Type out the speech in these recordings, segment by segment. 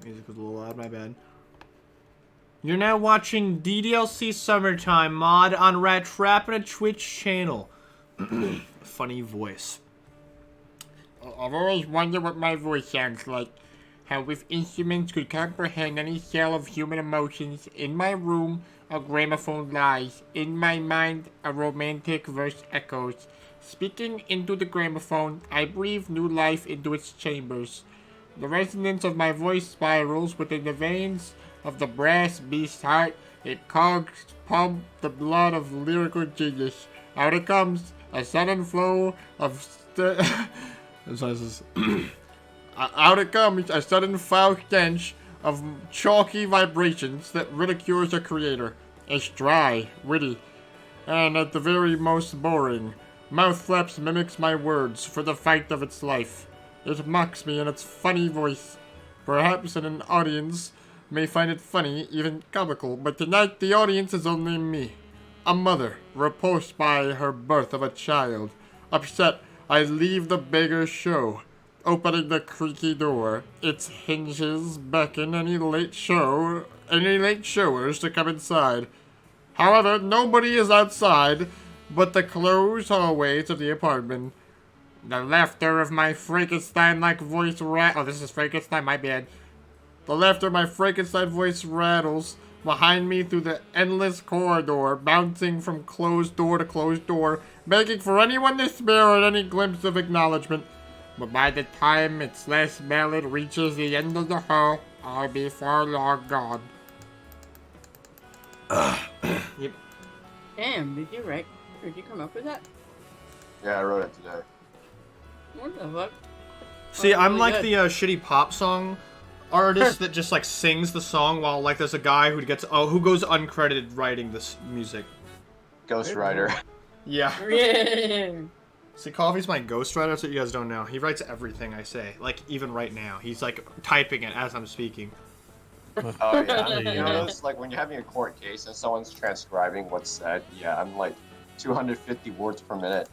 Music was a little loud, my bad. You're now watching ddlc Summertime mod on Ratrapina Twitch channel. Funny voice. I've always wondered what my voice sounds like. How if instruments could comprehend any scale of human emotions. In my room, a gramophone lies. In my mind, a romantic verse echoes. Speaking into the gramophone, I breathe new life into its chambers. The resonance of my voice spirals within the veins of the brass beast's heart. It cogs pump the blood of lyrical genius. Out it comes, a sudden flow of out it comes, a sudden foul stench of chalky vibrations that ridicules the creator. It's dry, witty, and at the very most boring. Mouth flaps mimics my words for the fight of its life. It mocks me in its funny voice. Perhaps an audience may find it funny, even comical, but tonight the audience is only me. A mother, repulsed by her birth of a child. Upset, I leave the beggar's show. Opening the creaky door, its hinges beckon any late showers to come inside. However, nobody is outside but the closed hallways of the apartment. The laughter of my Frankenstein-like voice oh, this is Frankenstein, my bad. The laughter of my Frankenstein voice rattles behind me through the endless corridor, bouncing from closed door to closed door, begging for anyone to spare it any glimpse of acknowledgement. But by the time its last ballad reaches the end of the hall, I'll be far long gone. Yep. Damn, did you come up with that? Yeah, I wrote it today. What the fuck? See, I'm really like good. the shitty pop song artist that just like sings the song while like there's a guy who goes uncredited writing this music. Ghostwriter. Yeah. Yeah. See, Coffee's my ghostwriter. That's what you guys don't know. He writes everything I say. Like even right now, he's like typing it as I'm speaking. Oh yeah. You know, it's like when you're having a court case and someone's transcribing what's said. Yeah, I'm like 250 words per minute.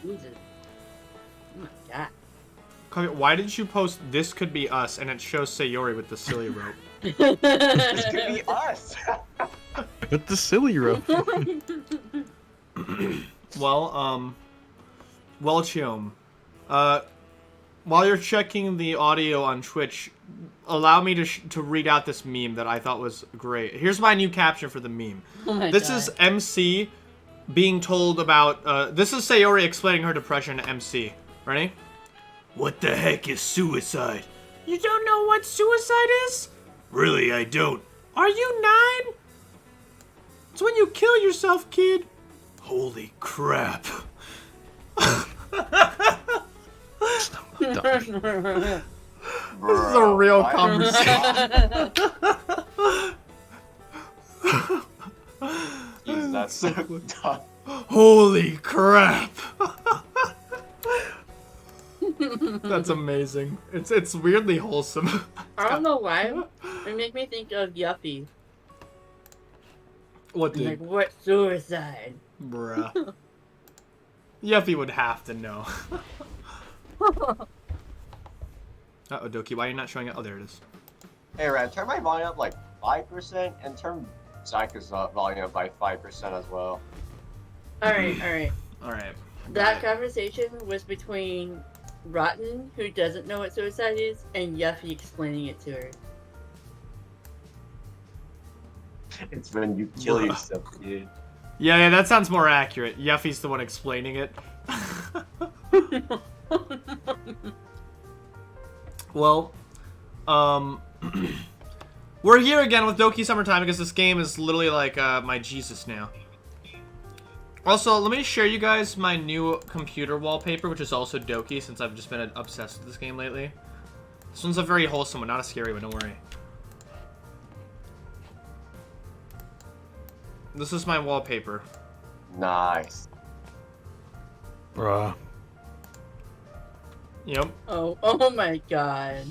Jesus. Oh my god. Coffee, why did you post "This could be us" and it shows Sayori with the SillyRope? This could be us. With the SillyRope. Well, Chiom, while you're checking the audio on Twitch, allow me to read out this meme that I thought was great. Here's my new caption for the meme. Oh This is MC being told about, this is Sayori explaining her depression to MC. Ready? What the heck is suicide? You don't know what suicide is? Really, I don't. Are you 9? It's when you kill yourself, kid. Holy crap. This is a real conversation. Jeez, that's so dumb. Holy crap. That's amazing. It's weirdly wholesome. I don't know why. It make me think of Yuffie. What I'm the? like, what suicide? Bruh. Yuffie would have to know. Uh-oh, Doki, why are you not showing it? Oh, there it is. Hey, Rad, turn my volume up like 5% and turn Zyka's volume up by 5% as well. Alright, alright. Alright. That conversation was between Rotten, who doesn't know what suicide is, and Yuffie explaining it to her. It's when you kill yourself, dude. Yeah, that sounds more accurate. Yuffie's the one explaining it. Well, we're here again with Doki Summertime because this game is literally like my Jesus now. Also, let me share you guys my new computer wallpaper, which is also Doki, since I've just been obsessed with this game lately. This one's a very wholesome one, not a scary one, don't worry. This is my wallpaper. Nice. Bruh. Yep. Oh my god.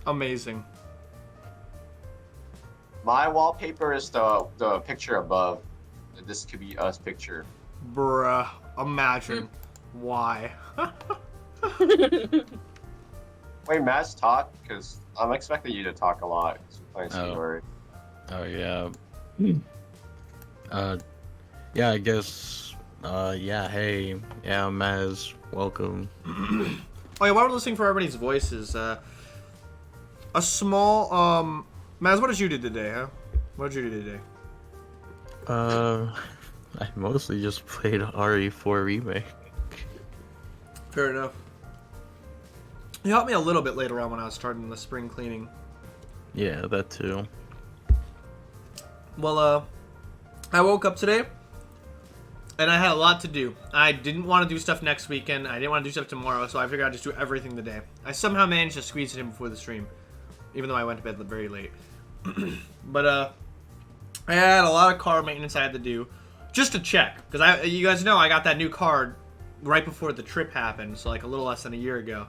Amazing. My wallpaper is the picture above. This could be us picture. Bruh. Imagine. Why? Wait, Matt's talk? Because I'm expecting you to talk a lot. 'Cause you're playing Oh. Sayori. Oh yeah. Yeah, I guess. Yeah. Hey. Yeah, Maz. Welcome. Oh yeah, while we're listening for everybody's voices, a small Maz, what did you do today, huh? What did you do today? I mostly just played RE4 Remake. Fair enough. You helped me a little bit later on when I was starting the spring cleaning. Yeah, that too. Well, I woke up today, and I had a lot to do. I didn't want to do stuff next weekend. I didn't want to do stuff tomorrow, so I figured I'd just do everything today. I somehow managed to squeeze it in before the stream, even though I went to bed very late. But, I had a lot of car maintenance I had to do, just to check, because you guys know I got that new car right before the trip happened, so like a little less than a year ago.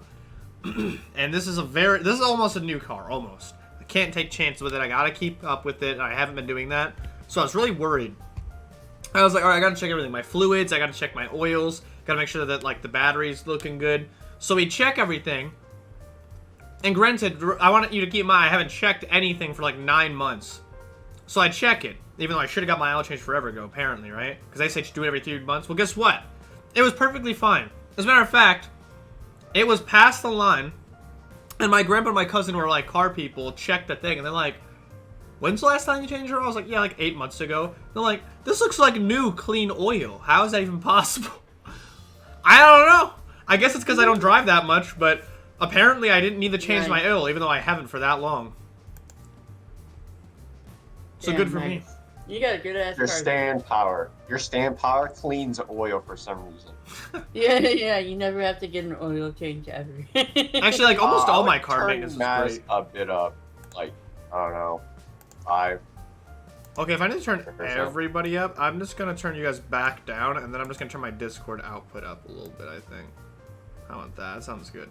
And this is almost a new car, almost. I can't take chances with it. I gotta keep up with it, and I haven't been doing that. So I was really worried. I was like, alright, I gotta check everything. My fluids, I gotta check my oils, gotta make sure that, like, the battery's looking good. So we check everything. And granted, I want you to keep in mind, I haven't checked anything for, like, 9 months. So I check it, even though I should have got my oil change forever ago, apparently, right? Because they say you should do it every 3 months. Well, guess what? It was perfectly fine. As a matter of fact, it was past the line, and my grandpa and my cousin were like car people, checked the thing, and they're like, when's the last time you changed your oil? I was like, yeah, like 8 months ago. They're like, this looks like new, clean oil. How is that even possible? I don't know. I guess it's because I don't drive that much, but apparently I didn't need to change my oil, even though I haven't for that long. So good for me. You got a good ass Your car. stand power cleans oil for some reason. Yeah, you never have to get an oil change ever. Actually, like almost all my car Turn maintenance is Maz great. a bit up, like I don't know, 5. Okay, if I need to turn Or so. everybody up, I'm just gonna turn you guys back down, and then I'm just gonna turn my Discord output up a little bit, I think. How about that? That sounds good.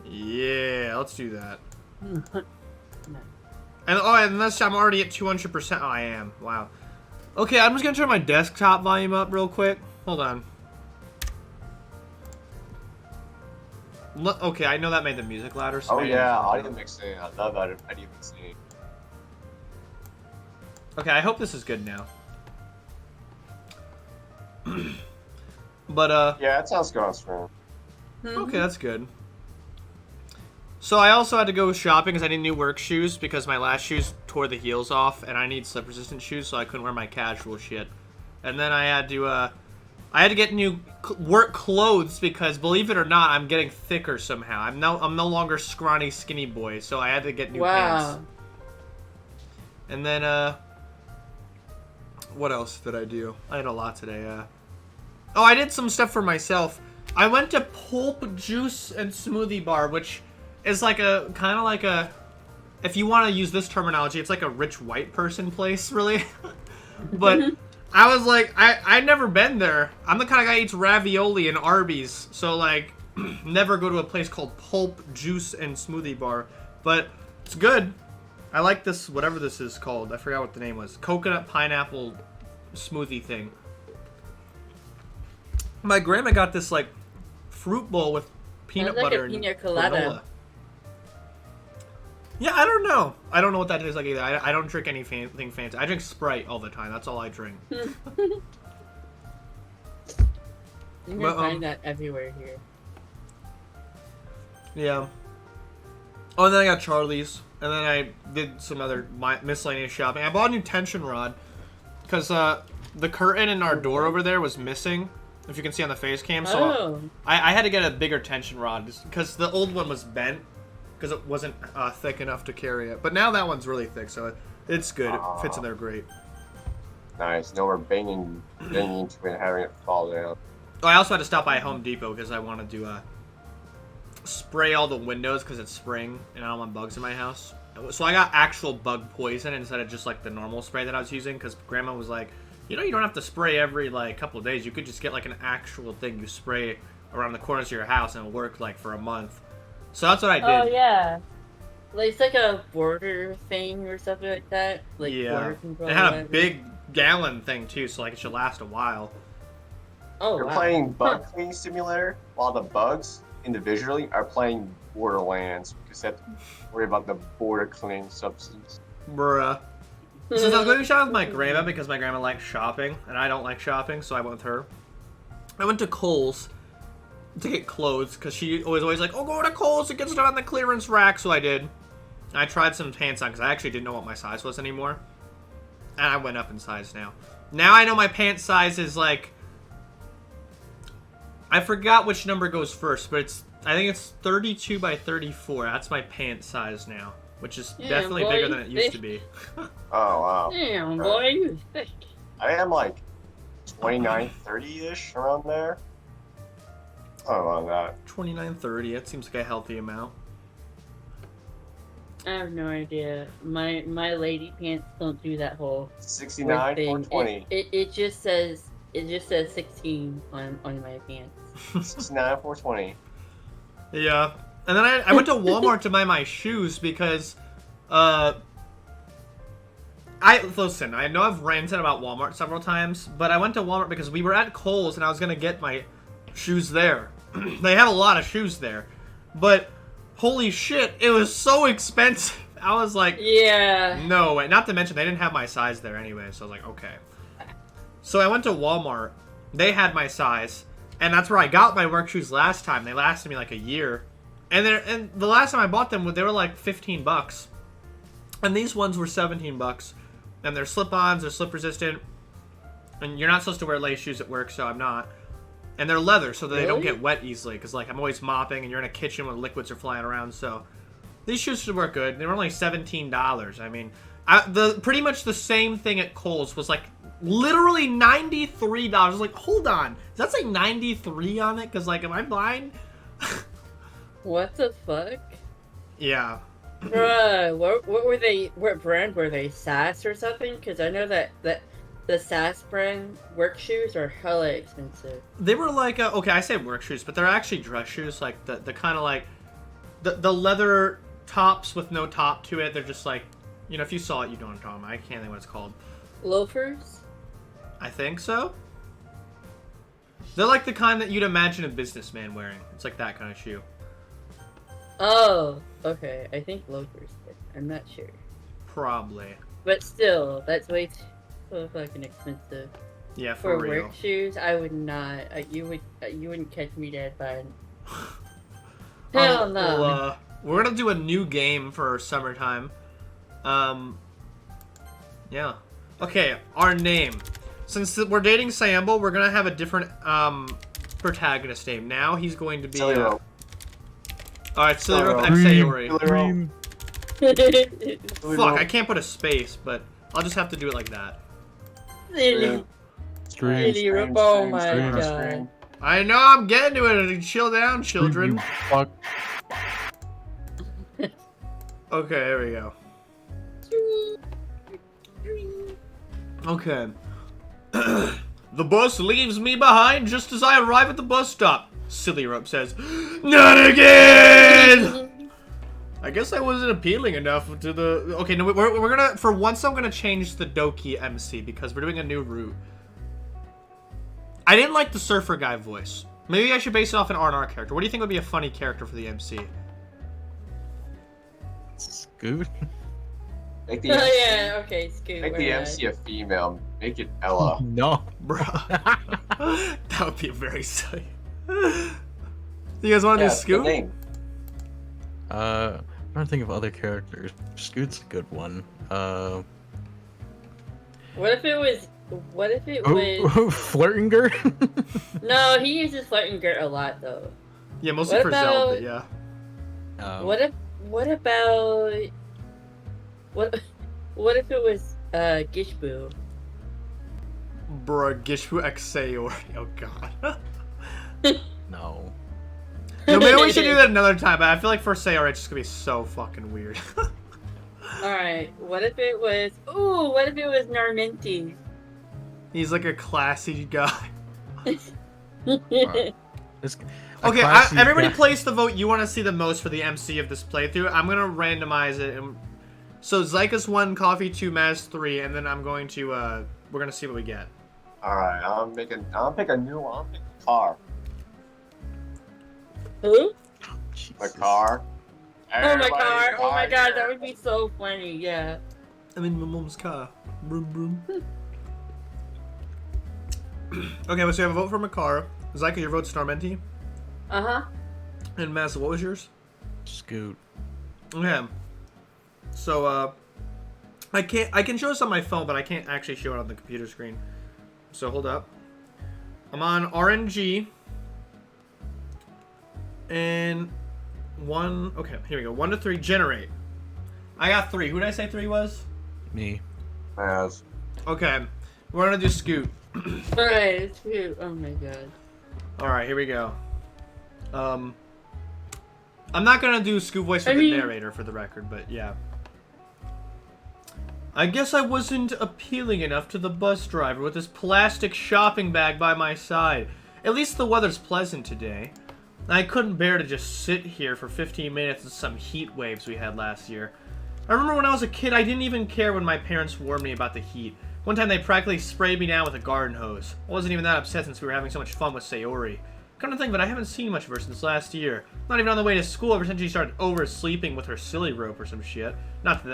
Yeah, let's do that. And unless I'm already at 200%. Oh, I am. Wow. Okay, I'm just gonna turn my desktop volume up real quick. Hold on. Okay, I know that made the music louder. So Oh maybe yeah, it's- audio mixing. I love audio mixing. Okay, I hope this is good now. But, Yeah, it sounds good on screen. okay, that's good. So I also had to go shopping because I need new work shoes because my last shoes tore the heels off, and I need slip-resistant shoes so I couldn't wear my casual shit. And then I had to get new work clothes because, believe it or not, I'm getting thicker somehow. I'm no longer scrawny, skinny boy, so I had to get new pants. And then what else did I do? I had a lot today. Oh, I did some stuff for myself. I went to Pulp Juice and Smoothie Bar, which is like a kind of like a, if you want to use this terminology, it's like a rich white person place, really. But I was like, I'd never been there. I'm the kind of guy who eats ravioli and Arby's, so like, never go to a place called Pulp Juice and Smoothie Bar. But it's good. I like this, whatever this is called. I forgot what the name was. Coconut pineapple smoothie thing. My grandma got this like fruit bowl with peanut Sounds like a butter and pina colada. granola. Yeah, I don't know. I don't know what that tastes like either. I don't drink anything fancy. I drink Sprite all the time. That's all I drink. You can But, find that everywhere here. Yeah. Oh, and then I got Charlie's. And then I did some other miscellaneous shopping. I bought a new tension rod. Because the curtain in our door over there was missing. If you can see on the face cam. So I had to get a bigger tension rod. Because the old one was bent. Because it wasn't thick enough to carry it. But now that one's really thick. So it's good. It fits in there great. Nice. No, we're banging into it and having it fall down. Oh, I also had to stop by Home Depot because I wanted to spray all the windows because it's spring and I don't want bugs in my house. So I got actual bug poison instead of just like the normal spray that I was using because Grandma was like, you know, you don't have to spray every like couple of days. You could just get like an actual thing you spray around the corners of your house and it'll work like for a month. So that's what I did. Oh yeah, like it's like a border thing or something like that. Like Yeah, border control. it had a whatever. big gallon thing too, so like it should last a while. Oh, You're wow. playing Bug Cleaning Simulator, while the bugs individually are playing Borderlands because they have to worry about the border cleaning substance. Bruh. Since I was going to shop with my grandma because my grandma likes shopping, and I don't like shopping, so I went with her. I went to Kohl's to get clothes because she was always like, oh, go to Kohl's, it gets it on the clearance rack, so I did. I tried some pants on because I actually didn't know what my size was anymore. And I went up in size now. Now I know my pant size is like... I forgot which number goes first, but I think it's 32 by 34. That's my pant size now, which is definitely boy, bigger than it used to be. Oh, wow. Damn, boy, you thick. I am like 29, 30-ish around there. Oh, that. 29.30. That seems like a healthy amount. I have no idea. My lady pants don't do that whole 69 thing. or 20. It just says 16 on my pants. 69 or 20. Yeah. And then I went to Walmart to buy my shoes because, listen, I know I've ranted about Walmart several times, but I went to Walmart because we were at Kohl's and I was going to get my shoes there. They have a lot of shoes there. But, holy shit, it was so expensive. I was like, Yeah. no way. Not to mention, they didn't have my size there anyway, so I was like, okay. So I went to Walmart. They had my size. And that's where I got my work shoes last time. They lasted me like a year. And the last time I bought them, they were like 15 bucks. And these ones were 17 bucks. And they're slip-ons, they're slip-resistant. And you're not supposed to wear lace shoes at work, so I'm not. And they're leather, so that they don't Really? get wet easily. Because, like, I'm always mopping, and you're in a kitchen when liquids are flying around, so... These shoes should work good. They were only $17. I mean, pretty much the same thing at Kohl's was, like, literally $93. I was like, hold on. Does that say 93 on it? Because, like, am I blind? What the fuck? Yeah. Bruh, what were they? What brand were they? SAS or something? Because I know that the SAS brand work shoes are hella expensive. They were like, okay, I say work shoes, but they're actually dress shoes. Like, the kind of like, the leather tops with no top to it. They're just like, you know, if you saw it, you know what I'm talking about. I can't think what it's called. Loafers? I think so. They're like the kind that you'd imagine a businessman wearing. It's like that kind of shoe. Oh, okay. I think loafers. But I'm not sure. Probably. But still, that's way too fucking expensive. Yeah, for For real. work shoes, I would not. You wouldn't catch me dead buying. Hell no. Well, we're gonna do a new game for summertime. Yeah. Okay, our name. Since we're dating Sayambo, we're gonna have a different protagonist name. Now he's going to be. SillyRope. Alright, SillyRope and SillyRope. Sayori. Fuck, I can't put a space, but I'll just have to do it like that. Silly. Stream. Oh my god. I know, I'm getting to it. Chill down, children. Fuck. Okay, there we go. Okay. The bus leaves me behind just as I arrive at the bus stop. SillyRope says, not again! I guess I wasn't appealing enough to the... Okay, no, we're gonna... For once, I'm gonna change the Doki MC because we're doing a new route. I didn't like the surfer guy voice. Maybe I should base it off an R&R character. What do you think would be a funny character for the MC? Scoot. Make the Oh MC, yeah, okay, Scoot. make the MC a female. Make it Ella. No. Bruh. That would be very silly. You guys want to do Yeah, the Scoot? name. I'm trying to think of other characters. Scoot's a good one. What if it was? Flirtinger? No, he uses flirting girt a lot though. Yeah, mostly What for about- Zelda, yeah. What if it was Gishbu? Bruh, Gishfu X Sayori. Oh god. No. No, maybe we should do that another time, but I feel like for Sayori it's just gonna be so fucking weird. Alright, what if it was Narminti? He's like a classy guy. This, Okay, everybody place the vote you want to see the most for the MC of this playthrough. I'm gonna randomize it. So Zykas 1, Coffee 2, Maz 3, and then I'm going to, we're gonna see what we get. Alright, I'll pick a new one. I'll pick a car. Who? My Jesus. car. Oh my Everybody god! Oh my god! here. That would be so funny. Yeah. I'm in my mom's car. Broom, broom. Okay, so you have a vote for Makara. Zyka, your vote's Starmenti. Uh huh. And Massa, what was yours? Scoot. Okay. So, I can show this on my phone, but I can't actually show it on the computer screen. So, hold up. I'm on RNG. And okay, here we go. 1 to 3, generate. I got 3. Who did I say 3 was? Me. Yes. Okay. We're gonna do Scoot. Alright, it's cute. Oh my god. Alright, here we go. I'm not gonna do Scoot voice for I the mean- narrator for the record, but yeah. I guess I wasn't appealing enough to the bus driver with his plastic shopping bag by my side. At least the weather's pleasant today. I couldn't bear to just sit here for 15 minutes in some heat waves we had last year. I remember when I was a kid, I didn't even care when my parents warned me about the heat. One time they practically sprayed me down with a garden hose. I wasn't even that upset since we were having so much fun with Sayori. Come to think, but I haven't seen much of her since last year. Not even on the way to school ever since she started oversleeping with her SillyRope or some shit. Not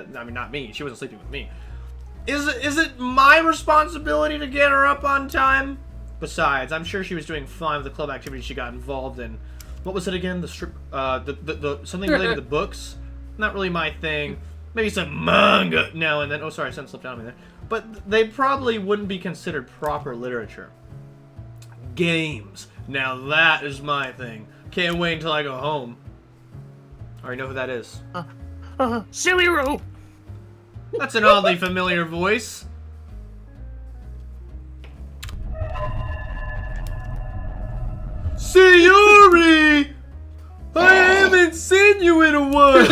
me. She wasn't sleeping with me. Is it my responsibility to get her up on time? Besides, I'm sure she was doing fine with the club activities she got involved in. What was it again? The strip, the something related to books? Not really my thing. Maybe some manga now and then. Oh, sorry, something slipped out of me there. But they probably wouldn't be considered proper literature. Games. Now that is my thing. Can't wait until I go home. I already know who that is. SillyRope! That's an oddly familiar voice. Sayori! I haven't seen you in a while!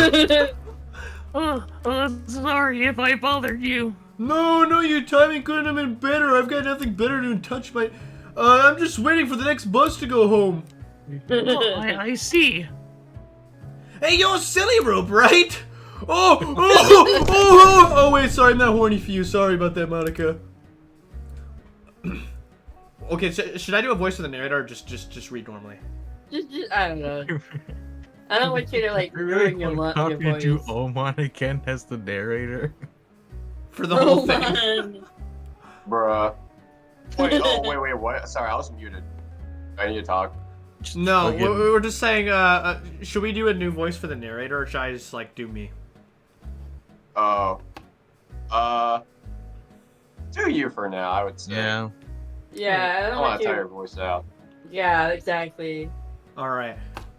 Sorry if I bothered you. No, your timing couldn't have been better. I've got nothing better to touch my... I'm just waiting for the next bus to go home. Oh, I see. Hey, you're SillyRope, right? Oh, wait, sorry, I'm not horny for you. Sorry about that, Monica. Okay, should I do a voice for the narrator or just read normally? Just, I don't know. I don't want you to like ruin your Talking voice. to Oman again as the narrator. For the whole Oh, thing. man. Bruh. Wait, what? Sorry, I was muted. I need to talk. No, Fucking- we're just saying, should we do a new voice for the narrator or should I just, like, do me? Do you for now, I would say. Yeah. Yeah, I I don't don't want want to you. tire your voice out. Yeah, exactly. Alright.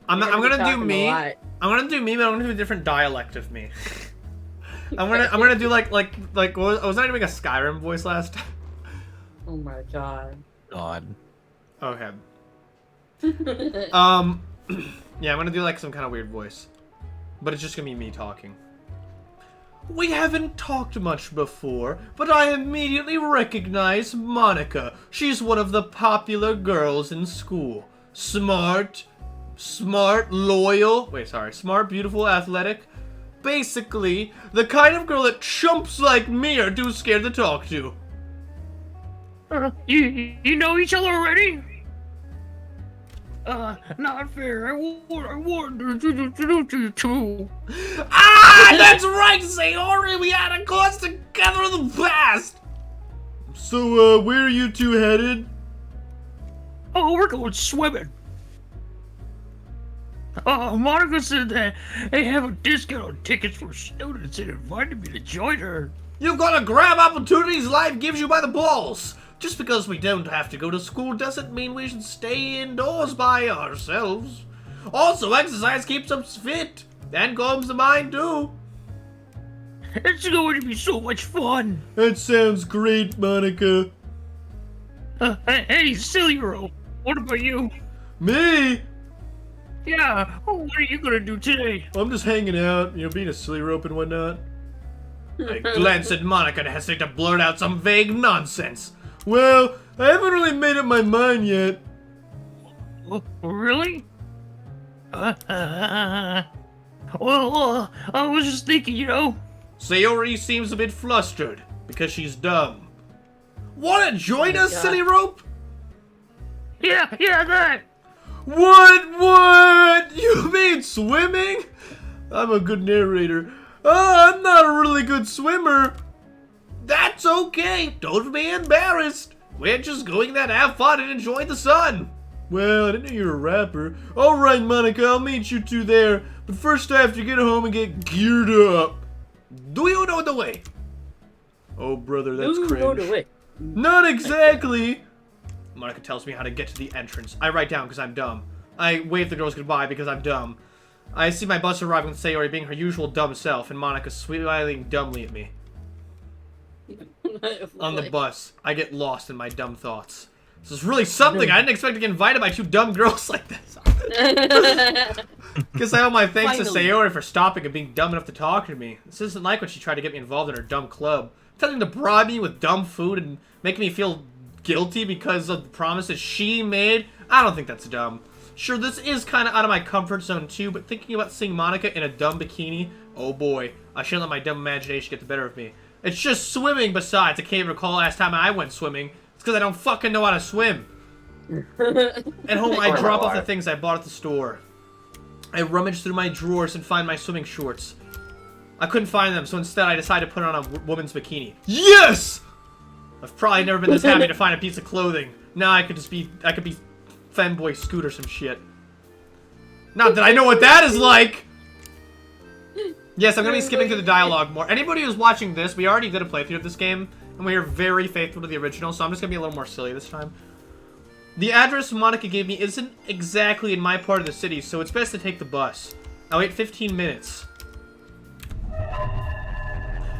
I'm You're gonna be do talking a me. lot. I'm gonna do me, but I'm gonna do a different dialect of me. I'm gonna do like I was not doing a Skyrim voice last time. Oh my god. God. Okay. Yeah, I'm gonna do like some kind of weird voice. But it's just gonna be me talking. We haven't talked much before, but I immediately recognize Monica. She's one of the popular girls in school. Smart, loyal, smart, beautiful, athletic. Basically, the kind of girl that chumps like me are too scared to talk to. You know each other already? Not fair. I want to you too. Ah, that's right, Sayori! We had a course together in the past! So, where are you two headed? Oh, we're going swimming. Monica said that they have a discount on tickets for students and invited me to join her. You've got to grab opportunities life gives you by the balls! Just because we don't have to go to school doesn't mean we should stay indoors by ourselves. Also, exercise keeps us fit and calms the mind too. It's going to be so much fun. That sounds great, Monica. Hey, SillyRope, what about you? Me? Yeah, what are you gonna do today? I'm just hanging out, being a SillyRope and whatnot. I glance at Monica and hesitate to blurt out some vague nonsense. Well, I haven't really made up my mind yet. Really? Well, I was just thinking, Sayori seems a bit flustered because she's dumb. Wanna join us, God. SillyRope? Yeah, that. What? You mean swimming? I'm a good narrator. Oh, I'm not a really good swimmer. That's okay. Don't be embarrassed. We're just going there to have fun and enjoy the sun. Well, I didn't know you were a rapper. Alright, Monica, I'll meet you two there. But first I have to get home and get geared up. Do you know the way? Oh, brother, that's Ooh, cringe. go to it. Not exactly. Monica tells me how to get to the entrance. I write down because I'm dumb. I wave the girls goodbye because I'm dumb. I see my bus arriving with Sayori being her usual dumb self, and Monica smiling dumbly at me. On the bus, I get lost in my dumb thoughts. This is really something. I didn't expect to get invited by two dumb girls like this. Guess I owe my thanks to Sayori for stopping and being dumb enough to talk to me. This isn't like when she tried to get me involved in her dumb club. Telling to bribe me with dumb food and making me feel guilty because of the promises she made. I don't think that's dumb. Sure, this is kind of out of my comfort zone too, but thinking about seeing Monica in a dumb bikini, oh boy, I shouldn't let my dumb imagination get the better of me. It's just swimming besides. I can't even recall last time I went swimming. It's because I don't fucking know how to swim. At home, I drop off the things I bought at the store. I rummage through my drawers and find my swimming shorts. I couldn't find them, so instead I decided to put on a woman's bikini. Yes! I've probably never been this happy to find a piece of clothing. Now I could be Femboy Scoot or some shit. Not that I know what that is like! Yes, I'm gonna be skipping through the dialogue more. Anybody who's watching this, we already did a playthrough of this game, and we are very faithful to the original, so I'm just gonna be a little more silly this time. The address Monica gave me isn't exactly in my part of the city, so it's best to take the bus. I'll wait 15 minutes.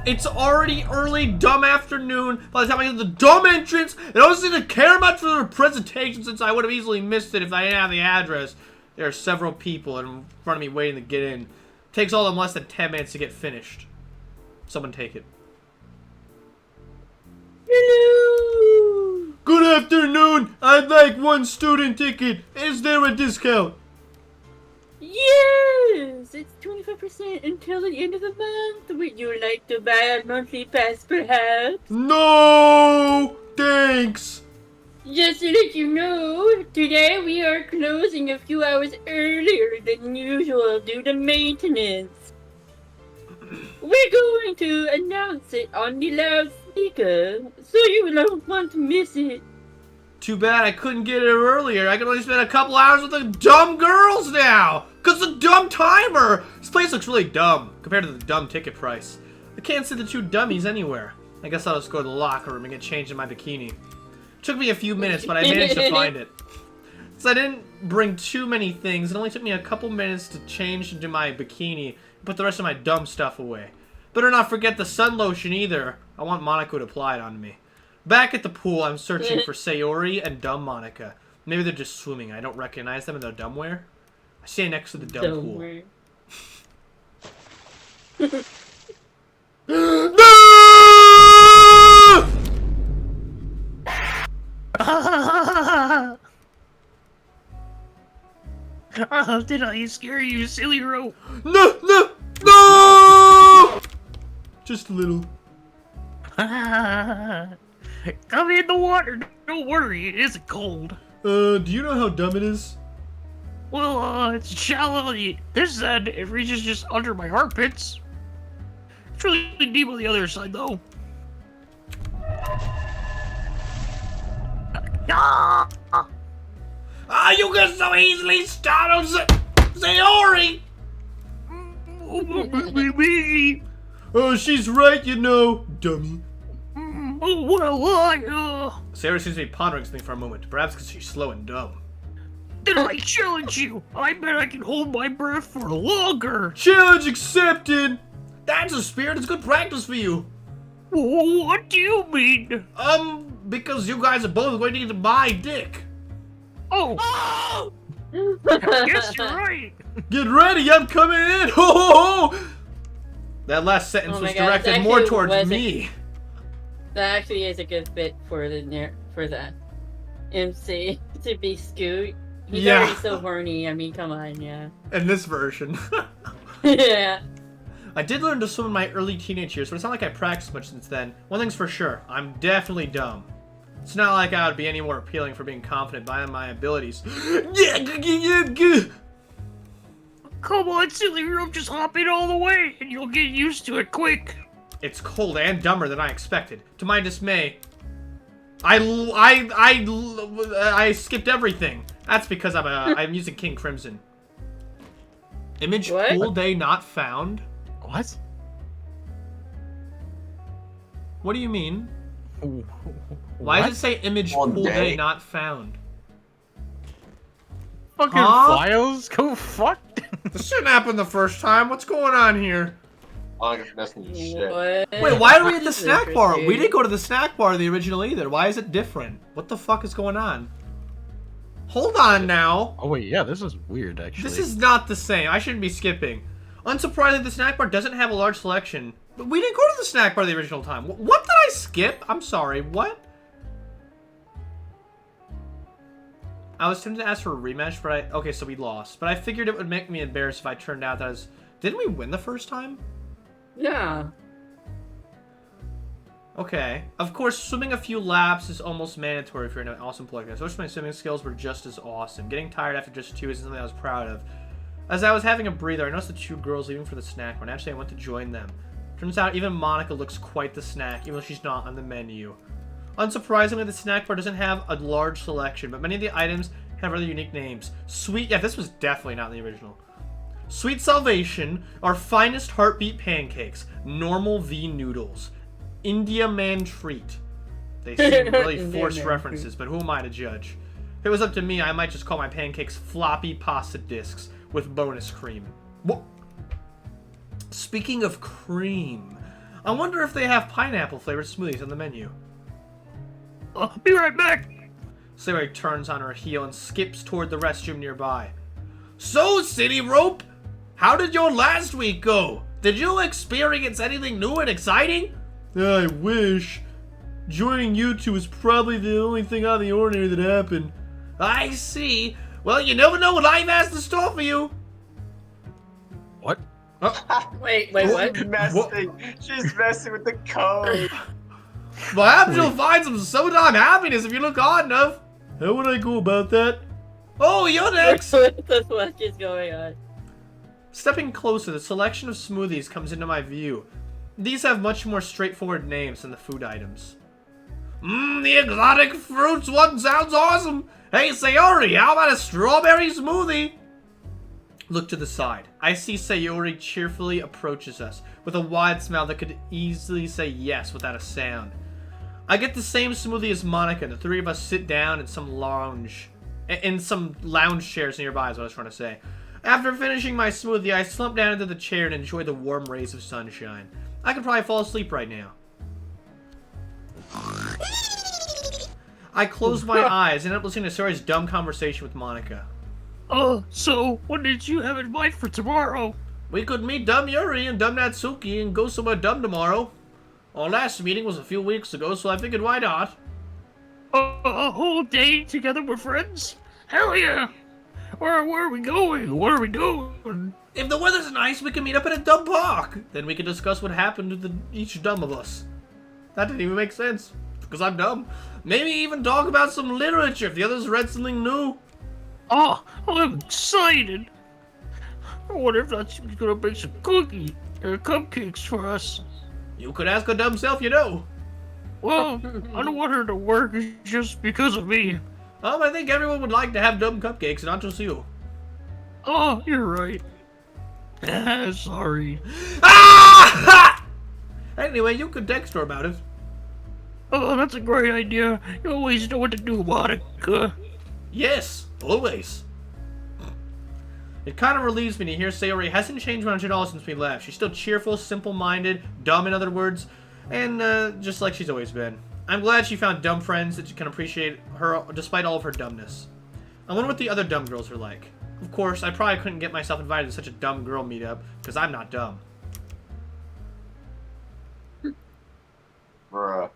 It's already early, dumb afternoon. By the time I get to the dumb entrance, I don't seem to care much for the presentation since I would have easily missed it if I didn't have the address. There are several people in front of me waiting to get in. It takes all of them less than 10 minutes to get finished. Someone take it. Hello. Good afternoon. I'd like one student ticket. Is there a discount? Yes, it's 25% until the end of the month. Would you like to buy a monthly pass, perhaps? No, thanks. Just to let you know, today we are closing a few hours earlier than usual due to maintenance. We're going to announce it on the loudspeaker, so you don't want to miss it. Too bad I couldn't get here earlier. I can only spend a couple hours with the dumb girls now. Cause the dumb timer. This place looks really dumb compared to the dumb ticket price. I can't see the two dummies anywhere. I guess I'll just go to the locker room and get changed in my bikini. Took me a few minutes, but I managed to find it. Since I didn't bring too many things, it only took me a couple minutes to change into my bikini and put the rest of my dumb stuff away. Better not forget the sun lotion either. I want Monica to apply it on me. Back at the pool, I'm searching for Sayori and dumb Monica. Maybe they're just swimming. I don't recognize them in their dumb wear. I stay next to the dumb pool. No! Oh, did I scare you, SillyRope? No! Just a little. Come in the water. Don't worry, it isn't cold. Do you know how dumb it is? Well, it's shallow. This end, it reaches just under my armpits. It's really deep on the other side, though. You get so easily startled, Sayori! Oh, she's right, you know, dummy. Sayori seems to be pondering something for a moment, perhaps because she's slow and dumb. Did I challenge you? I bet I can hold my breath for longer. Challenge accepted! That's a spirit, it's good practice for you. What do you mean? Because you guys are both going to get my dick. Oh! I guess you're right. Get ready, I'm coming in! Ho ho ho! That last sentence was directed more towards me. That actually is a good bit for the MC to be Scoot. He's already so horny. I mean, come on, yeah. In this version. Yeah. I did learn to swim in my early teenage years, but it's not like I practiced much since then. One thing's for sure, I'm definitely dumb. It's not like I would be any more appealing for being confident by my abilities. Come on, SillyRope, just hop in all the way, and you'll get used to it quick. It's cold and dumber than I expected. To my dismay, I skipped everything. That's because I'm using King Crimson. Image What? pool day not found? What? What do you mean? Why does it say image Pool pool day day? not found? Fucking Huh? files? Go fuck. This shouldn't happen the first time. What's going on here? August Messenger shit. What? Wait, why are we at the This is snack bar? We interesting. didn't go to the snack bar the original either. Why is it different? What the fuck is going on? Hold on now. Oh wait, yeah, this is weird actually. This is not the same. I shouldn't be skipping. Unsurprisingly, the snack bar doesn't have a large selection. But we didn't go to the snack bar the original time. What did I skip? I'm sorry. What? I was tempted to ask for a rematch, but okay, so we lost. But I figured it would make me embarrassed if I turned out that I was... Didn't we win the first time? Yeah. Okay. Of course, swimming a few laps is almost mandatory if you're in an awesome play. I wish my swimming skills were just as awesome. Getting tired after just 2 isn't something I was proud of. As I was having a breather, I noticed the 2 girls leaving for the snack bar, and actually I went to join them. Turns out even Monica looks quite the snack, even though she's not on the menu. Unsurprisingly, the snack bar doesn't have a large selection, but many of the items have rather unique names. Sweet, yeah, this was definitely not in the original. Sweet Salvation, our finest heartbeat pancakes, normal V noodles, India Man treat. They seem really India forced Man references, but who am I to judge? If it was up to me, I might just call my pancakes floppy pasta discs with bonus cream. What? Speaking of cream, I wonder if they have pineapple flavored smoothies on the menu. I'll be right back. Sayori turns on her heel and skips toward the restroom nearby. So, SillyRope, how did your last week go? Did you experience anything new and exciting? I wish. Joining you two is probably the only thing out of the ordinary that happened. I see. Well, you never know what life has to store for you. What? Wait, what? She's messing with the code. Perhaps you'll find some summertime happiness if you look hard enough. How would I go about that? Oh, you're next! What the fuck is going on? Stepping closer, the selection of smoothies comes into my view. These have much more straightforward names than the food items. The exotic fruits one sounds awesome! Hey, Sayori, how about a strawberry smoothie? Look to the side. I see Sayori cheerfully approaches us, with a wide smile that could easily say yes without a sound. I get the same smoothie as Monica, and the 3 of us sit down in some lounge chairs nearby is what I was trying to say. After finishing my smoothie, I slump down into the chair and enjoy the warm rays of sunshine. I could probably fall asleep right now. I close my eyes and end up listening to Sayori's dumb conversation with Monica. So, what did you have in mind for tomorrow? We could meet Dumb Yuri and Dumb Natsuki and go somewhere dumb tomorrow. Our last meeting was a few weeks ago, so I figured why not? A whole day together with friends? Hell yeah! Where are we going? What are we doing? If the weather's nice, we can meet up at a dumb park. Then we can discuss what happened to each dumb of us. That didn't even make sense, because I'm dumb. Maybe even talk about some literature if the others read something new. Oh, I'm excited! I wonder if that's gonna make some cookies or cupcakes for us. You could ask her dumb self, you know. Well, I don't want her to work just because of me. I think everyone would like to have dumb cupcakes, not just you. Oh, you're right. Sorry. Ah! Anyway, you could text her about it. Oh, that's a great idea. You always know what to do, Monica. Yes, always. It kind of relieves me to hear Sayori hasn't changed much at all since we left. She's still cheerful, simple-minded, dumb in other words, and just like she's always been. I'm glad she found dumb friends that can appreciate her despite all of her dumbness. I wonder what the other dumb girls are like. Of course, I probably couldn't get myself invited to such a dumb girl meetup, because I'm not dumb. Bruh.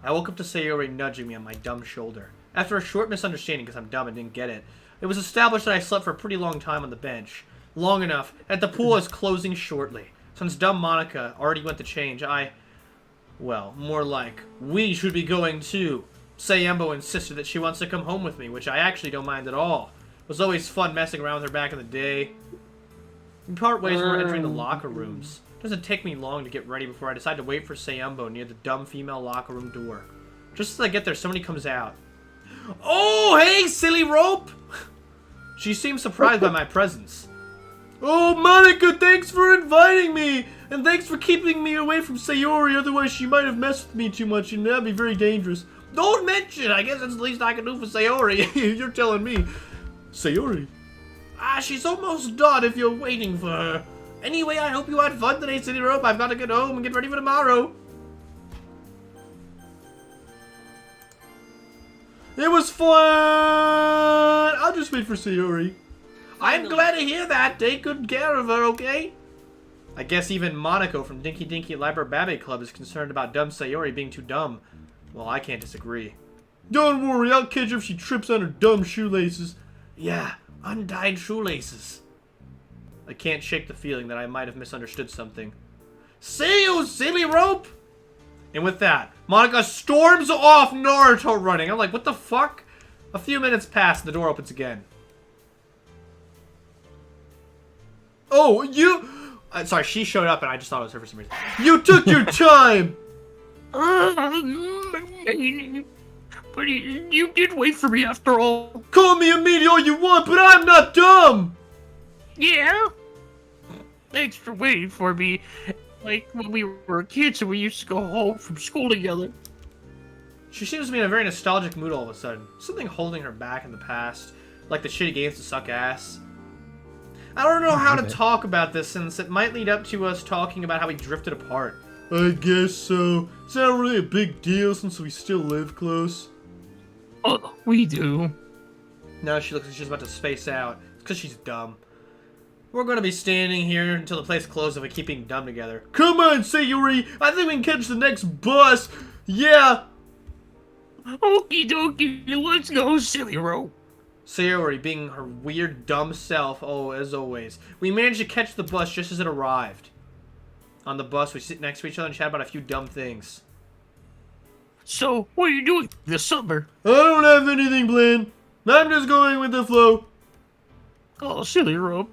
I woke up to Sayori nudging me on my dumb shoulder. After a short misunderstanding because I'm dumb and didn't get it, it was established that I slept for a pretty long time on the bench. Long enough that the pool is closing shortly. Since dumb Monica already went to change, Well, more like, we should be going too. Sayembo insisted that she wants to come home with me, which I actually don't mind at all. It was always fun messing around with her back in the day. We part ways when we're entering the locker rooms. It doesn't take me long to get ready before I decide to wait for Sayembo near the dumb female locker room door. Just as I get there, somebody comes out. Oh, hey, SillyRope! She seems surprised by my presence. Oh, Monica, thanks for inviting me! And thanks for keeping me away from Sayori, otherwise she might have messed with me too much, and that'd be very dangerous. Don't mention it! I guess that's the least I can do for Sayori. You're telling me. Sayori? Ah, she's almost done if you're waiting for her. Anyway, I hope you had fun today, SillyRope. I've got to get home and get ready for tomorrow. It was fun! I'll just wait for Sayori. I'm glad to hear that. Take good care of her, okay? I guess even Monaco from Dinky Dinky Library Club is concerned about dumb Sayori being too dumb. Well, I can't disagree. Don't worry, I'll catch her if she trips on her dumb shoelaces. Yeah, untied shoelaces. I can't shake the feeling that I might have misunderstood something. See you, SillyRope! And with that, Monica storms off, Naruto running. I'm like, what the fuck? A few minutes pass, and the door opens again. Oh, you... sorry, she showed up, and I just thought it was her for some reason. You took your time! But you did wait for me after all. Call me a media all you want, but I'm not dumb! Yeah? Thanks for waiting for me. Like when we were kids and we used to go home from school together. She seems to be in a very nostalgic mood all of a sudden. Something holding her back in the past. Like the shitty games to suck ass. I don't know how to talk about this since it might lead up to us talking about how we drifted apart. I guess so. It's not really a big deal since we still live close. Oh, we do. Now she looks like she's about to space out. It's because she's dumb. We're going to be standing here until the place closes if we keep being dumb together. Come on, Sayori! I think we can catch the next bus! Yeah! Okie dokie, let's go, SillyRope. Sayori, being her weird, dumb self, oh, as always. We managed to catch the bus just as it arrived. On the bus, we sit next to each other and chat about a few dumb things. So, what are you doing this summer? I don't have anything planned. I'm just going with the flow. Oh, SillyRope.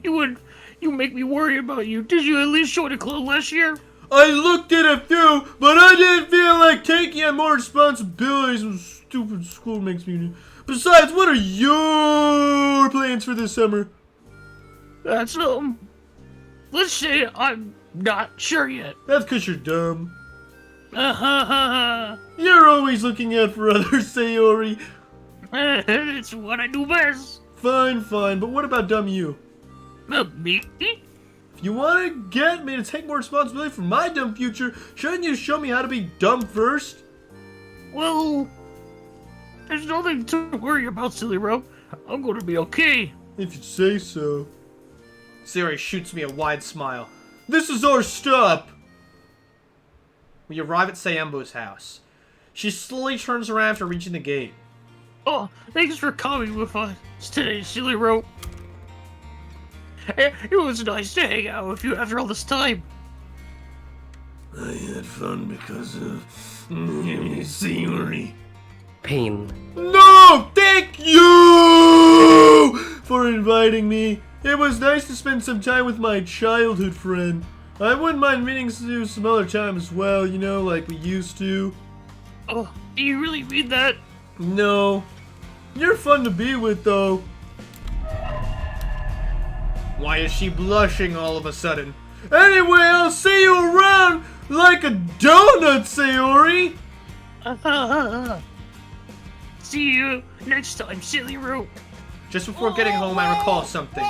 You make me worry about you. Did you at least join a club last year? I looked at a few, but I didn't feel like taking on more responsibilities when stupid school makes me do. Besides, what are your plans for this summer? That's, let's say I'm not sure yet. That's because you're dumb. You're always looking out for others, Sayori. It's what I do best. Fine, fine, but what about dumb you? Me? If you want to get me to take more responsibility for my dumb future, shouldn't you show me how to be dumb first? Well, there's nothing to worry about, SillyRope. I'm going to be okay. If you say so. Sayori shoots me a wide smile. This is our stop! We arrive at Sayembo's house. She slowly turns around after reaching the gate. Oh, thanks for coming with us today, SillyRope. It was nice to hang out with you after all this time. I had fun because of Sayori. Pain. No! Thank you for inviting me. It was nice to spend some time with my childhood friend. I wouldn't mind meeting you some other time as well, you know, like we used to. Oh, do you really mean that? No. You're fun to be with, though. Why is she blushing all of a sudden? Anyway, I'll see you around like a donut, Sayori! See you next time, SillyRope. Just before getting home, I recall something.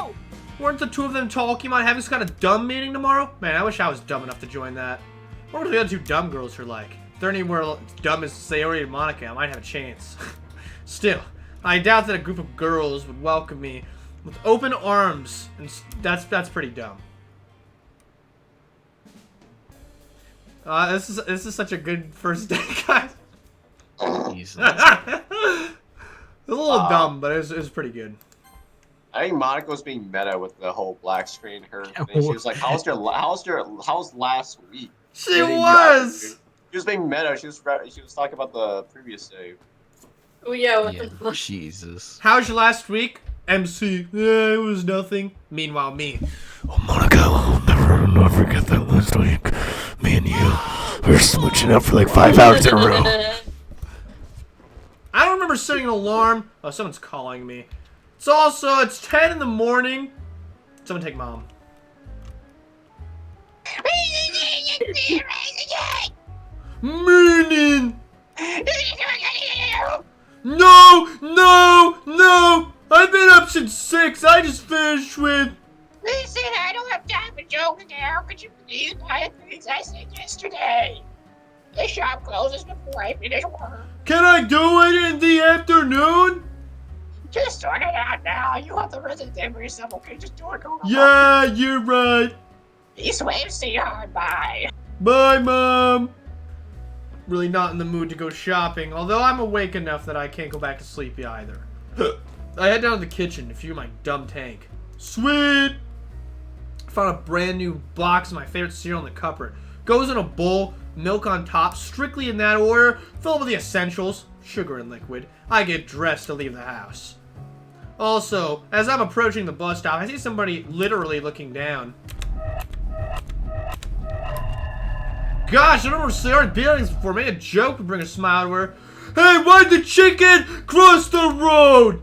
Weren't the two of them talking about having some kind of dumb meeting tomorrow? Man, I wish I was dumb enough to join that. What were the other two dumb girls are like? If they're anywhere as dumb as Sayori and Monica, I might have a chance. Still, I doubt that a group of girls would welcome me with open arms, and that's pretty dumb. This is such a good first day, guys. Jesus. A little dumb, but it was pretty good. I think Monica was being meta with the whole black screen. Her thing. She was like, "How's last week?" She was. She was being meta. She was talking about the previous save. Oh yeah, what Yeah, the fuck? Jesus. How's your last week? MC. Yeah, it was nothing. Meanwhile, me. Oh, Monica, I'll never forget that last week. Me and you were smooching up for like 5 hours in a row. I don't remember setting an alarm. Oh, someone's calling me. It's 10 in the morning. Someone take mom. Meaning. No! I've been up since 6. I just finished with. Listen, I don't have time for jokes now. Could you please buy the things I said yesterday? The shop closes before I finish work. Can I do it in the afternoon? Just sort it out now. You have the rest of the day for yourself, okay? Just do it. Go. Yeah, you're right. Peace waves, see you hard. Bye. Bye, Mom. Really not in the mood to go shopping, although I'm awake enough that I can't go back to sleep either. I head down to the kitchen to fuel my dumb tank. Sweet! Found a brand new box of my favorite cereal in the cupboard. Goes in a bowl, milk on top, strictly in that order, filled with the essentials, sugar and liquid. I get dressed to leave the house. Also, as I'm approaching the bus stop, I see somebody literally looking down. Gosh, I remember Sayori being this before. Maybe a joke would bring a smile to her. Hey, why'd the chicken cross the road?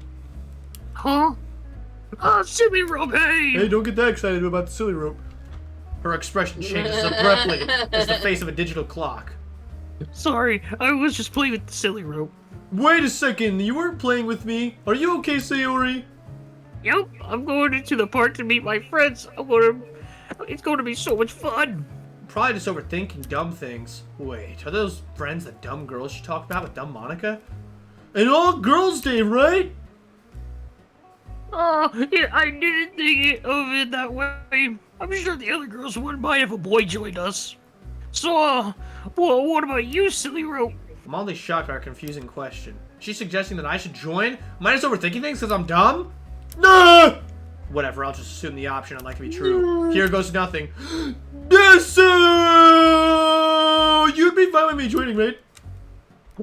Huh? SillyRope, hey! Hey, don't get that excited about the SillyRope. Her expression changes abruptly as the face of a digital clock. Sorry, I was just playing with the SillyRope. Wait a second, you weren't playing with me. Are you okay, Sayori? Yep, I'm going into the park to meet my friends. It's going to be so much fun. Probably just overthinking dumb things. Wait, are those friends the dumb girls she talked about with dumb Monica? An all-girls day, right? Oh, yeah, I didn't think of it that way. I'm sure the other girls wouldn't mind if a boy joined us. So, well, what about you, SillyRope? I'm oddly shocked by her confusing question. She's suggesting that I should join? Am I just overthinking things because I'm dumb? No! Whatever, I'll just assume the option I'd like to be true. Here goes nothing. Yes, you'd be fine with me joining, right?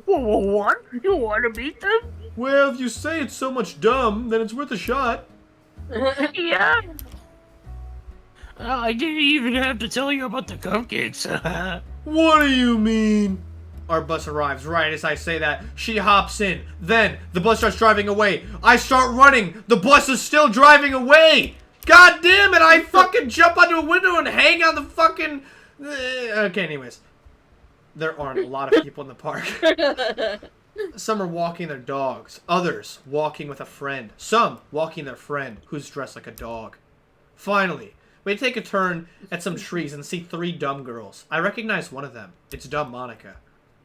What? You want to meet them? Well, if you say it's so much dumb, then it's worth a shot. Yeah. I didn't even have to tell you about the cupcakes. What do you mean? Our bus arrives right as I say that. She hops in. Then, the bus starts driving away. I start running. The bus is still driving away. God damn it, I fucking jump onto a window and hang on the fucking... Okay, anyways. There aren't a lot of people in the park. Some are walking their dogs. Others walking with a friend. Some walking their friend who's dressed like a dog. Finally, we take a turn at some trees and see 3 dumb girls. I recognize one of them. It's dumb Monica.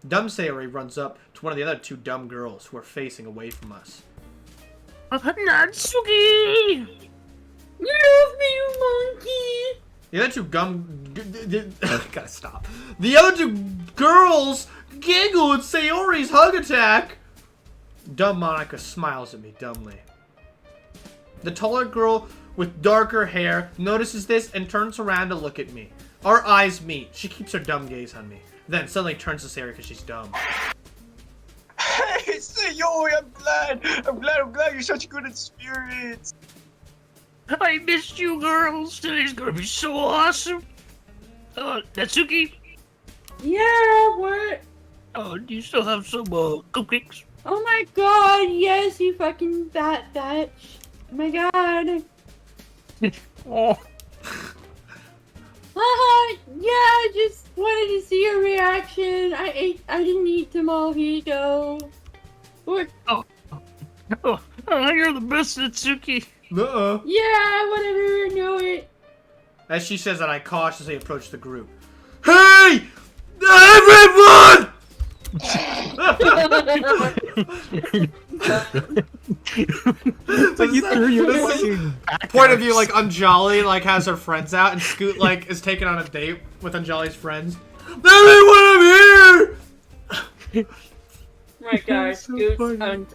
Dumb Sayori runs up to one of the other 2 dumb girls who are facing away from us. Natsuki! You love me, you monkey! The other 2 gotta stop. The other 2 girls giggle at Sayori's hug attack. Dumb Monica smiles at me dumbly. The taller girl with darker hair notices this and turns around to look at me. Our eyes meet. She keeps her dumb gaze on me. Then suddenly turns to Sayori because she's dumb. Hey, Sayori, I'm glad you're such a good experience. I missed you girls. Today's gonna be so awesome. Natsuki? Yeah, what? Do you still have some, cupcakes? Oh my god, yes, you fucking fat bitch. Oh my god. Oh. Yeah, just wanted to see your reaction. I didn't eat them all. Here you go. What? You're the best, Natsuki. Uh-uh. Yeah, whatever, I know it. As she says that, I cautiously approach the group. Hey! Everyone! It's like you threw your fucking Point of view, like, Anjali, like, has her friends out, and Scoot, like, is taken on a date with Anjali's friends. Everyone, I'm here! My god, so funny.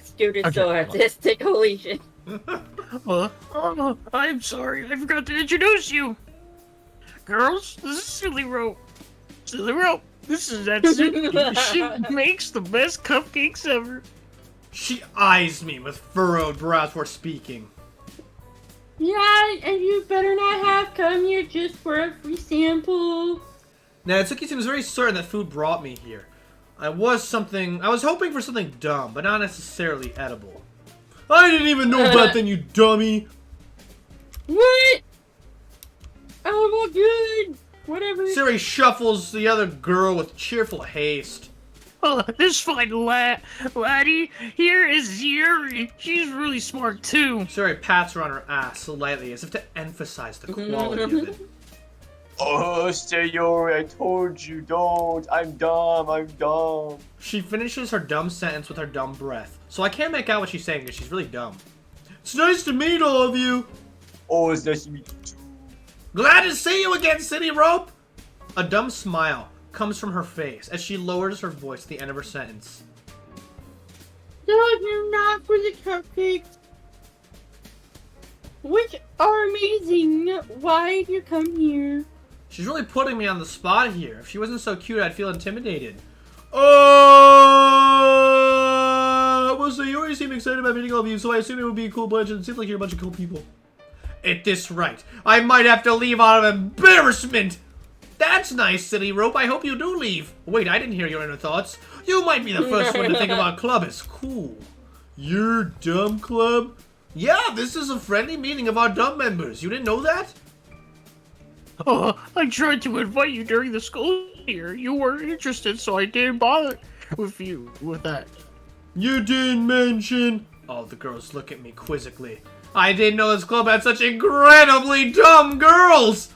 Scoot is so artistic, holy shit. I'm sorry, I forgot to introduce you. Girls, this is SillyRope. SillyRope, This is that Suki. She makes the best cupcakes ever. She eyes me with furrowed brows for speaking. Yeah, and you better not have come here just for a free sample. Now, Natsuki seems very certain that food brought me here. I was hoping for something dumb, but not necessarily edible. I didn't even know about that, you dummy! What? Oh, well, good. Whatever. Sayori shuffles the other girl with cheerful haste. Oh, this fine laddie here is Sayori. She's really smart too. Sayori pats her on her ass slightly, as if to emphasize the quality of it. Oh, Sayori, I told you, don't. I'm dumb. She finishes her dumb sentence with her dumb breath, so I can't make out what she's saying because she's really dumb. It's nice to meet all of you. Oh, it's nice to meet you too. Glad to see you again, SillyRope. A dumb smile comes from her face as she lowers her voice at the end of her sentence. No, you're not for the cupcakes. Which are amazing. Why did you come here? She's really putting me on the spot here. If she wasn't so cute, I'd feel intimidated. Well, Sayori seemed excited about meeting all of you, so I assumed it would be a cool bunch, and it seems like you're a bunch of cool people. At this rate, I might have to leave out of embarrassment. That's nice, SillyRope. I hope you do leave. Wait, I didn't hear your inner thoughts. You might be the first one to think of our club as cool. Your dumb club? Yeah, this is a friendly meeting of our dumb members. You didn't know that? Oh, I tried to invite you during the school year. You weren't interested, so I didn't bother with that. You didn't mention... All the girls look at me quizzically. I didn't know this club had such incredibly dumb girls!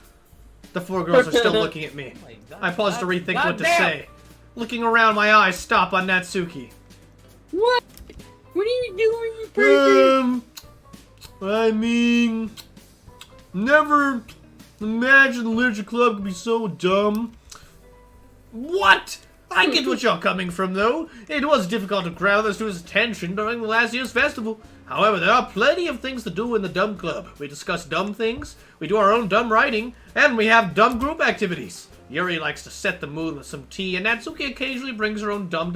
The 4 girls are still looking at me. I pause to rethink what to say. Looking around, my eyes stop on Natsuki. What? What are you doing, person? I mean... Never imagined the literature club could be so dumb. What? I get what you're coming from, though. It was difficult to grab the students' attention during the last year's festival. However, there are plenty of things to do in the dumb club. We discuss dumb things, we do our own dumb writing, and we have dumb group activities. Yuri likes to set the mood with some tea, and Natsuki occasionally brings her own dumb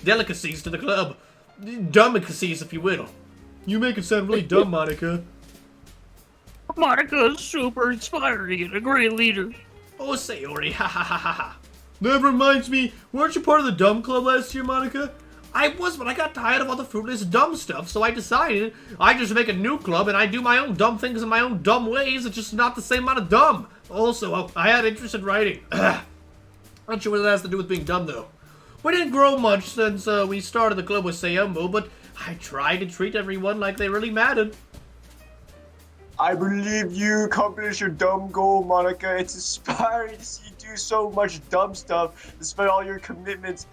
delicacies to the club. Dumbicacies, if you will. You make it sound really dumb, Monica. Monica is super inspiring and a great leader. Oh, Sayori, ha ha ha ha ha. That reminds me, weren't you part of the dumb club last year, Monica? I was, but I got tired of all the fruitless dumb stuff, so I decided I just make a new club and I do my own dumb things in my own dumb ways. It's just not the same amount of dumb. Also, I had interest in writing. Not sure what that has to do with being dumb, though. We didn't grow much since we started the club with Sayombo, but I tried to treat everyone like they really mattered. I believe you accomplished your dumb goal, Monica. It's inspiring to see you do so much dumb stuff despite all your commitments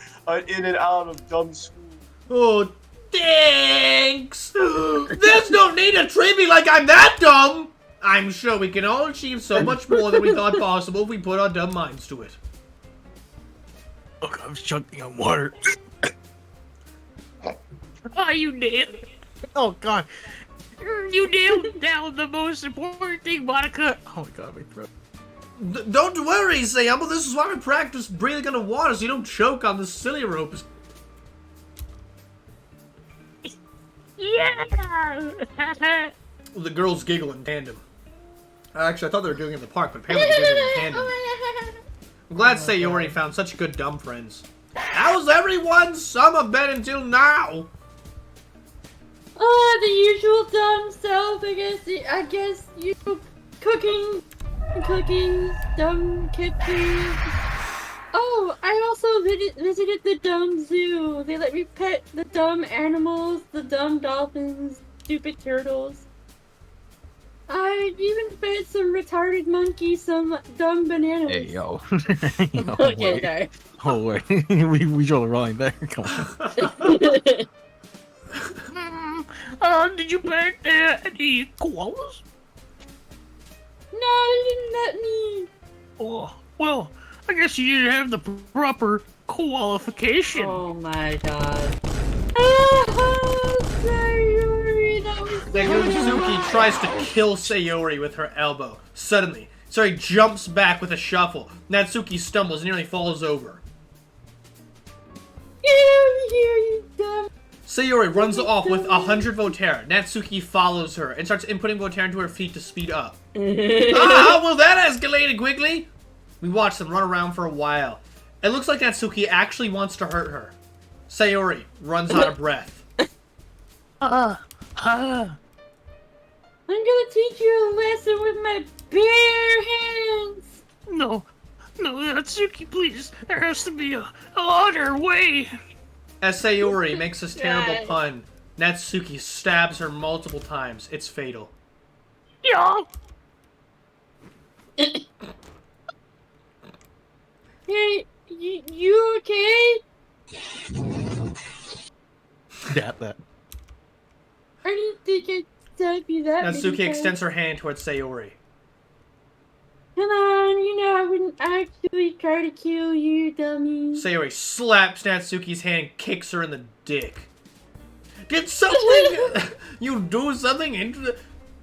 in and out of dumb school. Oh, thanks! There's no need to treat me like I'm that dumb! I'm sure we can all achieve so much more than we thought possible if we put our dumb minds to it. Look, I was choking on water. Ah, you nailed it. Oh god. You nailed down the most important thing, Monica. Oh my god, my throat. Don't worry, Sayombo. This is why we practice breathing underwater so you don't choke on the SillyRope. Yeah! The girls giggle in tandem. Actually, I thought they were giggling in the park, but apparently they giggle in tandem. I'm glad Sayori found such good dumb friends. How's everyone's summer been until now? Oh, the usual dumb self. I guess you cooking, dumb kitchen. Oh, I also visited the dumb zoo. They let me pet the dumb animals, the dumb dolphins, stupid turtles. I even fed some retarded monkeys some dumb bananas. Hey, yo. Okay, sorry. Oh, wait. we draw the line there. Come on. Did you pet any koalas? No, they didn't let me. Oh, well, I guess you didn't have the proper qualification. Oh my god. Oh, Sayori, that was so Suzuki tries to kill Sayori with her elbow. Suddenly, Sayori jumps back with a shuffle. Natsuki stumbles and nearly falls over. Get over here, you dumb. Sayori runs off with 100 Volterra. Natsuki follows her and starts inputting Volterra into her feet to speed up. Well that escalated quickly. We watch them run around for a while. It looks like Natsuki actually wants to hurt her. Sayori runs out of breath. I'm gonna teach you a lesson with my bare hands. No, Natsuki, please. There has to be a other way. As Sayori makes this terrible pun, Natsuki stabs her multiple times. It's fatal. Yeah. Hey, you okay? Yeah, that. I didn't think I'd stab you that many Natsuki times. extends her hand towards Sayori. Come on, you know I wouldn't actually try to kill you, dummy. Sayori slaps Natsuki's hand and kicks her in the dick. Did something... you do something interesting...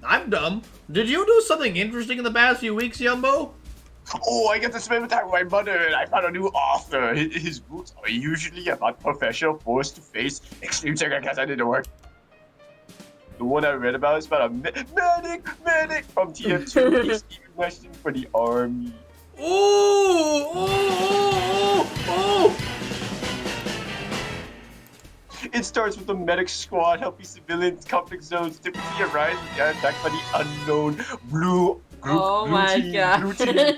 I'm dumb. Did you do something interesting in the past few weeks, Yumbo? Oh, I get to spend time with my mother, and I found a new author. His books are usually about professional force-to-face extreme circumstances work. The one I read about is about a medic from TF2. He's even questioning for the army. Oh! It starts with the medic squad helping civilians, conflict zones, typically arise and get attacked by the unknown blue group. Oh blue my team, god. blue team.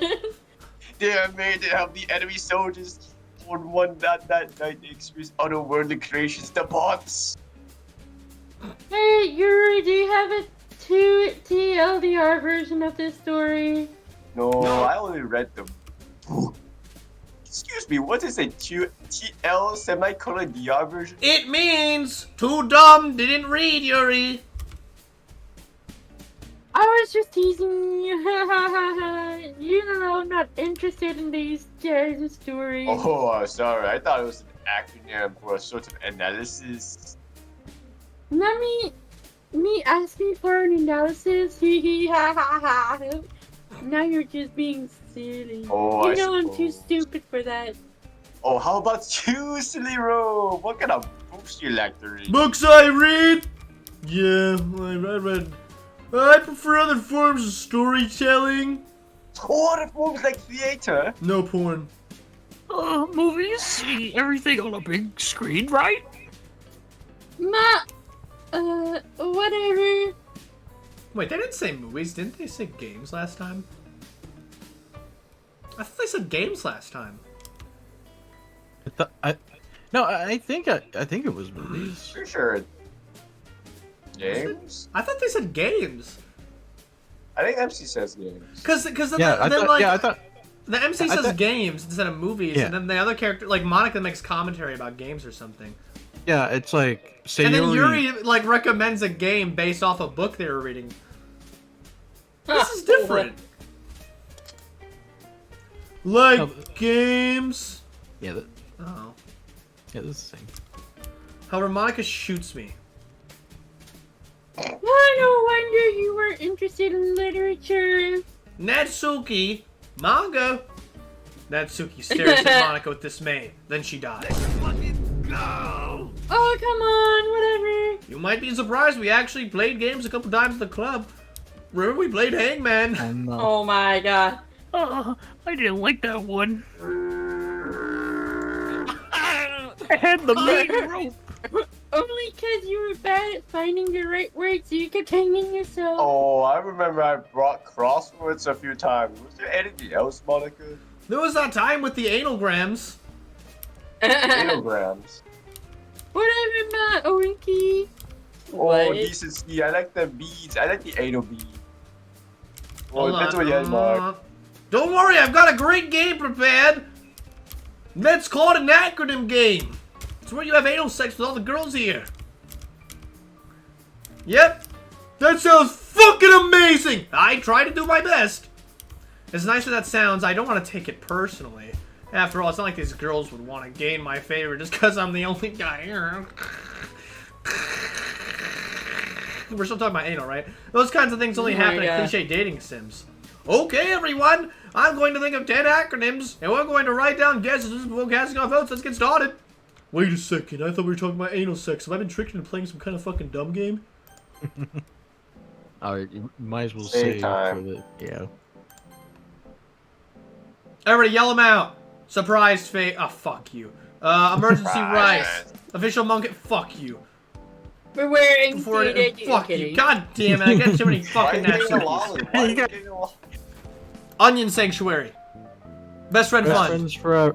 They are made to help the enemy soldiers. On one that night, they experience otherworldly creations, the bots. Hey, Yuri, do you have a 2 TLDR version of this story? No, I only read the book. Excuse me, what is a TL semicolon DR version? It means too dumb, didn't read, Yuri. I was just teasing you. You know, I'm not interested in these kinds of stories. Oh, sorry. I thought it was an acronym for a sort of analysis. Not me asking for an analysis. Now you're just being silly. Oh, you I know I'm too suppose. stupid for that. Oh, how about you, SillyRope? What kind of books do you like to read? Books I read? Yeah, I read. I prefer other forms of storytelling. Oh, other forms like theater? No porn. Movies? See everything on a big screen, right? Whatever. Wait, they didn't say movies. Didn't they say games last time? I thought they said games last time. I think it was movies. Pretty sure. Games? I thought they said games. I think MC says games. Cause Yeah, I thought. the MC says games instead of movies, Yeah. and then the other character, like Monica, makes commentary about games or something. Yeah, it's like Sayori. And then Yuri like recommends a game based off a book they were reading. This is different. Like Oh, games. Yeah, Oh. yeah, this is the same. However, Monica shoots me. Oh, no wonder you weren't interested in literature. Natsuki, manga. Natsuki stares at Monica with dismay. Then she dies. Oh, come on, whatever. You might be surprised we actually played games a couple times at the club. Remember we played Hangman? Oh no. Oh my god. I didn't like that one. I had the main rope. Only because you were bad at finding the right words so you kept hanging yourself. Oh, I remember I brought crosswords a few times. Was there anything else, Monica? There was that time with the analgrams. Kilograms. Whatever, my Oinky. Oh, decency. I like the beads. I like the anal bead. Oh, Hold depends on. what you had, Mark. Don't worry, I've got a great game prepared. Let's call it an acronym game. It's where you have anal sex with all the girls here. Yep. That sounds fucking amazing. I try to do my best. As nice as that sounds, I don't want to take it personally. After all, it's not like these girls would want to gain my favor just because I'm the only guy here. We're still talking about anal, right? Those kinds of things only Oh my happen in God. cliche dating sims. Okay, everyone, I'm going to think of 10 acronyms, and we're going to write down guesses before casting our votes. Let's get started. Wait a second, I thought we were talking about anal sex. Have I been tricked into playing some kind of fucking dumb game? Alright, you might as well Save say time. for the yeah. Everybody yell them out. Surprise face. Oh, fuck you. Emergency Surprise. rice. Official monkey. Fuck you. We're wearing Before faded. fuck you. God damn it. I got too many Why are fucking you getting a nationalities. lolly? Why are you getting a lolly? Onion sanctuary. Best friend Best fund. friends forever.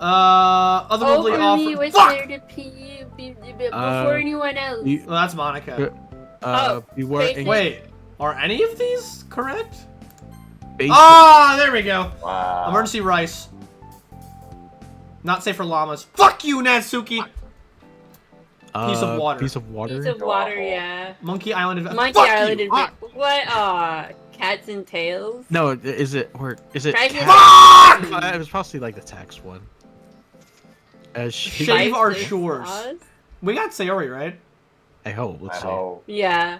Otherworldly Overly offer. was Fuck! there to pee before anyone else. You, Well, that's Monica. beware face- ink- Wait. Are any of these correct? basic- Ah, there we go. Wow. Emergency rice. Not safe for llamas. Fuck you, Natsuki. Piece of water. Piece of water. Piece of water, yeah. Monkey Island. Monkey Fuck Island you. Adventure. What? Cats and tails? No, is it or is it? Treasure- Cat? It was possibly like the tax one. Shave our Spices, shores. sauce? We got Sayori, right? I hope. Let's see. Oh. Yeah.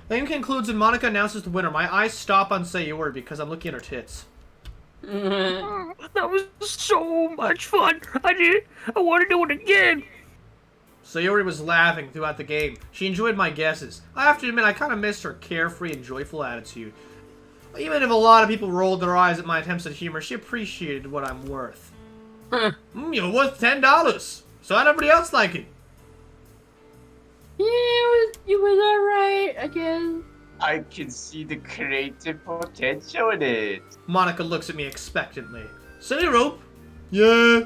The game concludes and Monica announces the winner. My eyes stop on Sayori because I'm looking at her tits. That was so much fun. I want to do it again. Sayori was laughing throughout the game. She enjoyed my guesses. I have to admit, I kind of missed her carefree and joyful attitude. Even if a lot of people rolled their eyes at my attempts at humor, she appreciated what I'm worth. You're worth $10. So how'd everybody else like it? Yeah, it was alright, I guess. I can see the creative potential in it. Monica looks at me expectantly. SillyRope? Yeah.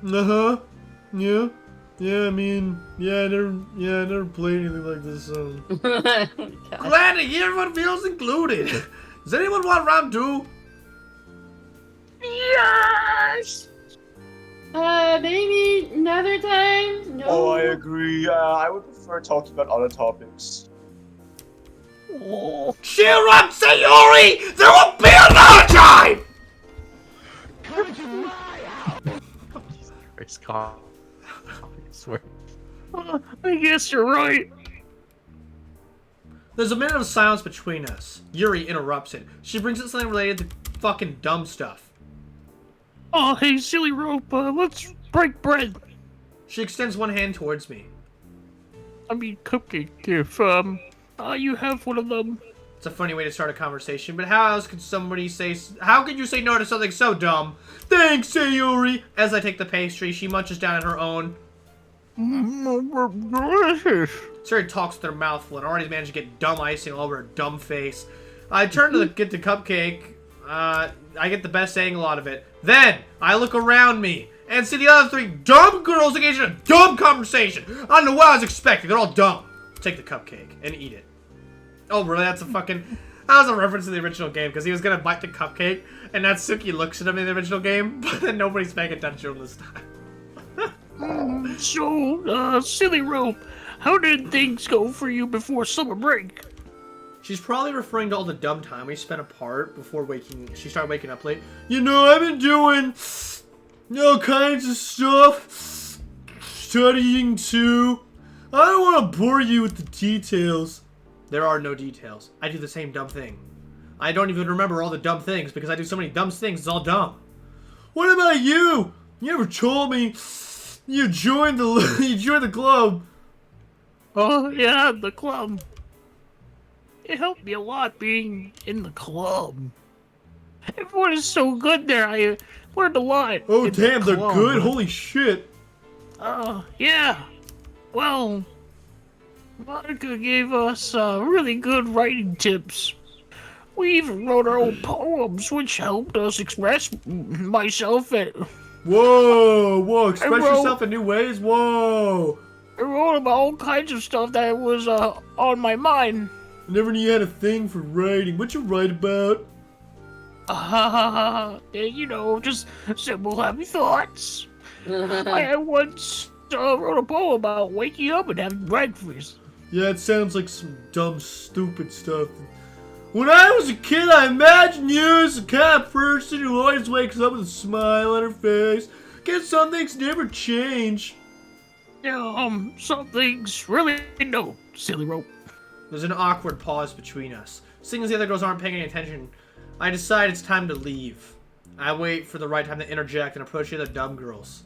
Uh-huh. Yeah. Yeah, I mean, I never played anything like this, so... God. Glad to hear everyone feels included. Does anyone want round 2? Yes. Maybe another time? No. Oh, I agree. I would prefer talking about other topics. Oh, Cheer up, Sayori! There will be another time! It's called. I swear. I guess you're right. There's a minute of silence between us. Yuri interrupts it. She brings up something related to fucking dumb stuff. Oh, hey, SillyRope, let's break bread. She extends one hand towards me. I mean, cupcake, if, you have one of them. It's a funny way to start a conversation, but how else could somebody say... How could you say no to something so dumb? Thanks, Sayori! As I take the pastry, she munches down at her own. Delicious. Sayori talks with her mouth full and already managed to get dumb icing all over her dumb face. I turn to get the cupcake. I get the best angle out of it. Then, I look around me and see the other 3 dumb girls engaged in a dumb conversation. I don't know what I was expecting. They're all dumb. Take the cupcake and eat it. Oh, really? That's a fucking... That was a reference to the original game, because he was going to bite the cupcake, and Natsuki looks at him in the original game, but then nobody's paying attention this time. So, SillyRope, how did things go for you before summer break? She's probably referring to all the dumb time we spent apart before she started waking up late. You know, I've been doing all kinds of stuff. Studying, too. I don't want to bore you with the details. There are no details. I do the same dumb thing. I don't even remember all the dumb things because I do so many dumb things, it's all dumb. What about you? You ever told me you joined the club? Oh, yeah, the club. It helped me a lot being in the club. Everyone is so good there. I learned a lot. Oh, in the damn, they're club. good. Holy shit. Yeah. Well, Monica gave us really good writing tips. We even wrote our own poems, which helped us express myself. Whoa, express wrote- yourself in new ways, whoa. I wrote about all kinds of stuff that was on my mind. I never knew you had a thing for writing. What you write about? You know, just simple happy thoughts. I once wrote a poem about waking up and having breakfast. Yeah, it sounds like some dumb, stupid stuff. When I was a kid, I imagined you as the kind of person who always wakes up with a smile on her face. Guess some things never change. Some things really no, SillyRope. There's an awkward pause between us. Seeing as the other girls aren't paying any attention, I decide it's time to leave. I wait for the right time to interject and approach the other dumb girls.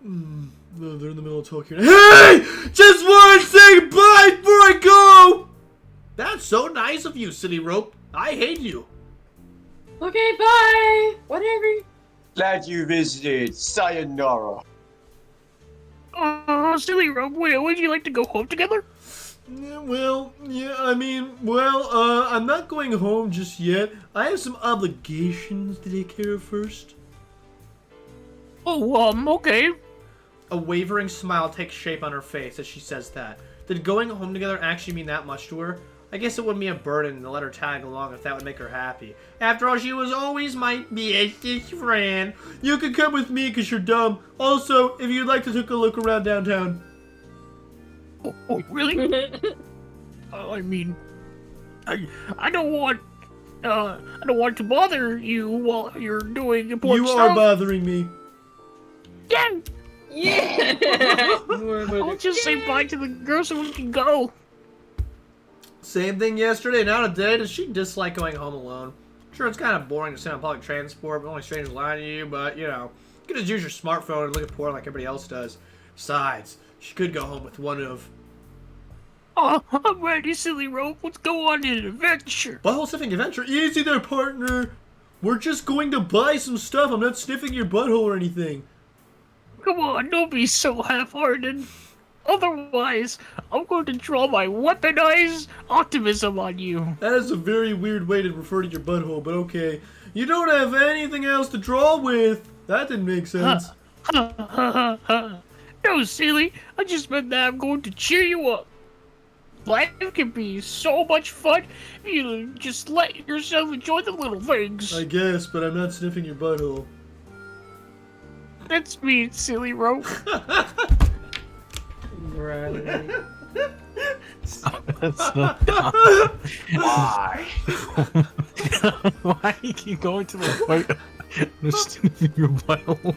They're in the middle of talking. Hey! Just want to say goodbye before I go! That's so nice of you, SillyRope. I hate you. Okay, bye. Whatever. Glad you visited. Sayonara. SillyRope, would you like to go home together? I'm not going home just yet. I have some obligations to take care of first. Oh, okay. A wavering smile takes shape on her face as she says that. Did going home together actually mean that much to her? I guess it wouldn't be a burden to let her tag along if that would make her happy. After all, she was always my bestest friend. You can come with me because you're dumb. Also, if you'd like to take a look around downtown. Oh, really? I mean, I don't want to bother you while you're doing important stuff. You are bothering me. Yeah. Yeah. I'll just say bye to the girls so we can go. Same thing yesterday, now today. Does she dislike going home alone? Sure, it's kind of boring to sit on public transport, but only strangers lie to you, but, you know, you can just use your smartphone and look at porn like everybody else does. Besides, she could go home with one of... Oh, I'm ready, SillyRope. Let's go on an adventure. Butthole sniffing adventure? Easy there, partner. We're just going to buy some stuff. I'm not sniffing your butthole or anything. Come on, don't be so half-hearted. Otherwise, I'm going to draw my weaponized optimism on you. That is a very weird way to refer to your butthole, but okay. You don't have anything else to draw with. That didn't make sense. No, silly. I just meant that I'm going to cheer you up. Life can be so much fun if you just let yourself enjoy the little things. I guess, but I'm not sniffing your butthole. That's me, SillyRope. Right. That's so dumb. Why? Why do you keep going to the point of sniffing your butthole?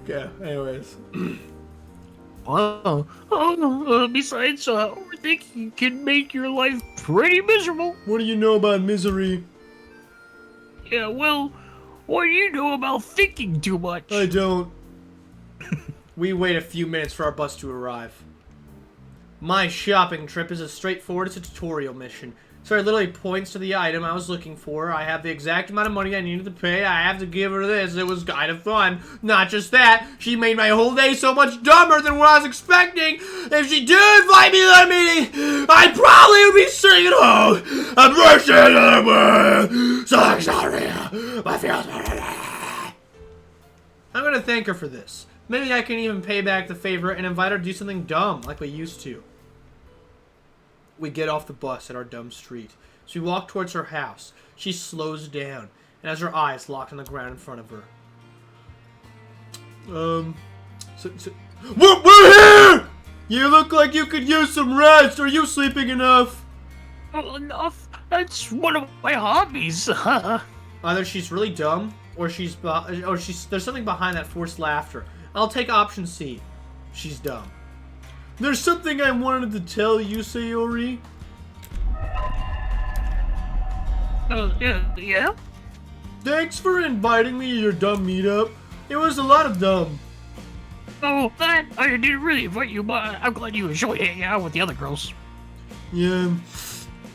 Okay, anyways. Wow. Besides, overthinking can make your life pretty miserable. What do you know about misery? Yeah, well, what do you know about thinking too much? I don't. We wait a few minutes for our bus to arrive. My shopping trip is as straightforward as a tutorial mission. So it literally points to the item I was looking for. I have the exact amount of money I needed to pay. I have to give her this. It was kind of fun. Not just that, she made my whole day so much dumber than what I was expecting. If she did invite me to that meeting, I probably would be sitting at home. I'm rushing anyway. So sorry. My feels. I'm gonna thank her for this. Maybe I can even pay back the favor and invite her to do something dumb like we used to. We get off the bus at our dumb street. So we walk towards her house. She slows down and has her eyes locked on the ground in front of her. We're here! You look like you could use some rest. Are you sleeping enough? Well, enough. That's one of my hobbies. Either she's really dumb, or there's something behind that forced laughter. I'll take option C. She's dumb. There's something I wanted to tell you, Sayori. Yeah? Thanks for inviting me to your dumb meetup. It was a lot of dumb. Oh, that I didn't really invite you, but I'm glad you enjoyed hanging out with the other girls. Yeah,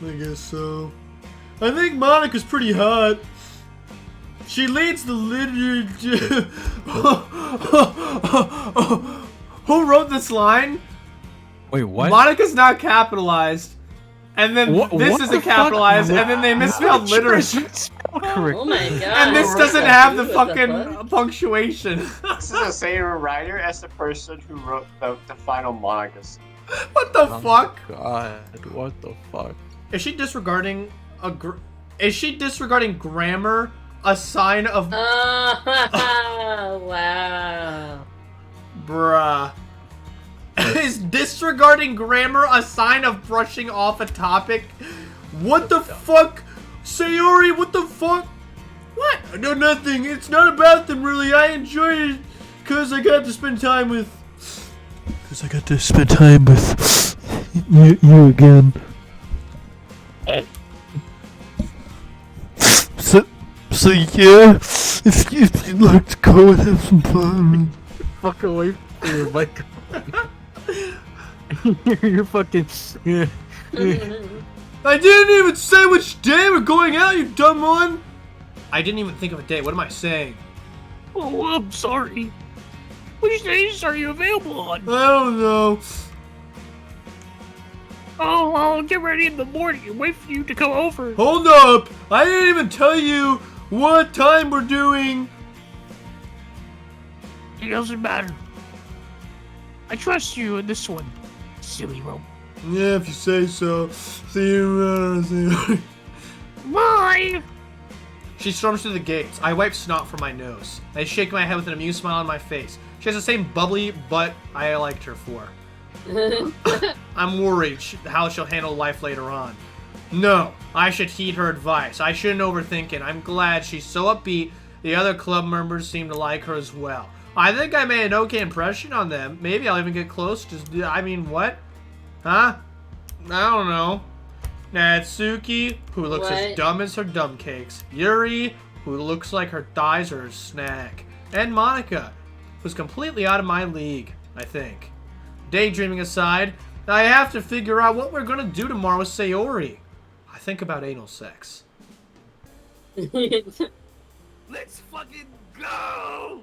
I guess so. I think Monica's pretty hot. She leads the literature. Who wrote this line? Wait, what? Monica's not capitalized. And then this isn't capitalized, and then they misspelled literature. Oh my god. And this doesn't have the fucking punctuation. This is the same writer as the person who wrote the final Monica's. What the fuck? God, what the fuck? Is she disregarding grammar? A sign of Oh, wow. bruh. Is disregarding grammar a sign of brushing off a topic? What the fuck? Sayori, what the fuck? What? No, nothing. It's not about them, really. I enjoyed it because I got to spend time with... You again. So yeah, if you'd like to go and have some fun. Fuck away from your mic. You're fucking. Yeah. I didn't even say which day we're going out, you dumb one! I didn't even think of a day. What am I saying? Oh, I'm sorry. Which days are you available on? I don't know. Oh, I'll get ready in the morning and wait for you to come over. Hold up! I didn't even tell you what time we're doing. It doesn't matter. I trust you in this one, SillyRope. Yeah, if you say so. See you around. Bye! She storms through the gates. I wipe snot from my nose. I shake my head with an amused smile on my face. She has the same bubbly butt I liked her for. I'm worried how she'll handle life later on. No, I should heed her advice. I shouldn't overthink it. I'm glad she's so upbeat. The other club members seem to like her as well. I think I made an okay impression on them. Maybe I'll even get close to... I mean, what? Huh? I don't know. Natsuki, who looks as dumb as her dumb cakes. Yuri, who looks like her thighs are a snack. And Monica, who's completely out of my league, I think. Daydreaming aside, I have to figure out what we're gonna do tomorrow with Sayori. I think about anal sex. Let's fucking go!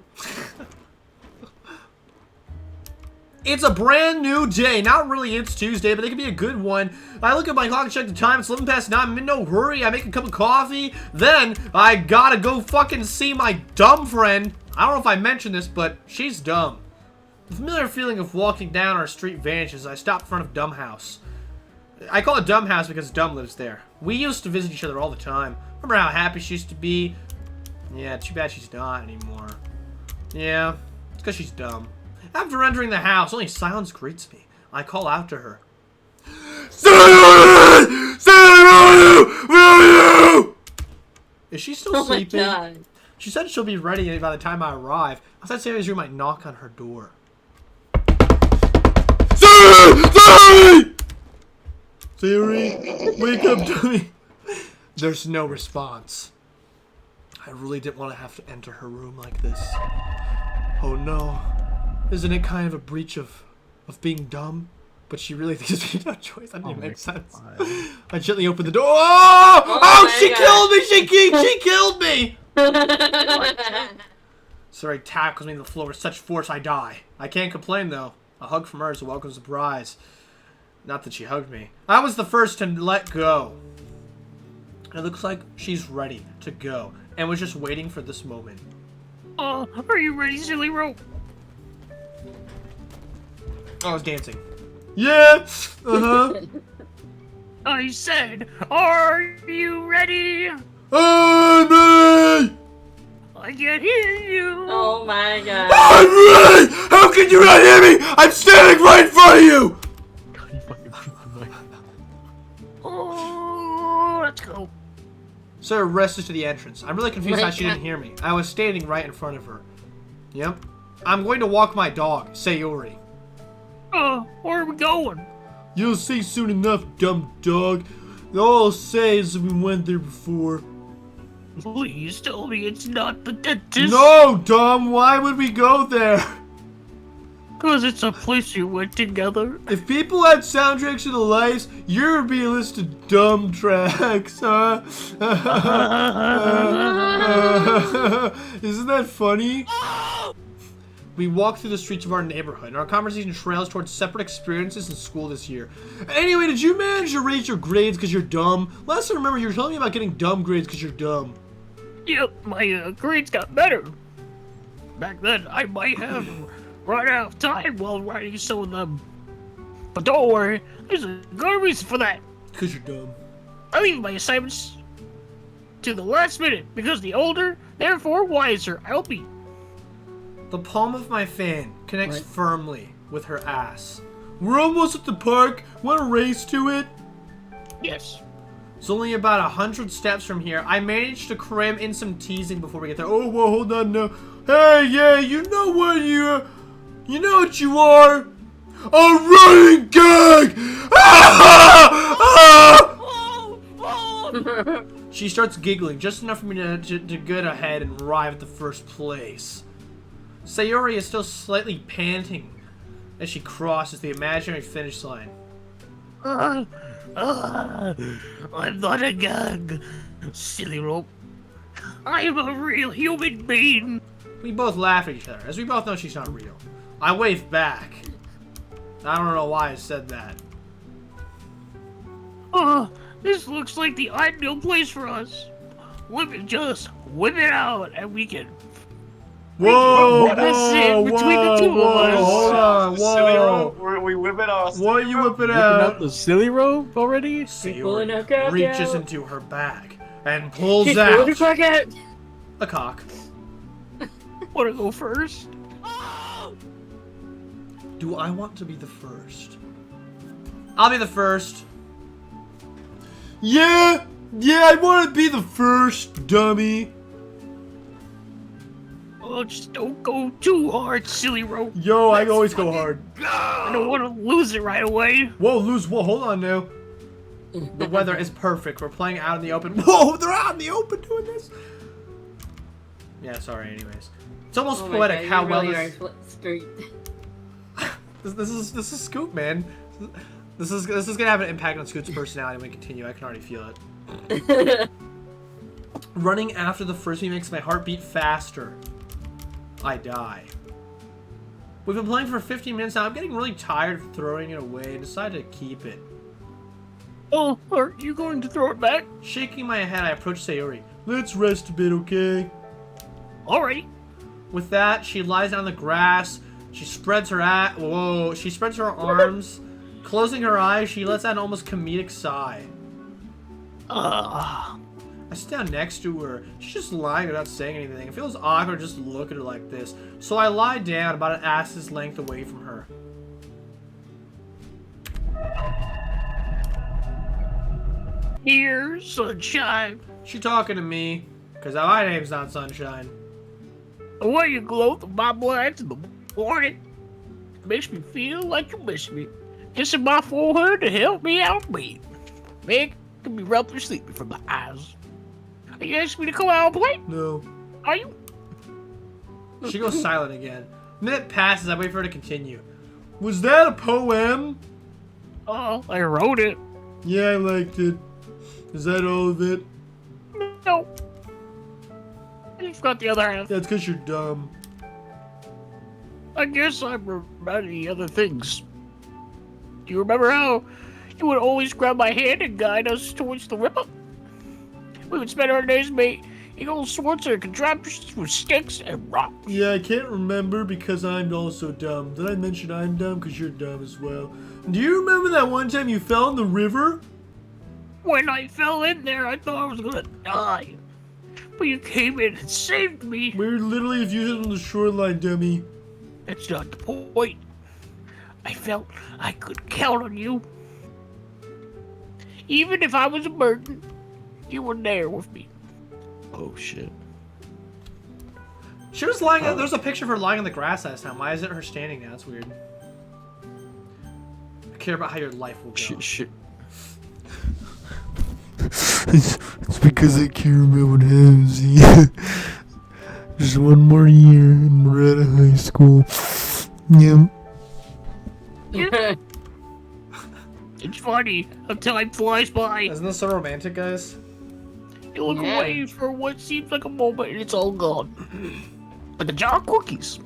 It's a brand new day. Not really it's Tuesday, but it could be a good one. I look at my clock and check the time. It's 11 past 9. I'm in no hurry. I make a cup of coffee. Then I gotta go fucking see my dumb friend. I don't know if I mentioned this, but she's dumb. The familiar feeling of walking down our street vanishes. I stop in front of Dumb House. I call it Dumb House because Dumb lives there. We used to visit each other all the time. Remember how happy she used to be? Yeah, too bad she's not anymore. Yeah, it's because she's dumb. After entering the house, only silence greets me. I call out to her. Sayori! Sayori! Where are you? Is she still sleeping? Oh my God. She said she'll be ready by the time I arrive. Outside Sayori's room, I knock on her door. Sayori! Sayori! Sayori, wake up to me. There's no response. I really didn't want to have to enter her room like this. Oh no. Isn't it kind of a breach of being dumb? But she really thinks me no choice. That didn't make sense. I gently opened the door. Oh! Oh, she killed me! She killed me! Sorry, tackles me to the floor with such force I die. I can't complain though. A hug from her is a welcome surprise. Not that she hugged me. I was the first to let go. It looks like she's ready to go and was just waiting for this moment. Are you ready, SillyRope? I was dancing. Yeah! I said, are you ready? I'm ready! I can't hear you. Oh my God. I'm ready! How can you not hear me? I'm standing right in front of you! Oh, let's go. Sir rushes to the entrance. I'm really confused how she didn't hear me. I was standing right in front of her. Yep. I'm going to walk my dog, Sayori. Where are we going? You'll see soon enough, dumb dog. All I'll say is we went there before. Please tell me it's not the dentist. No, dumb. Why would we go there? Because it's a place you went together. If people had soundtracks to the lives, you're be a list of dumb tracks, huh? Isn't that funny? We walk through the streets of our neighborhood, and our conversation trails towards separate experiences in school this year. Anyway, did you manage to raise your grades because you're dumb? Last I remember, you were telling me about getting dumb grades because you're dumb. Yep, my grades got better. Back then, I might have run out of time while writing some of them. But don't worry, there's a good reason for that. Because you're dumb. I leave my assignments to the last minute because the older, therefore wiser I'll be. The palm of my fan connects firmly with her ass. We're almost at the park. Want to race to it? Yes. It's only about 100 steps from here. I managed to cram in some teasing before we get there. Oh, well, hold on now. Hey, yeah, you know what you know what you are? A running gag! She starts giggling, just enough for me to get ahead and arrive at the first place. Sayori is still slightly panting as she crosses the imaginary finish line. I'm not a gag, SillyRope. I'm a real human being. We both laugh at each other, as we both know she's not real. I wave back. I don't know why I said that. This looks like the ideal place for us. Just whip it out and we can... Whoa! Between the two of us. Hold on, SillyRope, we whip it out. What are you whipping Whipping out? out the SillyRope already? Pulling her cock reaches out. into her bag and pulls She's pulling her out cock out. a cock. Wanna go first? Do I want to be the first? I'll be the first. Yeah, I want to be the first, dummy. Oh, just don't go too hard, SillyRope. Yo, I always go hard. I don't want to lose it right away. Whoa, hold on now. The weather is perfect. We're playing out in the open. Whoa, they're out in the open doing this. Yeah, sorry. Anyways, it's almost Oh my poetic God, how you well really this. are straight. This is Scoop, man. This is gonna have an impact on Scoop's personality when we continue. I can already feel it. Running after the frisbee makes my heart beat faster. I die. We've been playing for 15 minutes now. I'm getting really tired of throwing it away and decided to keep it. Oh, are you going to throw it back? Shaking my head, I approach Sayori. Let's rest a bit, okay? Alright. With that, she lies down on the grass. She spreads her She spreads her arms. Closing her eyes, she lets out an almost comedic sigh. I sit down next to her. She's just lying without saying anything. It feels awkward just to look at her like this. So I lie down about an ass's length away from her. Here, sunshine. She talking to me, because my name's not Sunshine. The way you glow through my blinds in the morning makes me feel like you miss me. Kissing my forehead to help me out breathe. Make me rather sleepy from the eyes. Are you asking me to come out and play? No. Are you? She goes silent again. A minute passes, I wait for her to continue. Was that a poem? Oh, I wrote it. Yeah, I liked it. Is that all of it? No. I just got the other half. That's because you're dumb. I guess I remember the other things. Do you remember how you would always grab my hand and guide us towards the river? We would spend our days making all sorts of contraptions with sticks and rocks. Yeah, I can't remember because I'm also dumb. Did I mention I'm dumb? Because you're dumb as well. Do you remember that one time you fell in the river? When I fell in there, I thought I was gonna die. But you came in and saved me. We're literally a few on the shoreline, dummy. That's not the point. I felt I could count on you. Even if I was a burden, you were there with me. Oh shit. She was lying. There's a picture of her lying on the grass last time. Why isn't her standing now? That's weird. I care about how your life will go. Shit. It's because I care about what happens. Just one more year and we're out of high school. Yep. It's funny how time flies by. Isn't this so romantic, guys? You look Yeah. away for what seems like a moment and it's all gone. Like a jar of cookies.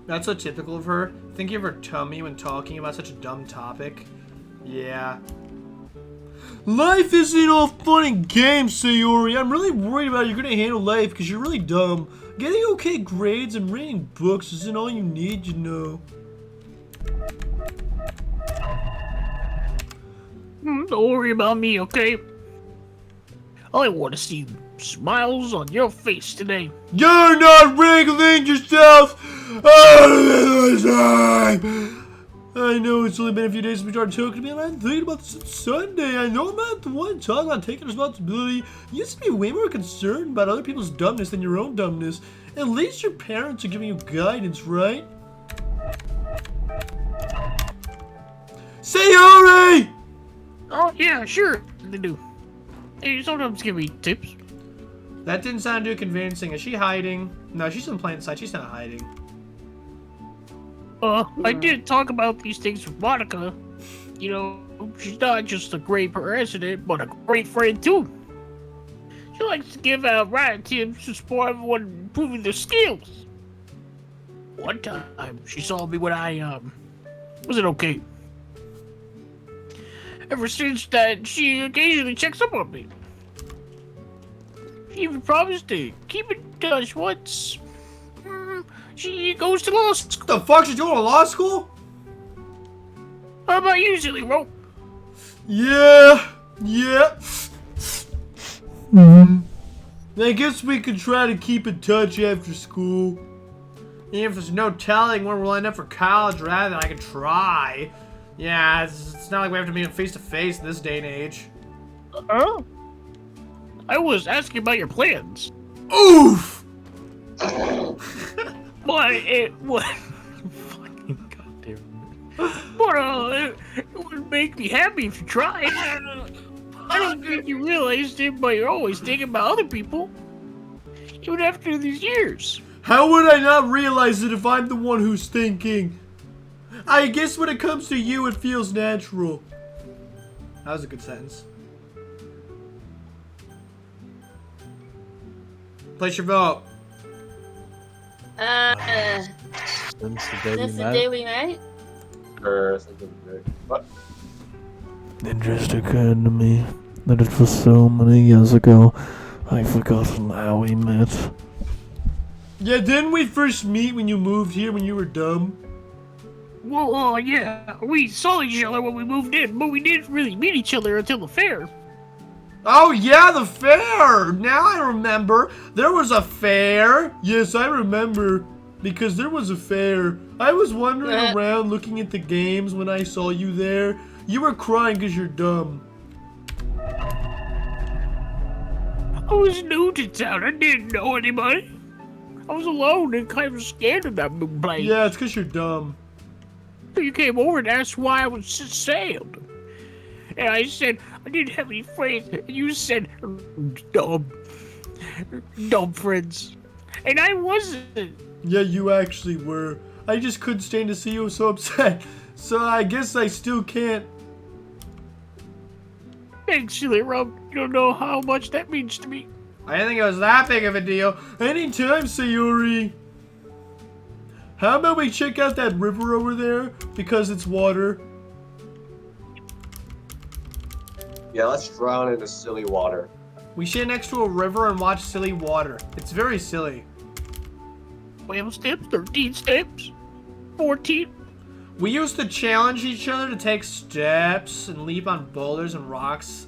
That's so typical of her. Thinking of her tummy when talking about such a dumb topic. Yeah. Life isn't all fun and games, Sayori. I'm really worried about how you're gonna handle life because you're really dumb. Getting okay grades and reading books isn't all you need, you know. Don't worry about me, okay? I want to see smiles on your face today. You're not wrangling yourself out of this time. I know it's only been a few days since we started talking to me, and I'm thinking about this on Sunday. I know I'm not the one talking about taking responsibility. You used to be way more concerned about other people's dumbness than your own dumbness. At least your parents are giving you guidance, right? Sayori! Oh, yeah, sure, they do. They sometimes give me tips. That didn't sound too convincing. Is she hiding? No, she's in plain sight. She's not hiding. I did talk about these things with Monica. You know, she's not just a great president, but a great friend, too. She likes to give out right tips to support everyone improving their skills. One time, she saw me when I, wasn't okay. Ever since that, she occasionally checks up on me. She even promised to keep in touch once she goes to law school. What the fuck? She's going to law school? How about you, SillyRope? Yeah. I guess we could try to keep in touch after school. Even if there's no telling when we're lined up for college, rather than I could try. Yeah, it's not like we have to meet face to face in this day and age. I was asking about your plans. Oof! But it would fucking goddamn. But it would make me happy if you tried. I don't think you realized it, but you're always thinking about other people, even after these years. How would I not realize it if I'm the one who's thinking? I guess when it comes to you, it feels natural. That was a good sentence. Place your vote. Since the day we Since the met. day we met? What? It just occurred to me that it was so many years ago, I've forgotten how we met. Yeah, didn't we first meet when you moved here when you were dumb? Well, yeah, we saw each other when we moved in, but we didn't really meet each other until the fair. Oh yeah, the fair! Now I remember. There was a fair. Yes, I remember. Because there was a fair. I was wandering around looking at the games when I saw you there. You were crying because you're dumb. I was new to town. I didn't know anybody. I was alone and kind of scared of that big place. Yeah, it's because you're dumb. So you came over and asked why I was sailed. And I said, I didn't have any friends. And you said, dumb friends. And I wasn't. Yeah, you actually were. I just couldn't stand to see you so upset. So I guess I still can't. Thanks, SillyRope. You don't know how much that means to me. I didn't think it was that big of a deal. Anytime, Sayori. How about we check out that river over there? Because it's water. Yeah, let's drown in the silly water. We sit next to a river and watch silly water. It's very silly. 12 steps, 13 steps, 14. We used to challenge each other to take steps and leap on boulders and rocks.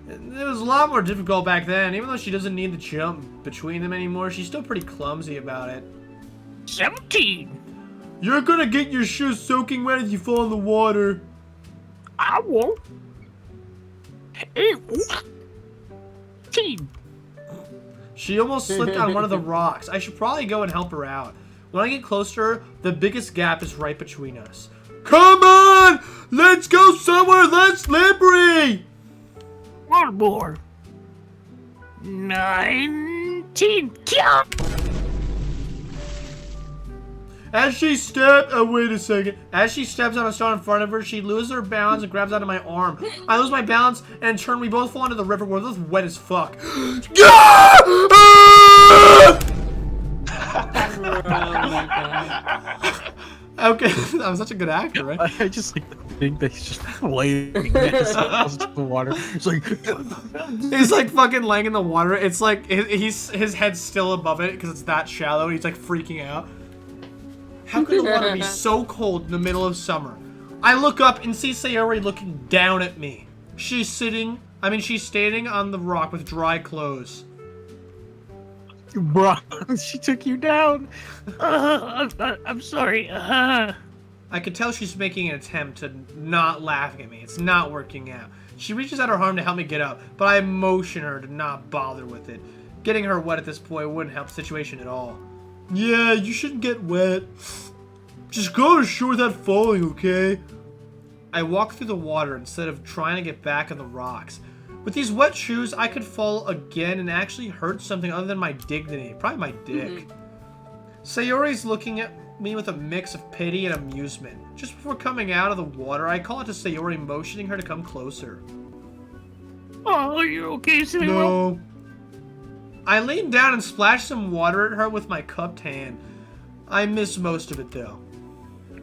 It was a lot more difficult back then. Even though she doesn't need to jump between them anymore, she's still pretty clumsy about it. 17. You're gonna get your shoes soaking wet if you fall in the water. I won't. 18. She almost slipped on one of the rocks. I should probably go and help her out. When I get close to her, the biggest gap is right between us. Come on! Let's go somewhere less slippery! One more. 19. Yeah. As she steps on a stone in front of her, she loses her balance and grabs onto my arm. I lose my balance, and in turn, we both fall into the river. We're both wet as fuck. Okay, I'm such a good actor, right? I just like to think that he's just laying in the water. It's like He's like fucking laying in the water. It's like his head's still above it because it's that shallow. He's like freaking out. How could the water be so cold in the middle of summer? I look up and see Sayori looking down at me. She's standing on the rock with dry clothes. Bro, she took you down. I'm sorry. I could tell she's making an attempt to not laugh at me. It's not working out. She reaches out her arm to help me get up, but I motion her to not bother with it. Getting her wet at this point wouldn't help the situation at all. Yeah, you shouldn't get wet. Just go to shore without falling, okay? I walk through the water instead of trying to get back on the rocks. With these wet shoes, I could fall again and actually hurt something other than my dignity. Probably my dick. Sayori's looking at me with a mix of pity and amusement. Just before coming out of the water, I call out to Sayori, motioning her to come closer. Oh, are you okay, SillyRope? No. I lean down and splash some water at her with my cupped hand. I miss most of it, though.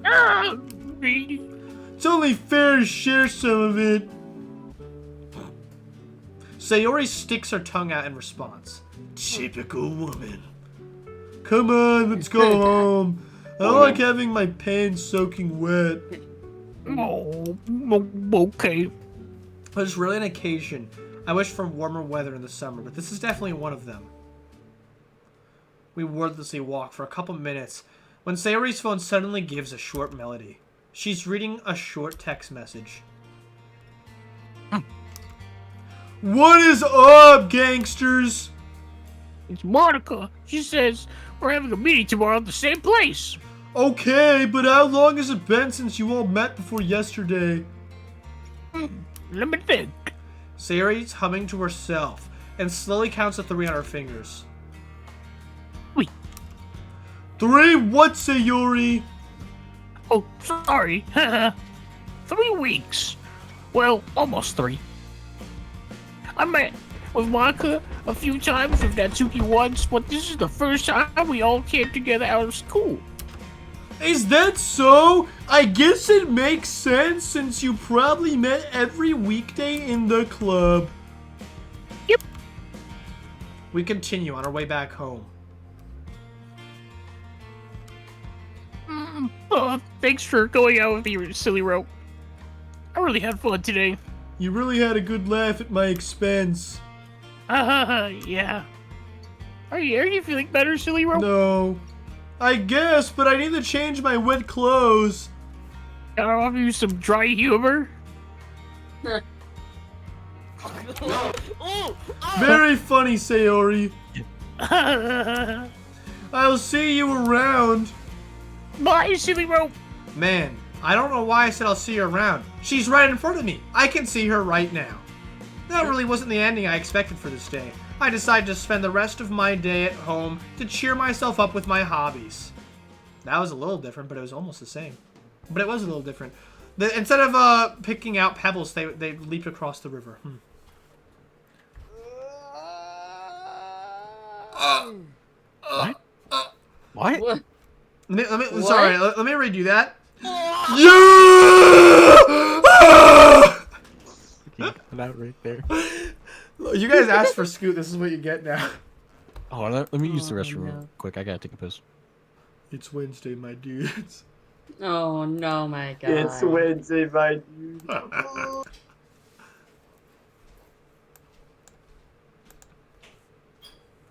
Ah, It's only fair to share some of it. Sayori sticks her tongue out in response. Typical woman. Come on, let's go home. I don't like having my pants soaking wet. oh, okay. There's really an occasion. I wish for warmer weather in the summer, but this is definitely one of them. We wordlessly walk for a couple minutes when Sayori's phone suddenly gives a short melody. She's reading a short text message. What is up, gangsters? It's Monica. She says we're having a meeting tomorrow at the same place. Okay, but how long has it been since you all met before yesterday? Let me think. Sayori's humming to herself and slowly counts to 3 on her fingers. Wait. 3 what, Sayori? Oh, sorry. 3 weeks. Well, almost 3. I met with Monica a few times with Natsuki once, but this is the first time we all came together out of school. Is that so? I guess it makes sense since you probably met every weekday in the club. Yep. We continue on our way back home. Thanks for going out with me, SillyRope. I really had fun today. You really had a good laugh at my expense. Yeah. Are you feeling better, SillyRope? No. I guess, but I need to change my wet clothes. Can I offer you some dry humor? Very funny, Sayori. I'll see you around. Bye, SillyRope. Man, I don't know why I said I'll see her around. She's right in front of me. I can see her right now. That really wasn't the ending I expected for this day. I decided to spend the rest of my day at home to cheer myself up with my hobbies. That was a little different, but it was almost the same. But it was a little different. Instead of picking out pebbles, they leaped across the river. What? What? Let me What? sorry, let me redo that. Yeah! Cut out right there. You guys asked for Scoot. This is what you get now. Oh, let me use the restroom real quick. I gotta take a piss. It's Wednesday, my dudes. Oh no, my god. It's Wednesday, my dude.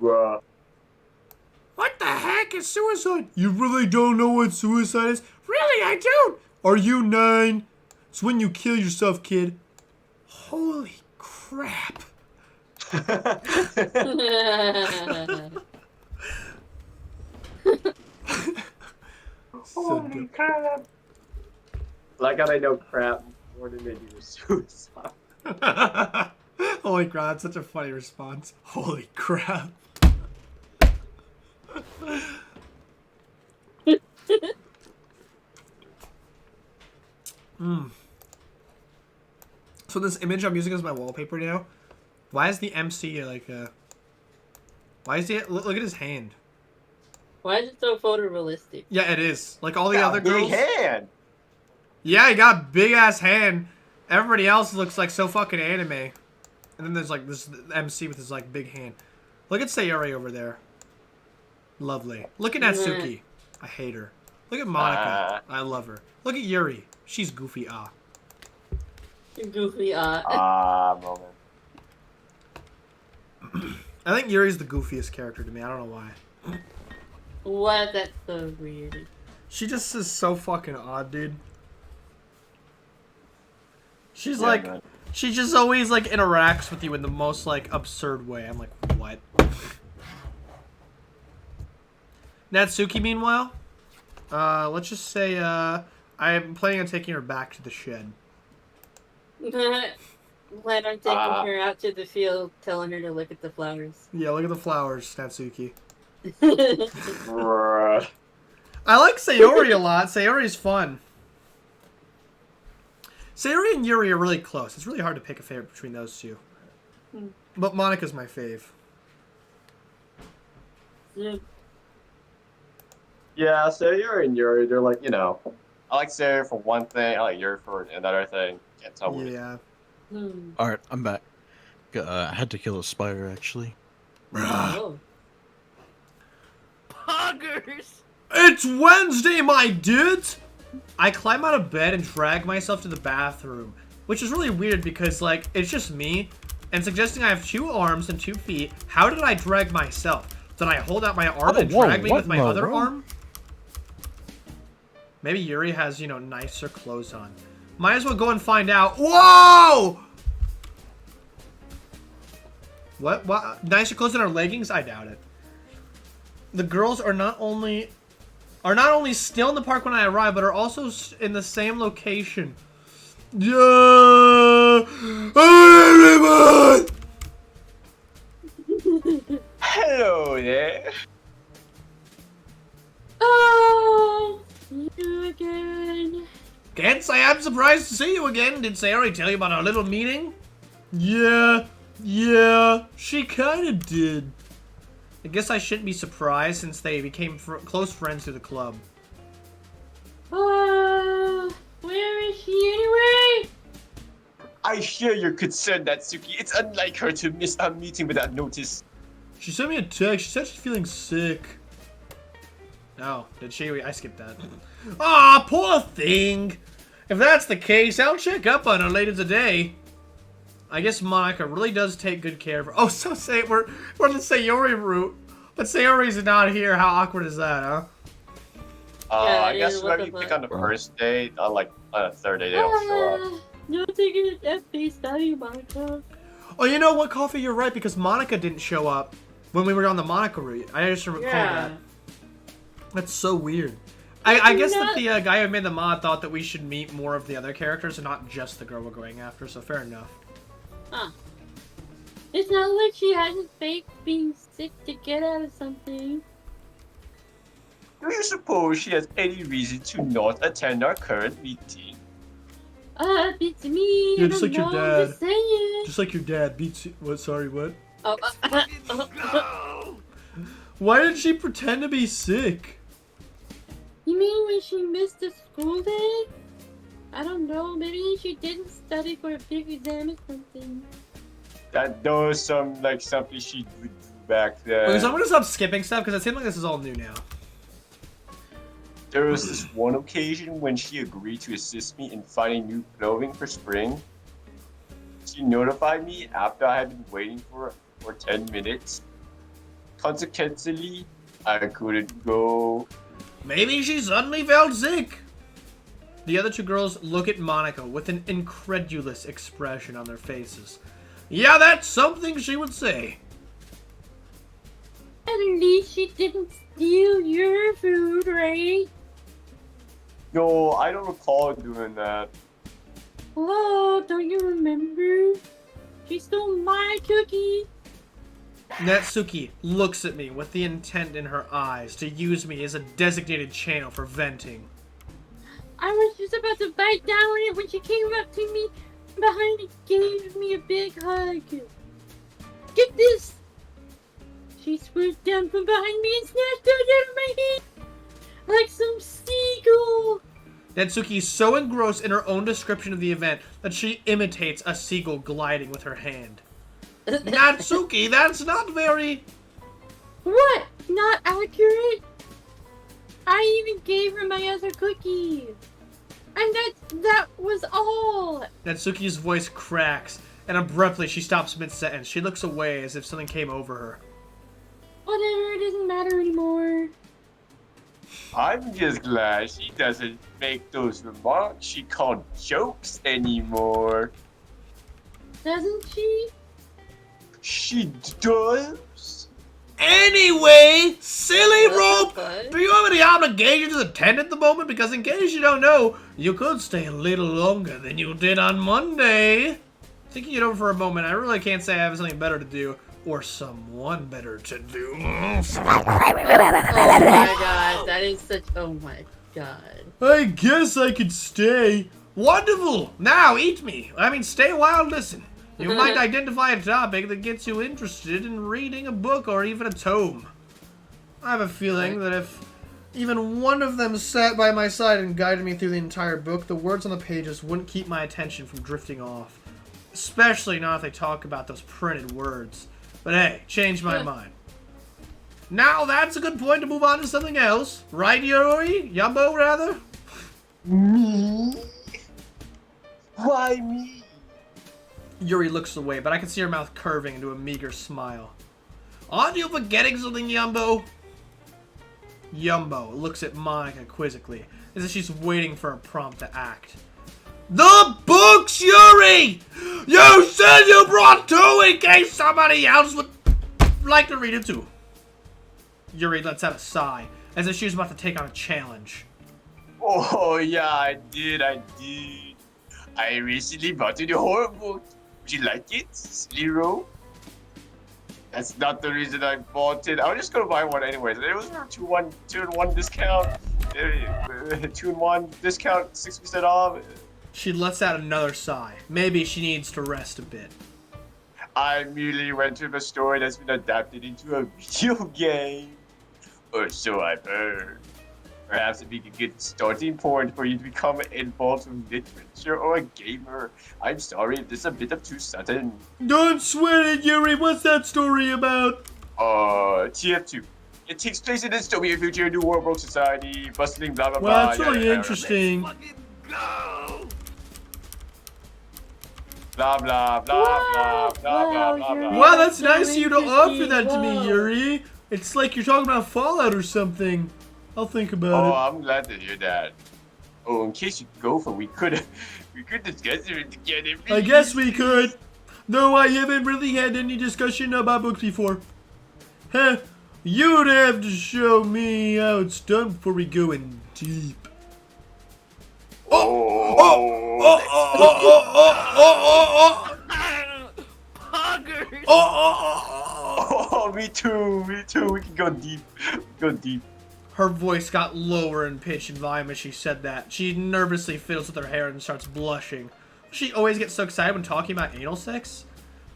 Bruh. What the heck is suicide? You really don't know what suicide is? Really, I don't. Are you 9? It's when you kill yourself, kid. Holy crap. Holy crap. Like how they know crap more than they do suicide. Holy crap, that's such a funny response. Holy crap. So this image I'm using as my wallpaper now, why is the MC like why is he look at his hand? Why is it so photorealistic? Yeah, it is. Like all the other girls. Big hand. Yeah, he got a big ass hand. Everybody else looks like so fucking anime. And then there's like this MC with his like big hand. Look at Sayori over there. Lovely. Look at Natsuki. I hate her. Look at Monica. I love her. Look at Yuri. She's goofy. Goofy Moment. I think Yuri's the goofiest character to me. I don't know why. What? That's so weird. She just is so fucking odd, dude. She's Yeah, like, man. she just always like interacts with you in the most like absurd way. I'm like, what? Natsuki, meanwhile, let's just say, I'm planning on taking her back to the shed. When I'm taking her out to the field, telling her to look at the flowers. Yeah, look at the flowers, Natsuki. Bruh. I like Sayori a lot. Sayori's fun. Sayori and Yuri are really close. It's really hard to pick a favorite between those two. But Monica's my fave. Yeah, so Yuri, they're like, you know, I like Sayori for one thing, I like Yuri for another thing. Can't tell what it is. Yeah. Alright, I'm back. I had to kill a spider, actually. Oh. Poggers! It's Wednesday, my dudes! I climb out of bed and drag myself to the bathroom, which is really weird because, like, it's just me, and suggesting I have 2 arms and 2 feet. How did I drag myself? Did I hold out my arm and drag me with my other arm? Maybe Yuri has, you know, nicer clothes on. Might as well go and find out. Whoa! What? Nicer clothes than our leggings? I doubt it. The girls are not only still in the park when I arrive, but are also in the same location. Yeah! Everyone! Hello there. Oh, you again. Can't say I'm surprised to see you again. Did Sayori tell you about our little meeting? Yeah, she kinda did. I guess I shouldn't be surprised since they became close friends through the club. Where is she anyway? I hear your concern, Natsuki. It's unlike her to miss a meeting without notice. She sent me a text. She said she's feeling sick. Oh, did she? I skipped that. Aw, poor thing. If that's the case, I'll check up on her later today. I guess Monica really does take good care of her. Oh, so say we're on the Sayori route, but Sayori's not here. How awkward is that, huh? Yeah, I guess what whoever the you pick fuck? on the first day, on like on a third day, they don't show up. No, take it at face value, Monica. Oh, you know what, Coffee? You're right, because Monica didn't show up when we were on the Monica route. I just recall that. That's so weird. I guess that the guy who made the mod thought that we should meet more of the other characters and not just the girl we're going after, so fair enough. Huh. It's not like she hasn't faked being sick to get out of something. Do you suppose she has any reason to not attend our current meeting? Beats me. Yeah, I just don't like your know, I'm dad. just saying. Just like your dad beats you. What? Sorry, what? Oh, Go! Why did she pretend to be sick? You mean when she missed the school day? I don't know. Maybe she didn't study for a big exam or something. That was something she would do back then. Okay, so I'm gonna stop skipping stuff because it seems like this is all new now. There was this one occasion when she agreed to assist me in finding new clothing for spring. She notified me after I had been waiting for 10 minutes. Consequently, I couldn't go. Maybe she suddenly felt sick. The other 2 girls look at Monica with an incredulous expression on their faces. Yeah, that's something she would say. At least she didn't steal your food, right? No, I don't recall doing that. Oh, don't you remember? She stole my cookie. Natsuki looks at me with the intent in her eyes to use me as a designated channel for venting. I was just about to bite down on it when she came up to me behind and gave me a big hug. Get this! She swooped down from behind me and snatched it out of my hand like some seagull. Natsuki is so engrossed in her own description of the event that she imitates a seagull gliding with her hand. Natsuki, that's not very... What? Not accurate? I even gave her my other cookie. And that was all. Natsuki's voice cracks, and abruptly she stops mid-sentence. She looks away as if something came over her. Whatever, it doesn't matter anymore. I'm just glad she doesn't make those remarks she called jokes anymore. Doesn't she? She does? Anyway, SillyRope, What? do you have any obligations to attend at the moment? Because in case you don't know, you could stay a little longer than you did on Monday. Thinking it over for a moment, I really can't say I have something better to do, or someone better to do. Oh my god, that is such. Oh my god. I guess I could stay. Wonderful! Now eat me. I mean, stay a while and listen. You might identify a topic that gets you interested in reading a book or even a tome. I have a feeling that if even one of them sat by my side and guided me through the entire book, the words on the pages wouldn't keep my attention from drifting off. Especially not if they talk about those printed words. But hey, changed my mind. Now that's a good point to move on to something else. Right, Yuri? Yumbo, rather? Me? Why me? Yuri looks away, but I can see her mouth curving into a meager smile. Aren't you forgetting something, Yumbo? Yumbo looks at Monica quizzically, as if she's waiting for a prompt to act. The books, Yuri! You said you brought two in case somebody else would like to read it too. Yuri lets out a sigh, as if she was about to take on a challenge. Oh yeah, I did. I recently bought you the horror book. Would you like it, SillyRope? That's not the reason I bought it. I was just gonna buy one anyways. It was a 2-in-1 discount. 2-in-1 discount, 6% off. She lets out another sigh. Maybe she needs to rest a bit. I immediately went to the story that's been adapted into a video game. Or so I've heard. Perhaps it'd be a good starting point for you to become involved in literature or a gamer. I'm sorry if this is a bit of too sudden. Don't sweat it, Yuri. What's that story about? TF2. It takes place in a dystopian future, new world society, bustling blah blah blah. Well, that's really yada, yada, interesting. Fucking go! Blah blah blah blah blah blah blah blah. Wow, that's So nice of you to offer interesting. that to me, Wow. Yuri. It's like you're talking about Fallout or something. I'll think Oh, about I'm glad to hear that. Oh, in case you go for, we could discuss it together. it. I guess we could. No, I haven't really had any discussion about books before. Huh? You'd have to show me how it's done before we go in deep. Poggers! Oh, me too. We can go deep. Go deep. Her voice got lower in pitch and volume as she said that. She nervously fiddles with her hair and starts blushing. She always gets so excited when talking about anal sex.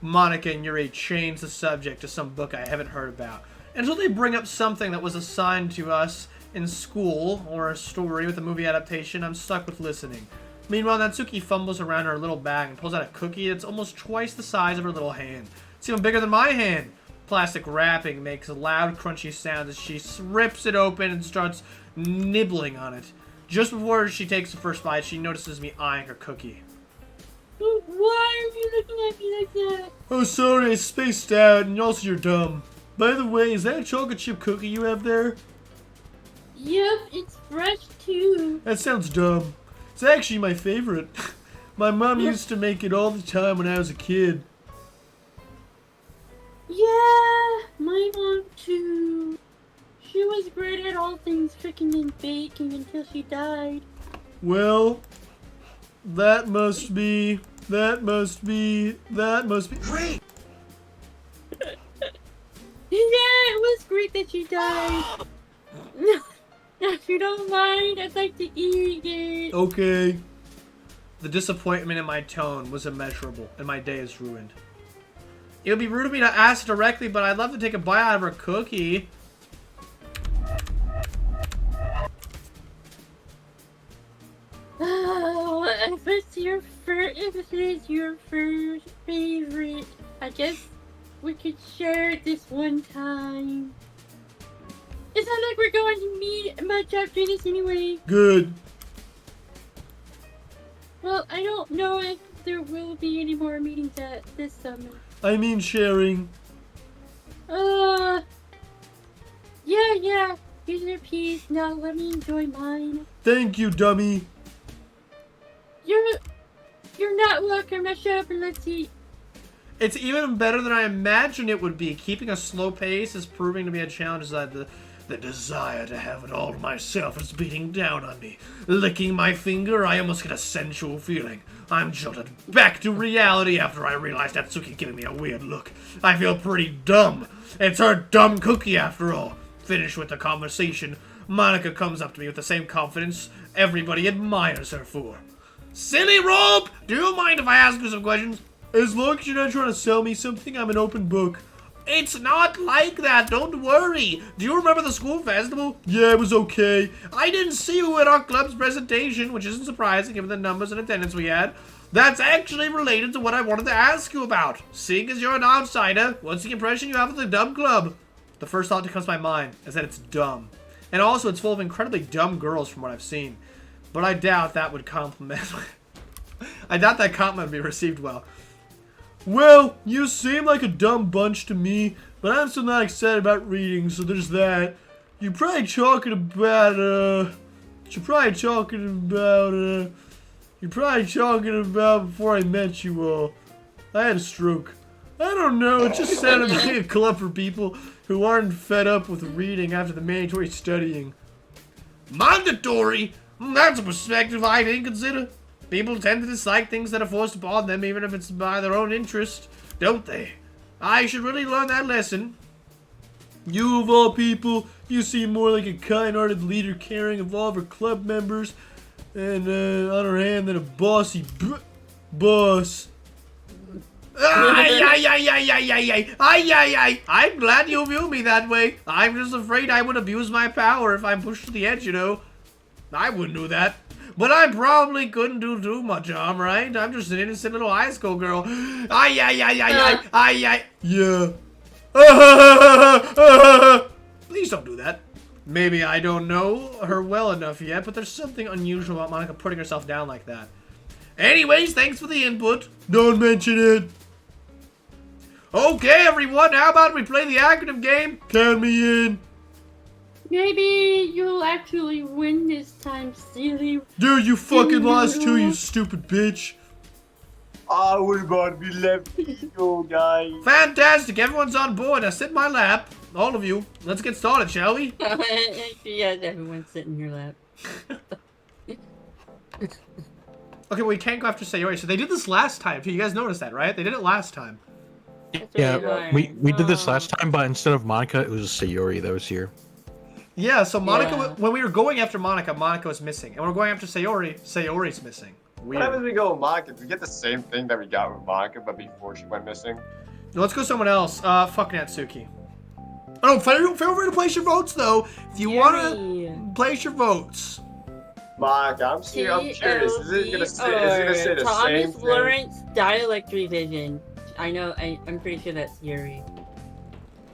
Monica and Yuri change the subject to some book I haven't heard about. Until they bring up something that was assigned to us in school, or a story with a movie adaptation, I'm stuck with listening. Meanwhile, Natsuki fumbles around her little bag and pulls out a cookie that's almost twice the size of her little hand. It's even bigger than my hand. Plastic wrapping makes loud, crunchy sounds as she rips it open and starts nibbling on it. Just before she takes the first bite, she notices me eyeing her cookie. Why are you looking at me like that? Oh, sorry, I spaced out, and also you're dumb. By the way, is that a chocolate chip cookie you have there? Yep, it's fresh too. That sounds dumb. It's actually my favorite. My mom used to make it all the time when I was a kid. Yeah, my mom too. She was great at all things cooking and baking until she died. Well, that must be great! Yeah, it was great that she died. If you don't mind, I'd like to eat it. Okay. The disappointment in my tone was immeasurable, and my day is ruined. It would be rude of me to ask directly, but I'd love to take a bite out of her cookie. Oh, if it's your first favorite, I guess we could share it this one time. It's not like we're going to meet much after this anyway. Good. Well, I don't know if there will be any more meetings this summer. I mean sharing. Yeah. Here's your piece. Now let me enjoy mine. Thank you, dummy. You're not welcome. Now shut up and let's eat. It's even better than I imagined it would be. Keeping a slow pace is proving to be a challenge that the desire to have it all to myself is beating down on me. Licking my finger, I almost get a sensual feeling. I'm jolted back to reality after I realize Natsuki giving me a weird look. I feel pretty dumb. It's her dumb cookie after all. Finished with the conversation, Monica comes up to me with the same confidence everybody admires her for. SillyRope! Do you mind if I ask you some questions? As long as you're not trying to sell me something, I'm an open book. It's not like that, don't worry. Do you remember the school festival? Yeah, it was okay. I didn't see you at our club's presentation, which isn't surprising given the numbers and attendance we had. That's actually related to what I wanted to ask you about. Seeing as you're an outsider, what's the impression you have of the dumb club? The first thought that comes to my mind is that it's dumb. And also, it's full of incredibly dumb girls from what I've seen. But I doubt that would compliment... I doubt that compliment would be received well. Well, you seem like a dumb bunch to me, but I'm still not excited about reading, so there's that. You're probably talking about, before I met you all. I had a stroke. I don't know, it just sounded like a club for people who aren't fed up with reading after the mandatory studying. Mandatory? That's a perspective I didn't consider. People tend to dislike things that are forced upon them, even if it's by their own interest, don't they? I should really learn that lesson. You, of all people, you seem more like a kind-hearted leader caring of all of her club members, and on her hand than a bossy boss. I'm glad you view me that way. I'm just afraid I would abuse my power if I'm pushed to the edge, you know. I wouldn't do that. But I probably couldn't do too much harm, right? I'm just an innocent little high school girl. Yeah. Please don't do that. Maybe I don't know her well enough yet, but there's something unusual about Monica putting herself down like that. Anyways, thanks for the input. Don't mention it. Okay, everyone, how about we play the acronym game? Count me in. Maybe you'll actually win this time, Silly. Dude, you fucking lost too, you stupid bitch. I would about to be left go, guys. Fantastic, everyone's on board. Now sit in my lap. All of you. Let's get started, shall we? Yes, everyone's sitting in your lap. Okay, well, we can't go after Sayori. So they did this last time, too. You guys noticed that, right? They did it last time. Yeah, we did this last time, but instead of Monica, it was Sayori that was here. Yeah, so Monica, when we were going after Monica, Monica was missing. And we're going after Sayori, Sayori's missing. Weird. What happens when we go with Monica? Did we get the same thing that we got with Monica, but before she went missing? Now, let's go someone else. Fuck Natsuki. Oh, feel free to place your votes, though. If you want to place your votes. Monica, I'm curious. Is it gonna say the same thing? Lawrence dialect revision. I know. I'm pretty sure that's Yuri.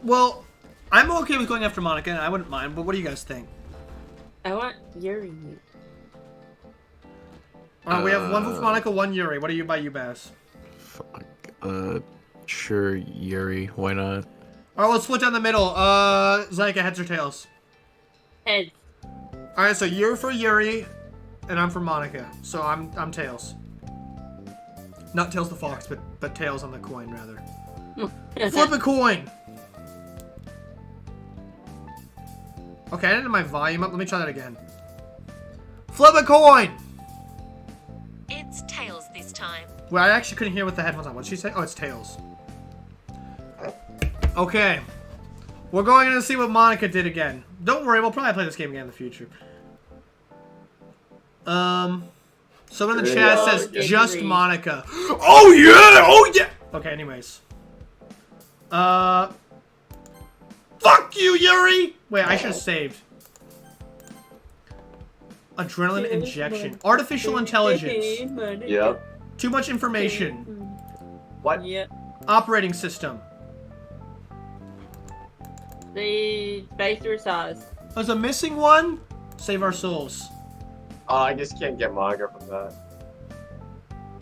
Well, I'm okay with going after Monica, and I wouldn't mind, but what do you guys think? I want Yuri. We have one for Monica, one Yuri. What do you buy, you Bass? Fuck. Sure, Yuri. Why not? Alright, let's split down the middle. Zyka, heads or tails? Heads. Alright, so you're for Yuri, and I'm for Monica. So I'm tails. Not Tails the Fox, but tails on the coin, rather. Flip a coin! Okay, I didn't have my volume up. Let me try that again. Flip a coin! It's tails this time. Well, I actually couldn't hear what the headphones on. What'd she say? Oh, it's tails. Okay. We're going to see what Monica did again. Don't worry, we'll probably play this game again in the future. Someone in the chat says just Monica. Oh yeah! Oh yeah! Okay, anyways. Fuck you, Yuri! Wait, I should have saved. Adrenaline injection. Artificial intelligence. Yep. Too much information. What? Yep. Operating system. The spicer sauce. There's a missing one? Save our souls. I just can't get Monica from that.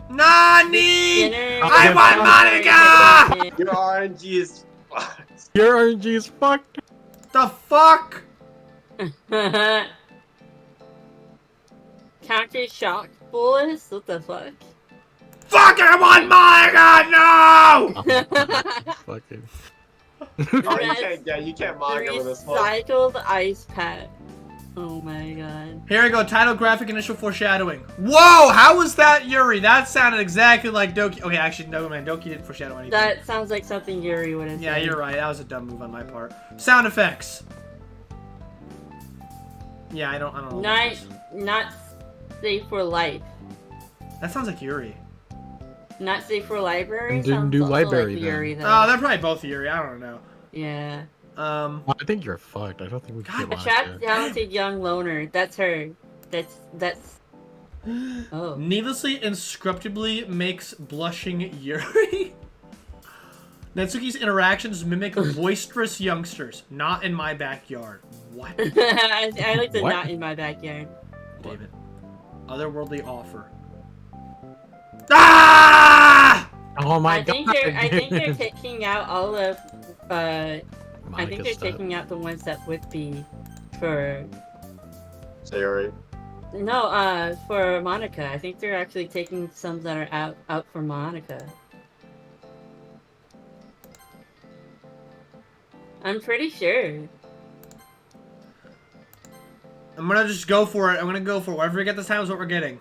Nani! Dinner. I want Monica! Your RNG is fucked. Your RNG is fucked. The fuck? Counter shock bullets? What the fuck? fuck? I want Monica! No! Fucking. Oh, you can't manga with this one. Recycled ice pack. Oh my god. Here we go. Title, graphic, initial foreshadowing. Whoa! How was that Yuri? That sounded exactly like Doki. Okay, actually, no, man. Doki didn't foreshadow anything. That sounds like something Yuri would have Yeah, said. you're right. That was a dumb move on my part. Sound effects. Yeah, I don't know. Not safe for life. That sounds like Yuri. Not safe for library. Didn't Sounds do also library like then. Yuri, though. Oh, they're probably both Yuri. I don't know. Yeah. I think you're fucked. I don't think we can A get trapped, Monica. talented young loner. That's her. That's. Oh. Needlessly, inscriptably makes blushing Yuri. Natsuki's interactions mimic boisterous youngsters. Not in my backyard. What? I like the What? not in my backyard. David. Otherworldly offer. Ah! Oh my I think god. they're taking out all of. I think they're stuff. taking out the ones that would be for. Sayori. No, for Monica. I think they're actually taking some that are out for Monica. I'm pretty sure. I'm gonna just go for it. I'm gonna go for it. Whatever we get this time is what we're getting.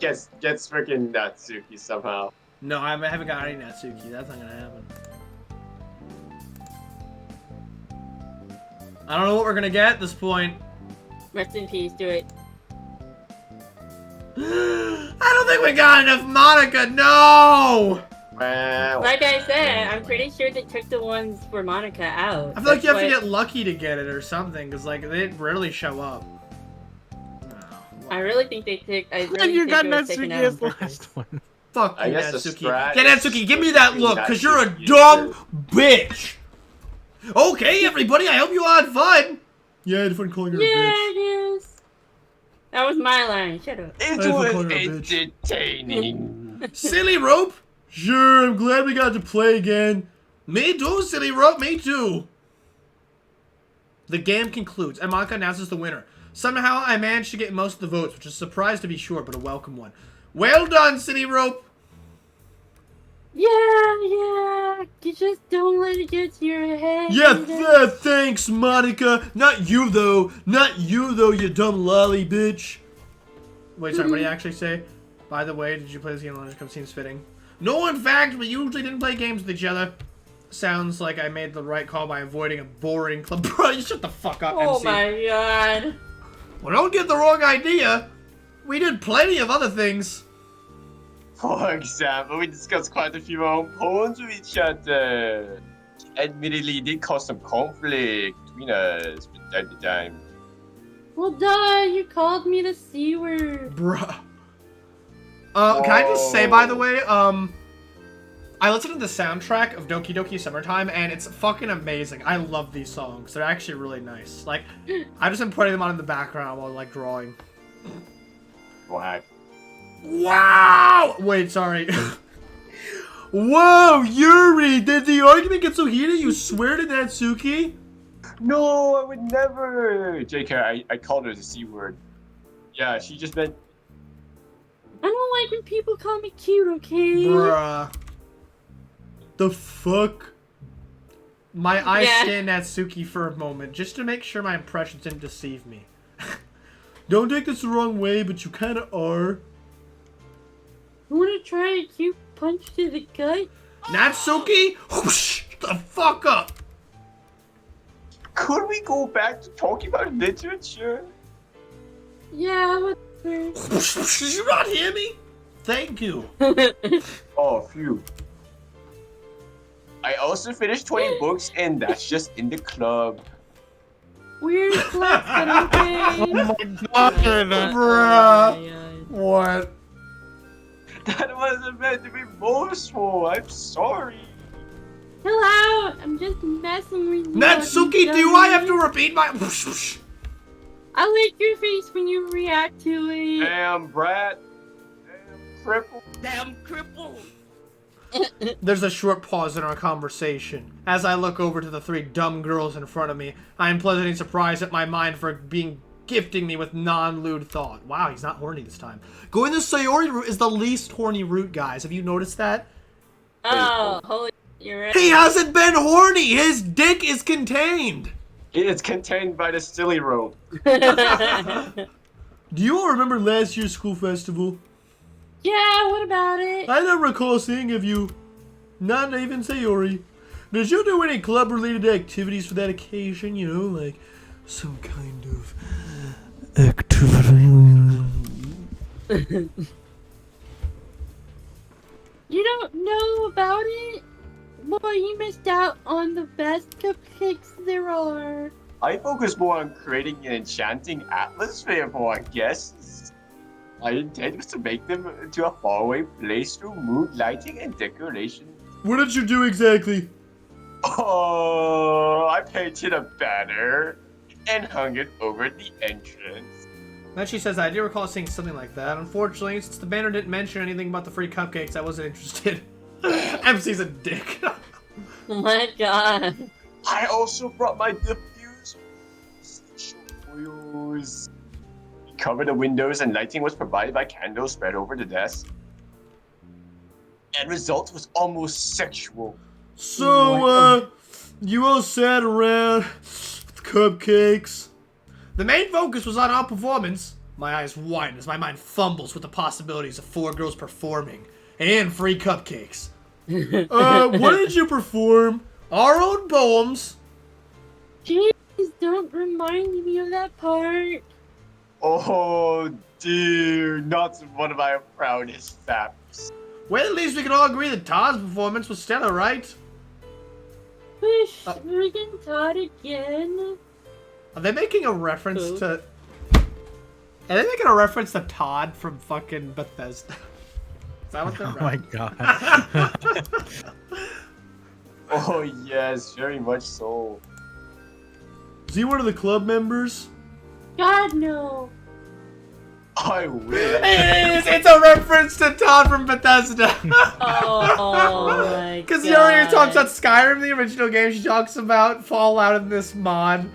Gets freaking Natsuki somehow. No, I haven't got any Natsuki. That's not gonna happen. I don't know what we're gonna get at this point. Rest in peace. Do it. I don't think we got enough Monica. No! Wow. Like I said, I'm pretty sure they took the ones for Monica out. I feel like you have to That's get lucky to get it or something, because like they rarely show up. I really think they took. I really And you think got it was taken Natsuki out as on the purpose. last one. Fuck I you, guess the Natsuki. strat Yeah, Natsuki, give me that look, because you're a Natsuki dumb bitch. Okay, everybody, I hope you all had fun. Yeah, I had fun calling her a Yeah, bitch. it is. That was my line. Shut up. It I was call her a bitch. entertaining. SillyRope? Sure, I'm glad we got to play again. Me too, SillyRope, me too. The game concludes, and Monica announces the winner. Somehow, I managed to get most of the votes, which is a surprise to be sure, but a welcome one. Well done, SillyRope. Yeah. You just don't let it get to your head. Yeah, thanks, Monica. Not you, though. Not you, though, you dumb lolly bitch. Wait, sorry, what do you actually say? By the way, did you play this game alone? Seems fitting. No, in fact, we usually didn't play games with each other. Sounds like I made the right call by avoiding a boring club. Bro, you shut the fuck up, Oh MC. my god. Well, don't get the wrong idea. We did plenty of other things. For example, we discussed quite a few of our own poems with each other. Admittedly, it did cause some conflict between us from time to time. Well, duh, you called me the C word. Bruh. Can I just say, by the way, I listened to the soundtrack of Doki Doki Summertime, and it's fucking amazing. I love these songs. They're actually really nice. Like, I've just been putting them on in the background while, like, drawing. Whack. Wow! Wait, sorry. Whoa, Yuri! Did the argument get so heated you swear to Natsuki? No, I would never. JK, I called her the C word. Yeah, she just meant. I don't like when people call me cute, okay? Bruh. The fuck? My eyes Yeah. scanned Natsuki for a moment, just to make sure my impressions didn't deceive me. Don't take this the wrong way, but you kinda are. Wanna try a cute punch to the gut? Natsuki? Whoosh! Shut the fuck up! Could we go back to talking about literature? Yeah, whatever. Did you not hear me? Thank you. Oh, phew. I also finished 20 books, and that's just in the club. Weird flex, but okay. Oh my god. Bruh. What? That wasn't meant to be boastful. I'm sorry. Chill out. I'm just messing with you. Natsuki, do I have to repeat my... I like your face when you react to it. Damn, brat. Damn, cripple. Damn cripple. There's a short pause in our conversation. As I look over to the three dumb girls in front of me, I am pleasantly surprised at my mind for being gifting me with non-lewd thought. Wow, he's not horny this time. Going the Sayori route is the least horny route, guys. Have you noticed that? Oh, holy, you're right. He hasn't been horny! His dick is contained! It is contained by the SillyRope. Do you all remember last year's school festival? Yeah, what about it? I don't recall seeing of you. Not even Sayori. Did you do any club-related activities for that occasion? You know, like some kind of activity? You don't know about it? Boy, you missed out on the best cupcakes there are. I focus more on creating an enchanting atmosphere for our guests. My intent was to make them into a faraway place through mood lighting and decoration. What did you do exactly? Oh, I painted a banner and hung it over the entrance. Then she says, I do recall seeing something like that. Unfortunately, since the banner didn't mention anything about the free cupcakes, I wasn't interested. MC's a dick. Oh my god. I also brought my diffuser. Oils. We covered the windows and lighting was provided by candles spread over the desk. End result was almost sexual. So, you all sat around with cupcakes. The main focus was on our performance. My eyes widen as my mind fumbles with the possibilities of 4 girls performing and free cupcakes. What did you perform? Our own poems. Jeez, don't remind me of that part. Oh dear, not one of my proudest facts. Well, at least we can all agree that Todd's performance was stellar, right? Wish we can Todd again. Are they making a reference to... Are they making a reference to Todd from fucking Bethesda? Is that what they're Oh my god. Oh yes, very much so. Is he one of the club members? God, no. I wish. It is! It's a reference to Todd from Bethesda! Oh my god. Because Sayori talks about Skyrim, the original game. She talks about Fallout in this mod.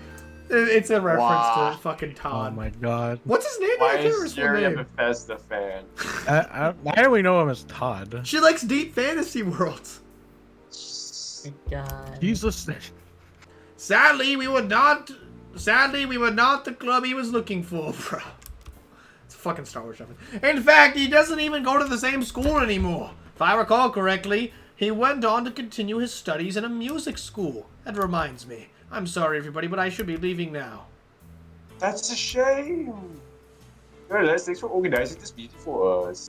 It's a reference to fucking Oh Todd. my god. What's his name? Why I can't remember is his full Jerry a name. Bethesda fan? Why do we know him as Todd? She likes deep fantasy worlds. God. Jesus. Sadly, we were not the club he was looking for, bro. It's a fucking Star Wars reference. In fact, he doesn't even go to the same school anymore. If I recall correctly, he went on to continue his studies in a music school. That reminds me. I'm sorry, everybody, but I should be leaving now. That's a shame. Nevertheless, thanks for organizing this meeting for us.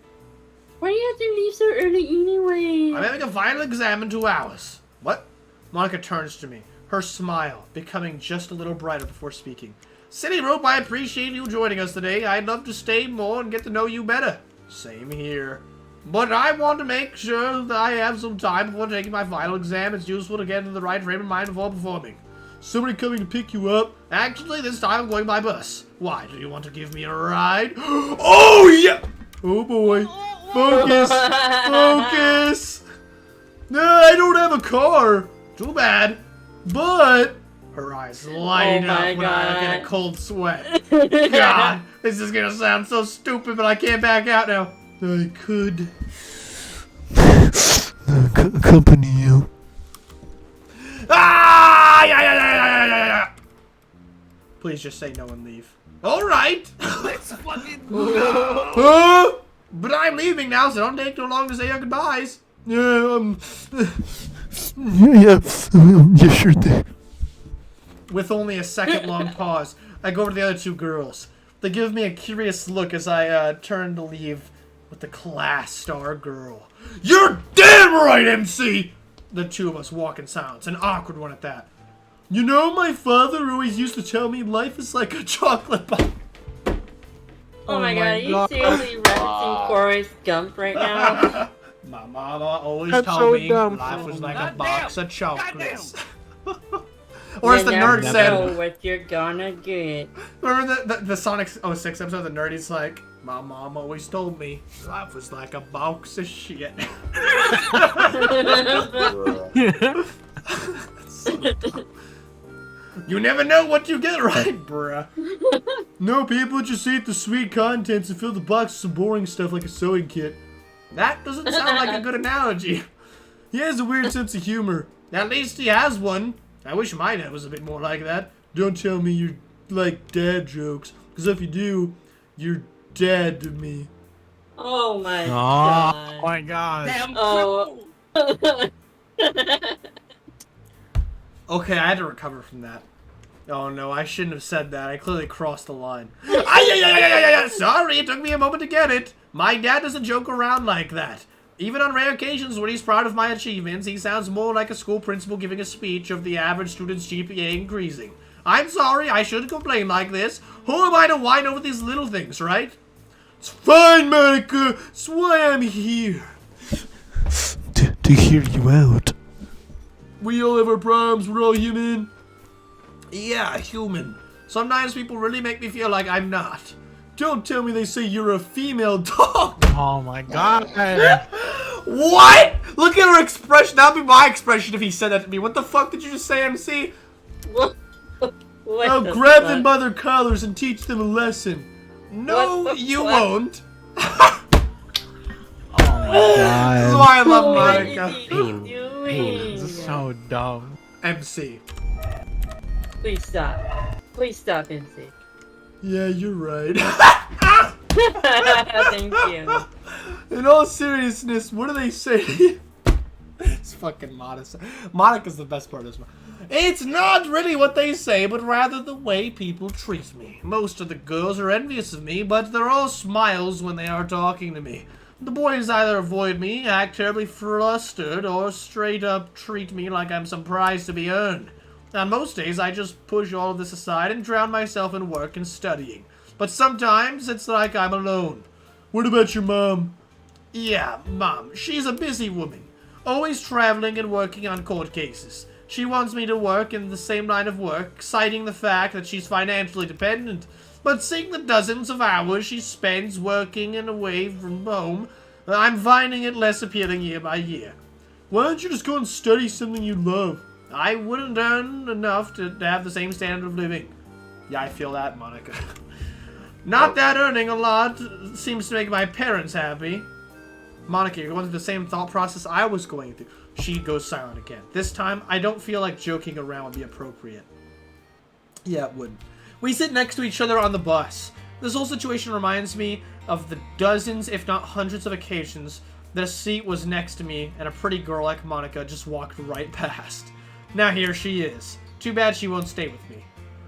Why do you have to leave so early anyway? I'm having a final exam in 2 hours. What? Monica turns to me, her smile becoming just a little brighter before speaking. SillyRope, I appreciate you joining us today. I'd love to stay more and get to know you better. Same here. But I want to make sure that I have some time before taking my final exam. It's useful to get into the right frame of mind before performing. Somebody coming to pick you up? Actually, this time I'm going by bus. Why? Do you want to give me a ride? Oh, yeah! Oh, boy. Focus! Focus! No, I don't have a car. Too bad. But... Her eyes light up when I get a cold sweat. God, this is gonna sound so stupid, but I can't back out now. I could... accompany you. Ah! Yeah. Please just say no and leave. Alright! Let's fucking go! But I'm leaving now, so don't take too long to say your goodbyes. Yeah, sure thing. With only a second long pause, I go over to the other 2 girls. They give me a curious look as I turn to leave with the class star girl. You're damn right, MC! The 2 of us walk in silence, an awkward one at that. You know, my father always used to tell me life is like a chocolate bar. Oh my god, are you seriously referencing Forrest Gump right now? My mama always That's told so me dumb. life was like a Goddamn. box of chocolates. Or as You the never nerd know said, what you're gonna get. remember the Sonic 06 episode, the nerd, he's like, my mom always told me life was like a box of shit. You never know what you get right, bruh. No, people just eat the sweet contents and fill the box with some boring stuff like a sewing kit. That doesn't sound like a good analogy. He has a weird sense of humor. At least he has one. I wish my dad was a bit more like that. Don't tell me you like dad jokes, because if you do, you're dad to me. Oh my god. Oh my god. Damn Oh. Okay, I had to recover from that. Oh no, I shouldn't have said that. I clearly crossed the line. Ay, sorry, it took me a moment to get it. My dad doesn't joke around like that. Even on rare occasions when he's proud of my achievements, he sounds more like a school principal giving a speech of the average student's GPA increasing. I'm sorry, I shouldn't complain like this. Who am I to whine over these little things, right? It's fine, Monica. That's why I'm here. To hear you out. We all have our problems. We're all human. Yeah, human. Sometimes people really make me feel like I'm not. Don't tell me they say you're a female dog. Oh my god. What? Look at her expression. That would be my expression if he said that to me. What the fuck did you just say, MC? What? I'll grab them by their collars and teach them a lesson. No, you won't. Oh This is why I love What is Monica. he doing? This is so dumb. MC. Please stop. Please stop, MC. Yeah, you're right. Thank you. In all seriousness, what do they say? It's fucking modest. Monica's the best part of this one. It's not really what they say, but rather the way people treat me. Most of the girls are envious of me, but they're all smiles when they are talking to me. The boys either avoid me, act terribly flustered, or straight up treat me like I'm some prize to be earned. On most days, I just push all of this aside and drown myself in work and studying. But sometimes, it's like I'm alone. What about your mom? Yeah, Mom. She's a busy woman. Always traveling and working on court cases. She wants me to work in the same line of work, citing the fact that she's financially dependent. But seeing the dozens of hours she spends working and away from home, I'm finding it less appealing year by year. Why don't you just go and study something you love? I wouldn't earn enough to have the same standard of living. Yeah, I feel that, Monica. Not that earning a lot seems to make my parents happy. Monica, you're going through the same thought process I was going through. She goes silent again. This time, I don't feel like joking around would be appropriate. Yeah, it wouldn't. We sit next to each other on the bus. This whole situation reminds me of the dozens, if not hundreds of occasions that a seat was next to me and a pretty girl like Monica just walked right past. Now here she is. Too bad she won't stay with me.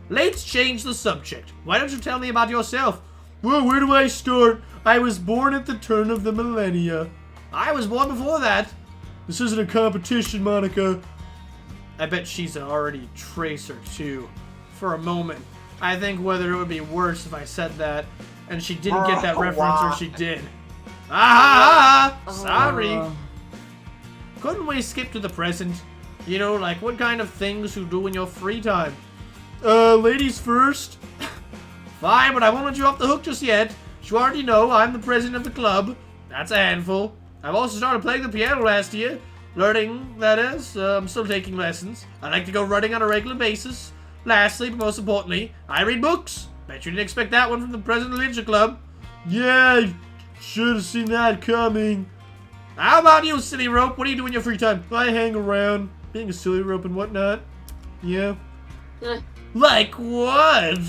Let's change the subject. Why don't you tell me about yourself? Well, where do I start? I was born at the turn of the millennia. I was born before that. This isn't a competition, Monica. I bet she's already Tracer, too. For a moment, I think whether it would be worse if I said that, and she didn't get that reference, or she did. Sorry. Couldn't we skip to the present? You know, like what kind of things you do in your free time? Ladies first. Fine, but I won't let you off the hook just yet. You already know I'm the president of the club. That's a handful. I've also started playing the piano last year. Learning, that is. I'm still taking lessons. I like to go running on a regular basis. Lastly, but most importantly, I read books. Bet you didn't expect that one from the president of the Ninja Club. Yeah, I should have seen that coming. How about you, SillyRope? What do you do in your free time? I hang around, being a SillyRope and whatnot. Yeah. Like what?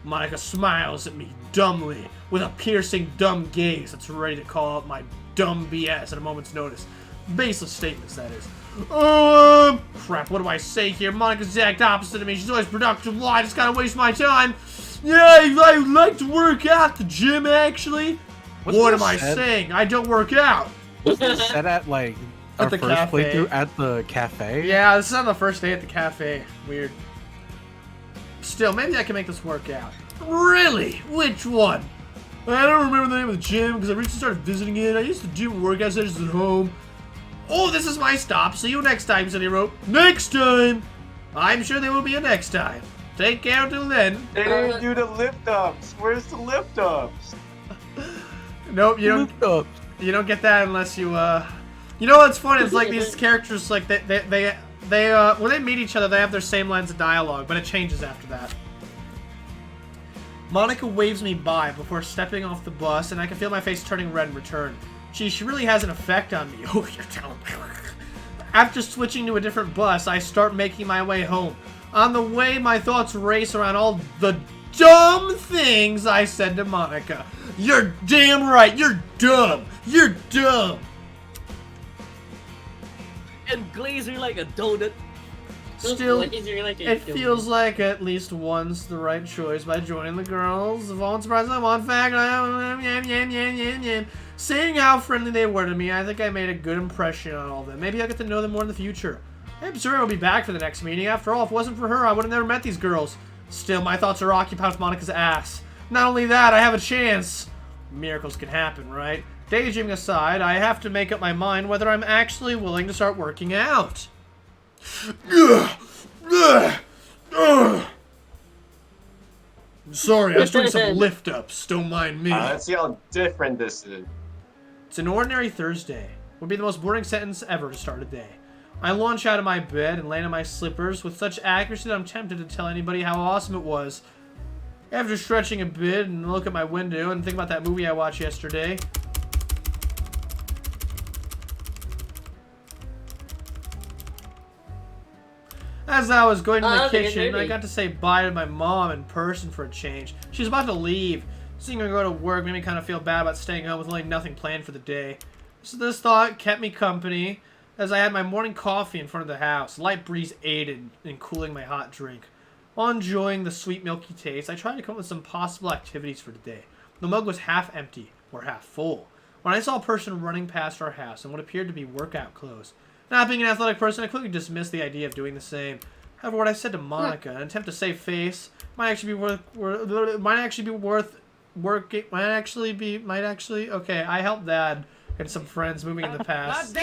Monica smiles at me dumbly, with a piercing, dumb gaze that's ready to call out my dumb BS at a moment's notice. Baseless statements, that is. Oh, crap, what do I say here? Monica's the exact opposite of me. She's always productive. Why? I just gotta waste my time. Yeah, I like to work out at the gym, actually. What am I saying? I don't work out. Was this set at, like, our the first cafe. playthrough at the cafe? Yeah, this is on the first day at the cafe. Weird. Still, maybe I can make this work out. Really? Which one? I don't remember the name of the gym because I recently started visiting it. I used to do workout sessions at home. Oh, this is my stop. See you next time, SillyRope. Next time! I'm sure there will be a next time. Take care until then. They didn't do the lift ups. Where's the lift ups? Nope, you don't get that unless you, You know what's funny? It's like these characters, like, they They, when they meet each other, they have their same lines of dialogue, but it changes after that. Monica waves me by before stepping off the bus, and I can feel my face turning red in return. Gee, she really has an effect on me. Oh, you're telling me. After switching to a different bus, I start making my way home. On the way, my thoughts race around all the dumb things I said to Monica. You're damn right, you're dumb. You're dumb. And glazer like a donut. Still, Like it feels like at least once the right choice by joining the girls. Of all surprise, I want fact. Seeing how friendly they were to me, I think I made a good impression on all of them. Maybe I'll get to know them more in the future. I'm sure I'll be back for the next meeting. After all, if it wasn't for her, I would have never met these girls. Still, my thoughts are occupied with Monica's ass. Not only that, I have a chance. Miracles can happen, right? Daydreaming aside, I have to make up my mind whether I'm actually willing to start working out. I'm sorry, I was doing some lift-ups. Don't mind me. Let's see how different this is. It's an ordinary Thursday. Would be the most boring sentence ever to start a day. I launch out of my bed and land in my slippers with such accuracy that I'm tempted to tell anybody how awesome it was. After stretching a bit and look at my window and think about that movie I watched yesterday, as I was going to the kitchen, I got to say bye to my mom in person for a change. She was about to leave. Seeing her go to work made me kind of feel bad about staying home with only nothing planned for the day. So this thought kept me company as I had my morning coffee in front of the house. Light breeze aided in cooling my hot drink. While enjoying the sweet milky taste, I tried to come up with some possible activities for the day. The mug was half empty, or half full, when I saw a person running past our house in what appeared to be workout clothes. Not being an athletic person, I quickly dismissed the idea of doing the same. However, what I said to Monica, an attempt to save face, might actually okay, I helped Dad and some friends moving in the past.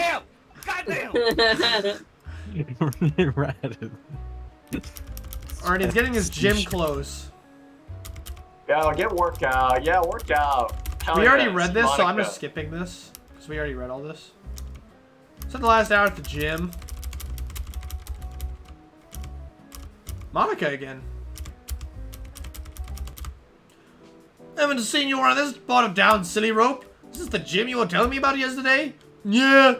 Goddamn! Really ratted. Alright, he's getting his gym clothes. Yeah, get workout. Yeah, workout. Hell We already yes, read this, so I'm Monica. just skipping this. Because we already read all this. Spent the last hour at the gym. Monica again. Haven't seen you around this bottom down, SillyRope. Is this the gym you were telling me about yesterday? Yeah,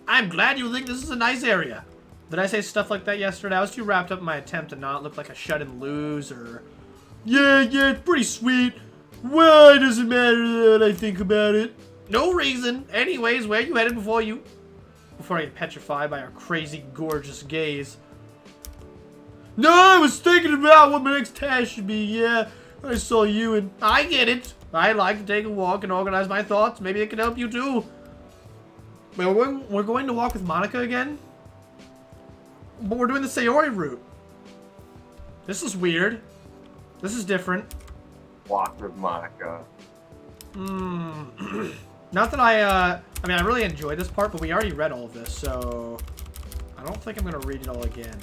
I'm glad you think this is a nice area. Did I say stuff like that yesterday? I was too wrapped up in my attempt to not look like a shut-in loser. Yeah, it's pretty sweet. Why does it matter that I think about it? No reason. Anyways, where you headed before I get petrified by her crazy, gorgeous gaze? No, I was thinking about what my next task should be. Yeah, I saw you and I get it. I like to take a walk and organize my thoughts. Maybe it can help you too. Wait, we're going to walk with Monica again? But we're doing the Sayori route. This is weird. This is different. Walk with Monica. Not that I mean, I really enjoyed this part, but we already read all of this, so I don't think I'm gonna read it all again.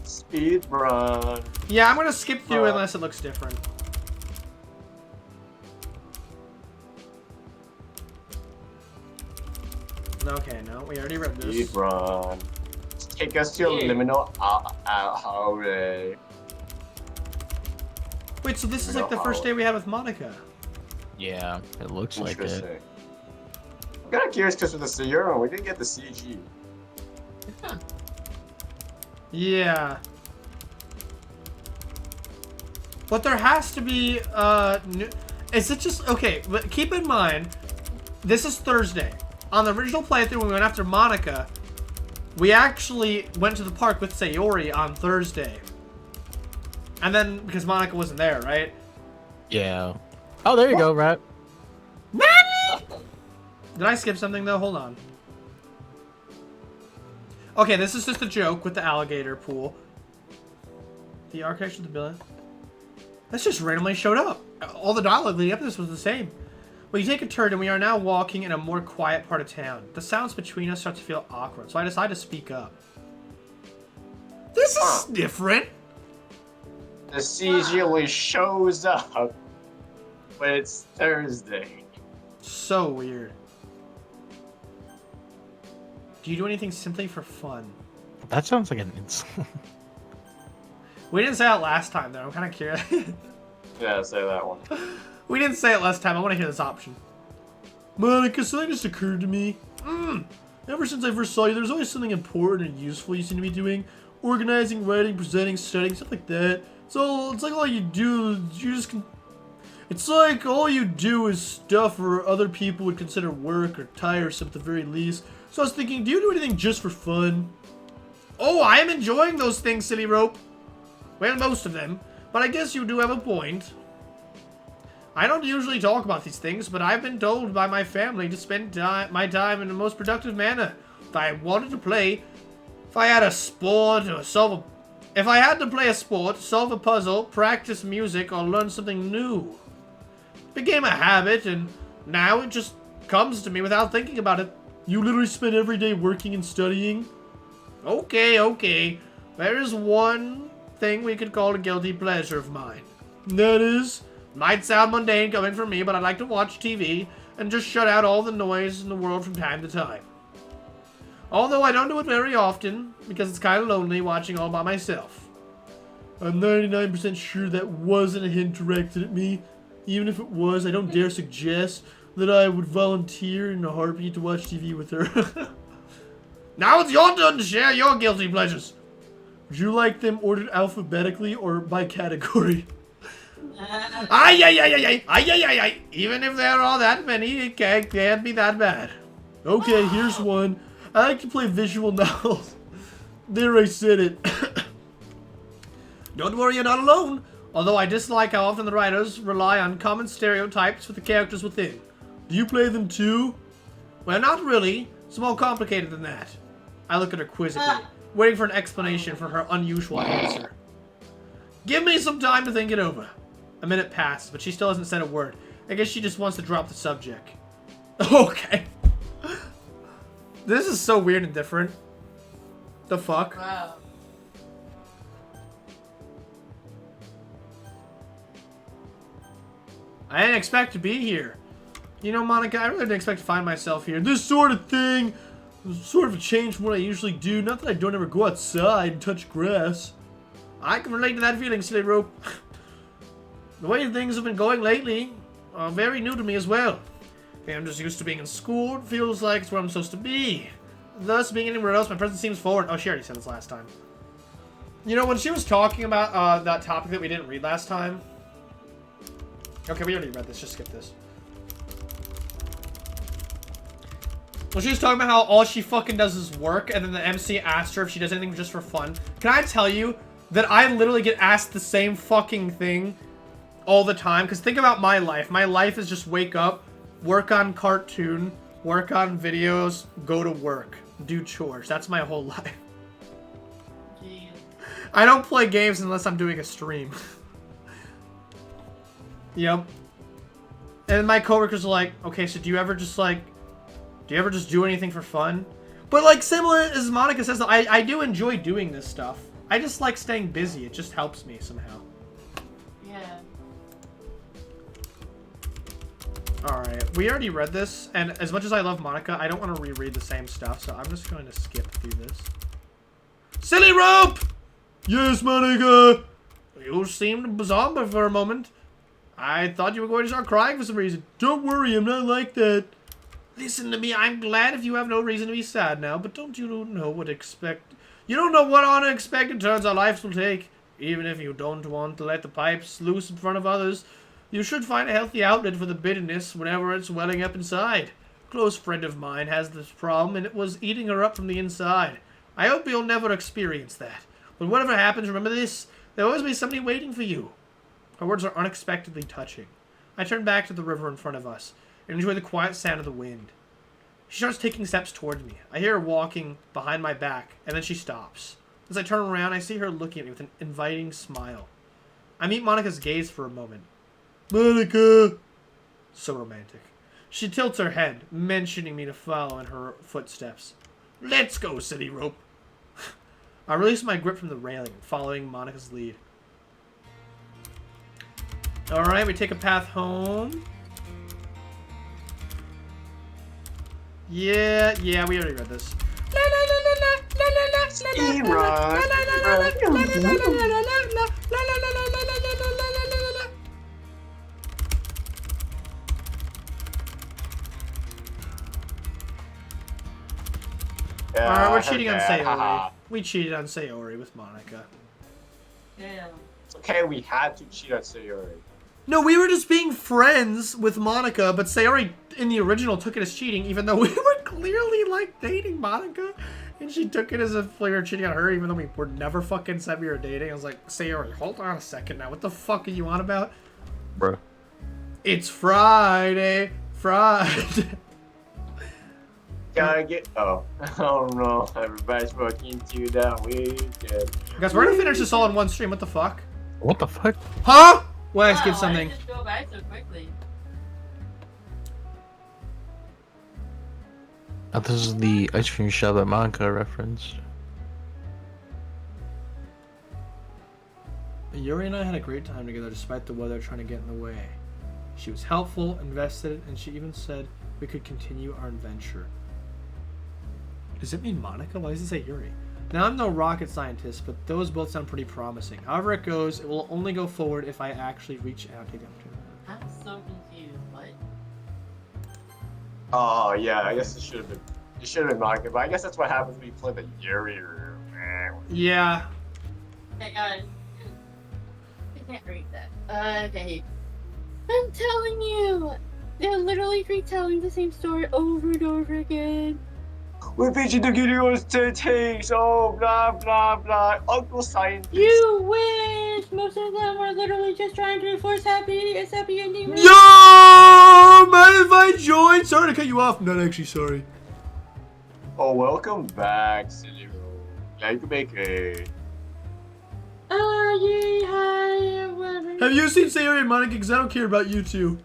Speed run. Yeah, I'm gonna skip through it unless it looks different. Okay, no, we already read this. Speed run. Take us to a liminal hallway. Wait, so this is like the first day we had with Monica. Yeah, it looks like it. Interesting. I'm kind of curious because with the Sayori, we didn't get the CG. Yeah. But there has to be, is it just, okay, but keep in mind, this is Thursday. On the original playthrough, when we went after Monica, we actually went to the park with Sayori on Thursday. And then, because Monica wasn't there, right? Yeah. Oh, there you go, Rat. Did I skip something, though? Hold on. Okay, this is just a joke with the alligator pool. The architecture of the building. This just randomly showed up. All the dialogue leading up to this was the same. We take a turn and we are now walking in a more quiet part of town. The sounds between us start to feel awkward, so I decide to speak up. This is different. The CG only shows up when it's Thursday. So weird. Do you do anything simply for fun? That sounds like an insult. We didn't say that last time, though. I'm kind of curious. Yeah, say that one. We didn't say it last time. I want to hear this option. Monica, something just occurred to me. Ever since I first saw you, there's always something important and useful you seem to be doing. Organizing, writing, presenting, studying, stuff like that. It's like all you do, it's like all you do is stuff where other people would consider work or tiresome at the very least. So I was thinking, do you do anything just for fun? Oh, I am enjoying those things, SillyRope. Well, most of them. But I guess you do have a point. I don't usually talk about these things, but I've been told by my family to spend my time in the most productive manner. If I wanted to play, if I had a sport or if I had to play a sport, solve a puzzle, practice music, or learn something new. It became a habit, and now it just comes to me without thinking about it. You literally spend every day working and studying? Okay. There is one thing we could call a guilty pleasure of mine. That is? Might sound mundane coming from me, but I like to watch TV and just shut out all the noise in the world from time to time. Although I don't do it very often, because it's kind of lonely watching all by myself. I'm 99% sure that wasn't a hint directed at me. Even if it was, I don't dare suggest that I would volunteer in a heartbeat to watch TV with her. Now it's your turn to share your guilty pleasures. Would you like them ordered alphabetically or by category? Ay. Even if there are that many, it can't be that bad. Okay, here's one. I like to play visual novels. There, I said it. Don't worry, you're not alone. Although I dislike how often the writers rely on common stereotypes for the characters within. Do you play them too? Well, not really. It's more complicated than that. I look at her quizzically, waiting for an explanation for her unusual answer. Give me some time to think it over. A minute passes, but she still hasn't said a word. I guess she just wants to drop the subject. Okay. This is so weird and different. The fuck? Wow. I didn't expect to be here. You know, Monica, I really didn't expect to find myself here. This sort of thing is sort of a change from what I usually do. Not that I don't ever go outside and touch grass. I can relate to that feeling, SillyRope. The way things have been going lately are very new to me as well. I'm just used to being in school. It feels like it's where I'm supposed to be. Thus, being anywhere else, my presence seems forward. Oh, she already said this last time. You know, when she was talking about that topic that we didn't read last time. Okay, we already read this. Just skip this. When she was talking about how all she fucking does is work, and then the MC asked her if she does anything just for fun. Can I tell you that I literally get asked the same fucking thing all the time? Because think about my life. My life is just wake up, work on cartoon, work on videos, go to work, do chores. That's my whole life. Jeez. I don't play games unless I'm doing a stream. Yep. And my coworkers are like, okay, so do you ever just do anything for fun? But like, similar as Monica says, I do enjoy doing this stuff. I just like staying busy. It just helps me somehow. Yeah. Alright, we already read this, and as much as I love Monica, I don't want to reread the same stuff, so I'm just going to skip through this. SillyRope! Yes, Monica! You seemed somber for a moment. I thought you were going to start crying for some reason. Don't worry, I'm not like that. Listen to me, I'm glad if you have no reason to be sad now, but don't you know what You don't know what unexpected turns our lives will take. Even if you don't want to let the pipes loose in front of others, you should find a healthy outlet for the bitterness whenever it's welling up inside. A close friend of mine has this problem, and it was eating her up from the inside. I hope you'll never experience that. But whatever happens, remember this. There'll always be somebody waiting for you. Her words are unexpectedly touching. I turn back to the river in front of us and enjoy the quiet sound of the wind. She starts taking steps towards me. I hear her walking behind my back, and then she stops. As I turn around, I see her looking at me with an inviting smile. I meet Monica's gaze for a moment. Monica! So romantic. She tilts her head, mentioning me to follow in her footsteps. Let's go, SillyRope. I release my grip from the railing, following Monica's lead. Alright, we take a path home. Yeah, we already read this. Speed run. Alright, we're I heard cheating on that, Sayori. haha. We cheated on Sayori with Monica. Damn. It's okay, we had to cheat on Sayori. No, we were just being friends with Monica, but Sayori in the original took it as cheating, even though we were clearly like dating Monica. And she took it as if we were cheating on her, even though we were never fucking said we were dating. I was like, Sayori, hold on a second now. What the fuck are you on about? Bro. It's Friday. Friday. Gotta get. Oh no! Everybody's working to that weekend. Guys, we're gonna finish this all in one stream. What the fuck? What the fuck? Huh? Why I skipped Wow, something? Why did it go by so quickly? Oh, this is the ice cream shop that Monica referenced. Yuri and I had a great time together despite the weather trying to get in the way. She was helpful, invested, and she even said we could continue our adventure. Does it mean Monica? Why does it say Yuri? Now, I'm no rocket scientist, but those both sound pretty promising. However it goes, it will only go forward if I actually reach out to them. I'm so confused. What? Oh yeah, I guess it should have been. It should have been Monica, but I guess that's what happens when you play the Yuri room. Yeah. Hang on. I can't read that. Okay. I'm telling you! They're literally retelling the same story over and over again. We're pitching the videos to takes. Oh, blah blah blah. Uncle Scientist. You wish! Most of them were literally just trying to force happy ending. Yo! Mind if I join? Sorry to cut you off. Not actually sorry. Oh, welcome back, SillyRope. Yeah, you can make a. Yay, hi, whatever. Have you seen Sayori and Monica? Because I don't care about you two.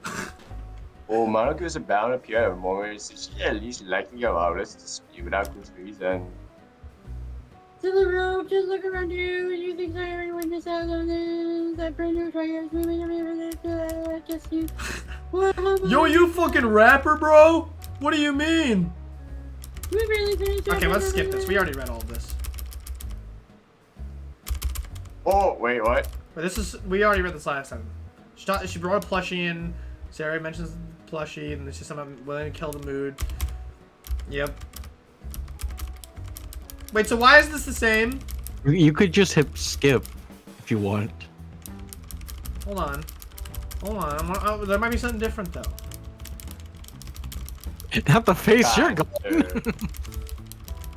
Oh, Monica's about to appear at a moment since she at least liking about us to speak without good reason. SillyRope, just look around you. You think Sayori went this out on this? That brand new tires. Just you. Yo, you fucking rapper, bro? What do you mean? We really finished. Okay, let's skip this. We already read all of this. Oh, wait, what? But this is, we already read this last time. She brought a plushie in. Sayori mentions plushie, and this is something willing to kill the mood. Yep. Wait, so why is this the same? You could just hit skip if you want. Hold on. Hold on. There might be something different, though. Not the face you're going.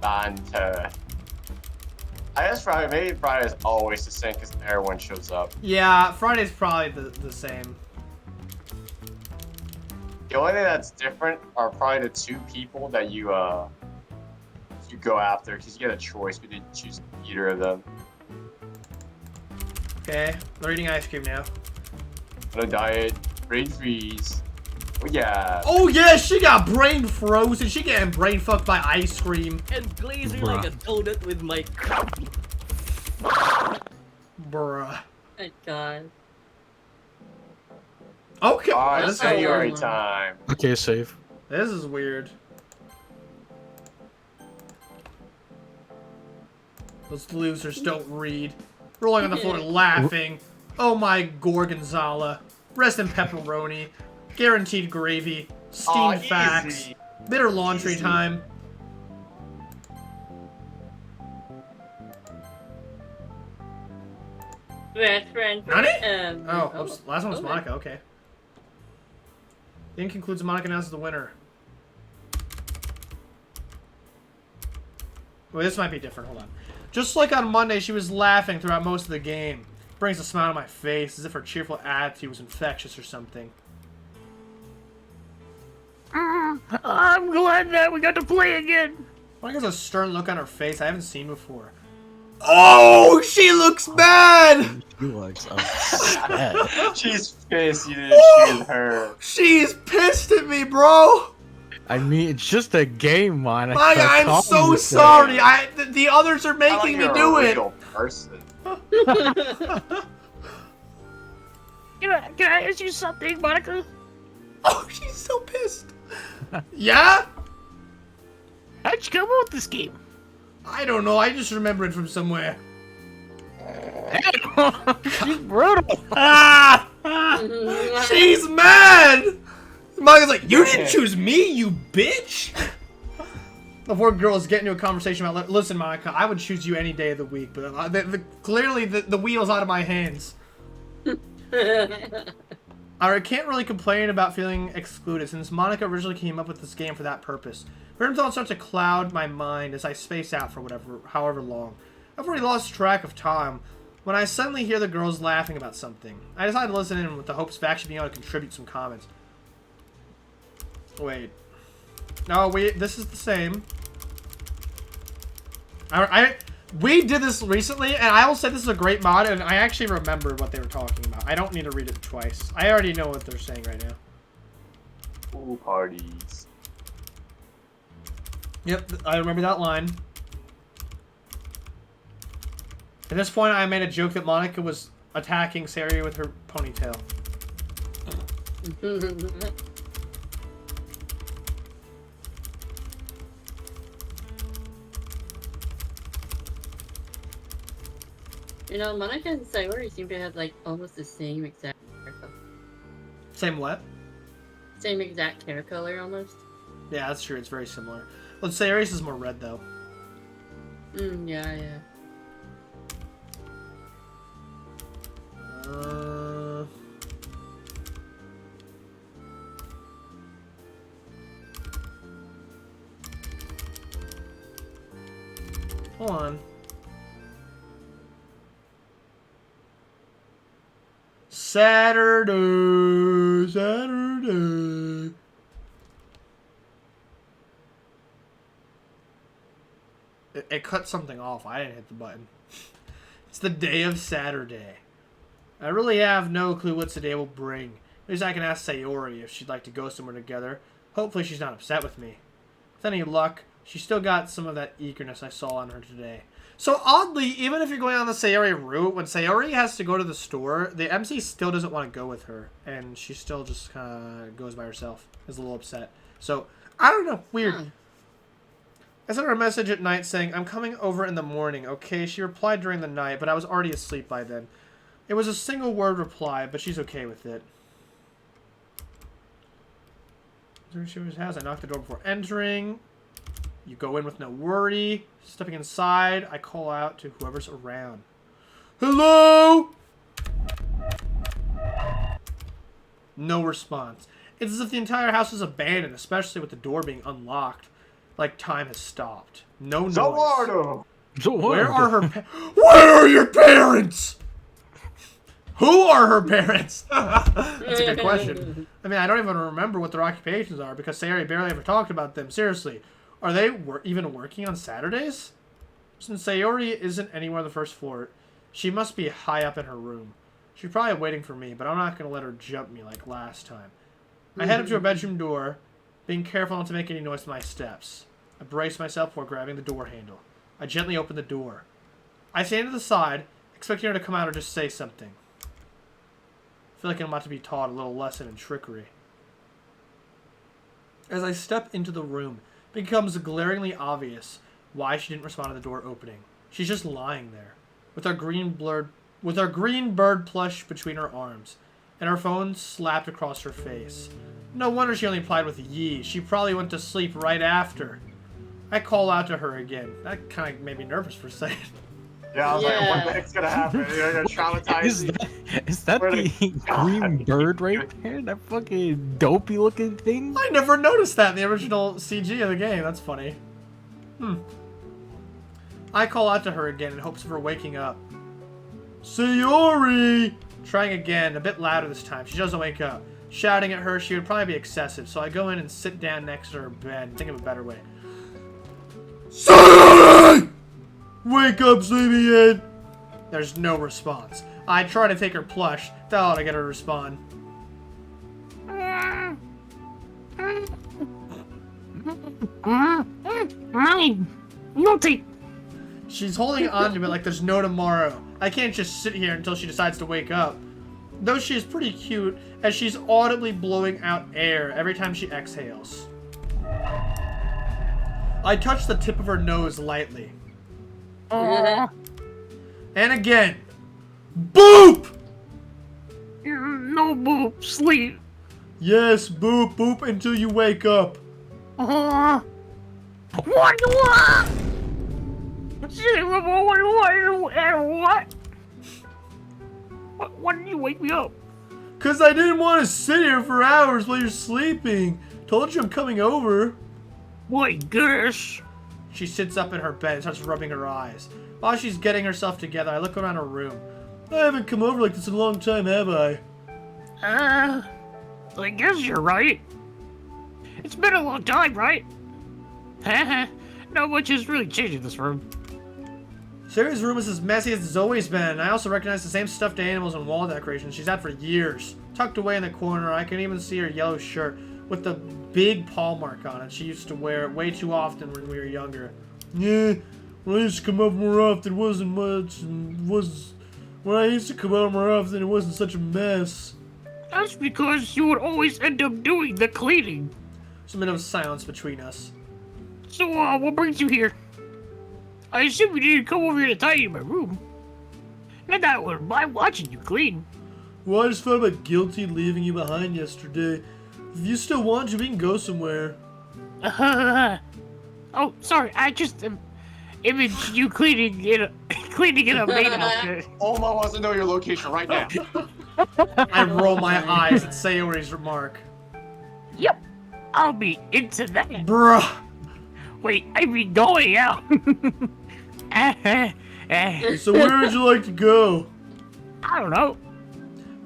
Banter. I guess maybe Friday is always the same because everyone shows up. Yeah, Friday's probably the same. The only thing that's different are probably the two people that you go after because you get a choice. We didn't choose either of them. Okay, they're eating ice cream now. On a diet, brain freeze. Oh yeah. Oh yeah, she got brain frozen. She getting brain fucked by ice cream. And glazing like a donut with my. Bruh. Thank God. Okay. Alright, This, Sayori time. Okay, save. this is weird. Those losers don't read. Rolling on the floor laughing. Oh my gorgonzola. Rest in pepperoni. Guaranteed gravy. Steamed facts. Easy. Bitter laundry Easy. time. Best friend. Nani? Oh, Oops. Last one was okay. Monica. Okay. Then concludes Monica announces the winner. Well, this might be different. Hold on. Just like on Monday, she was laughing throughout most of the game. Brings a smile to my face, as if her cheerful attitude was infectious or something. I'm glad that we got to play again. Monica has a stern look on her face I haven't seen before. Oh, she looks bad! She looks upset. She's pissed you didn't shoot her. She's pissed at me, bro! I mean, it's just a game, Monica. Monica, I'm Calm so yourself. sorry. The others are I like making me you're do a it. real person. Can I ask you something, Monica? Oh, she's so pissed. Yeah? How'd you come up with this game? I don't know. I just remember it from somewhere. She's brutal. Ah! She's mad! Monika's like, you didn't choose me, you bitch! The poor girls get into a conversation about, listen, Monika, I would choose you any day of the week, but clearly the wheel's out of my hands. I can't really complain about feeling excluded, since Monika originally came up with this game for that purpose. Random thoughts start to cloud my mind as I space out for however long. I've already lost track of time when I suddenly hear the girls laughing about something. I decide to listen in with the hopes of actually being able to contribute some comments. Wait. No, this is the same. We did this recently, and I will say this is a great mod, and I actually remember what they were talking about. I don't need to read it twice. I already know what they're saying right now. Pool parties. Yep, I remember that line. At this point, I made a joke that Monika was attacking Sayori with her ponytail. You know, Monika and Sayori seem to have like almost the same exact hair color. Same what? Same exact hair color almost. Yeah, that's true. It's very similar. Well, Sayori's is more red though. Yeah. Hold on. Saturday. It cut something off. I didn't hit the button. It's the day of Saturday. I really have no clue what today will bring. At least I can ask Sayori if she'd like to go somewhere together. Hopefully she's not upset with me. With any luck, she still got some of that eagerness I saw on her today. So oddly, even if you're going on the Sayori route, when Sayori has to go to the store, the MC still doesn't want to go with her. And she still just kind of goes by herself. Is a little upset. So, I don't know. Weird. I sent her a message at night saying, I'm coming over in the morning, okay? She replied during the night, but I was already asleep by then. It was a single word reply, but she's okay with it. She has. I knocked the door before entering. You go in with no worry. Stepping inside, I call out to whoever's around. Hello? No response. It's as if the entire house is abandoned, especially with the door being unlocked. Like time has stopped. No noise. Where are her Where are your parents? Who are her parents? That's a good question. I mean, I don't even remember what their occupations are because Sayori barely ever talked about them. Seriously, are they even working on Saturdays? Since Sayori isn't anywhere on the first floor, she must be high up in her room. She's probably waiting for me, but I'm not going to let her jump me like last time. I head up to her bedroom door, being careful not to make any noise with my steps. I brace myself before grabbing the door handle. I gently open the door. I stand to the side, expecting her to come out or just say something. I feel like I'm about to be taught a little lesson in trickery. As I step into the room, it becomes glaringly obvious why she didn't respond to the door opening. She's just lying there, with our green bird plush between her arms, and her phone slapped across her face. No wonder she only replied with "yee." She probably went to sleep right after. I call out to her again. That kind of made me nervous for a second. Yeah, I was like, what the heck's gonna happen? You're gonna traumatize me. Is that the green bird right there? That fucking dopey looking thing? I never noticed that in the original CG of the game. That's funny. I call out to her again in hopes of her waking up. Sayori! Trying again, a bit louder this time. She doesn't wake up. Shouting at her, she would probably be excessive, so I go in and sit down next to her bed and think of a better way. Sayori! Wake up, sleepyhead! There's no response. I try to take her plush. That ought to get her to respond. Mommy, you take. She's holding on to me like there's no tomorrow. I can't just sit here until she decides to wake up. Though she is pretty cute, as she's audibly blowing out air every time she exhales. I touch the tip of her nose lightly. Aw. And again. Boop! No boop, sleep. Yes, boop, boop until you wake up. What? Why did you wake me up? Cause I didn't want to sit here for hours while you're sleeping. Told you I'm coming over. My goodness. She sits up in her bed and starts rubbing her eyes. While she's getting herself together, I look around her room. I haven't come over like this in a long time, have I? I guess you're right. It's been a long time, right? Not much has really changed in this room. Sayori's room is as messy as it's always been. I also recognize the same stuffed animals and wall decorations she's had for years. Tucked away in the corner, I can even see her yellow shirt with the big paw mark on it. She used to wear it way too often when we were younger. Yeah, when I used to come over more often, it wasn't much. When I used to come over more often, it wasn't such a mess. That's because you would always end up doing the cleaning. There's a minute of silence between us. So, what brings you here? I assume you didn't come over here to tidy my room. Not that I would mind watching you clean. Well, I just felt a bit guilty leaving you behind yesterday. If you still want to, we can go somewhere. Oh, sorry, I just imaged you cleaning in a maid outfit. Oma wants to know your location right now. I roll my eyes at Sayori's remark. Yep, I'll be into that. Bruh. Wait, I mean going out. So where would you like to go? I don't know.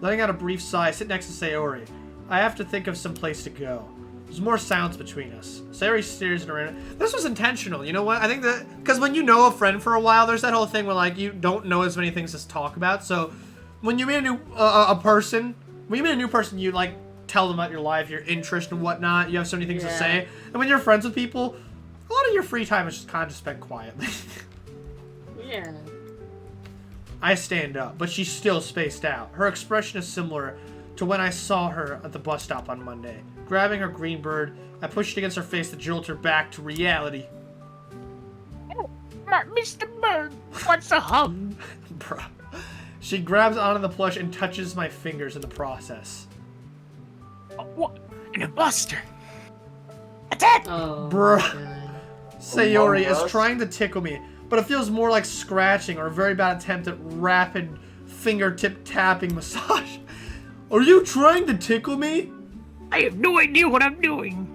Letting out a brief sigh, I sit next to Sayori. I have to think of some place to go. There's more silence between us. Sayori stares at her. This was intentional, you know what? I think that, because when you know a friend for a while, there's that whole thing where, like, you don't know as many things to talk about. So, when you meet a new person, you, like, tell them about your life, your interest and whatnot. You have so many things to say. And when you're friends with people, a lot of your free time is just kind of spent quietly. Yeah. I stand up, but she's still spaced out. Her expression is similar to when I saw her at the bus stop on Monday. Grabbing her green bird, I pushed it against her face to jolt her back to reality. Oh, Mr. Bird, what's a hug? Bruh. She grabs onto the plush and touches my fingers in the process. What? In a buster. Attack! Oh. Bruh. Sayori Among is Us? trying to tickle me, but it feels more like scratching or a very bad attempt at rapid fingertip tapping massage. Are you trying to tickle me? I have no idea what I'm doing.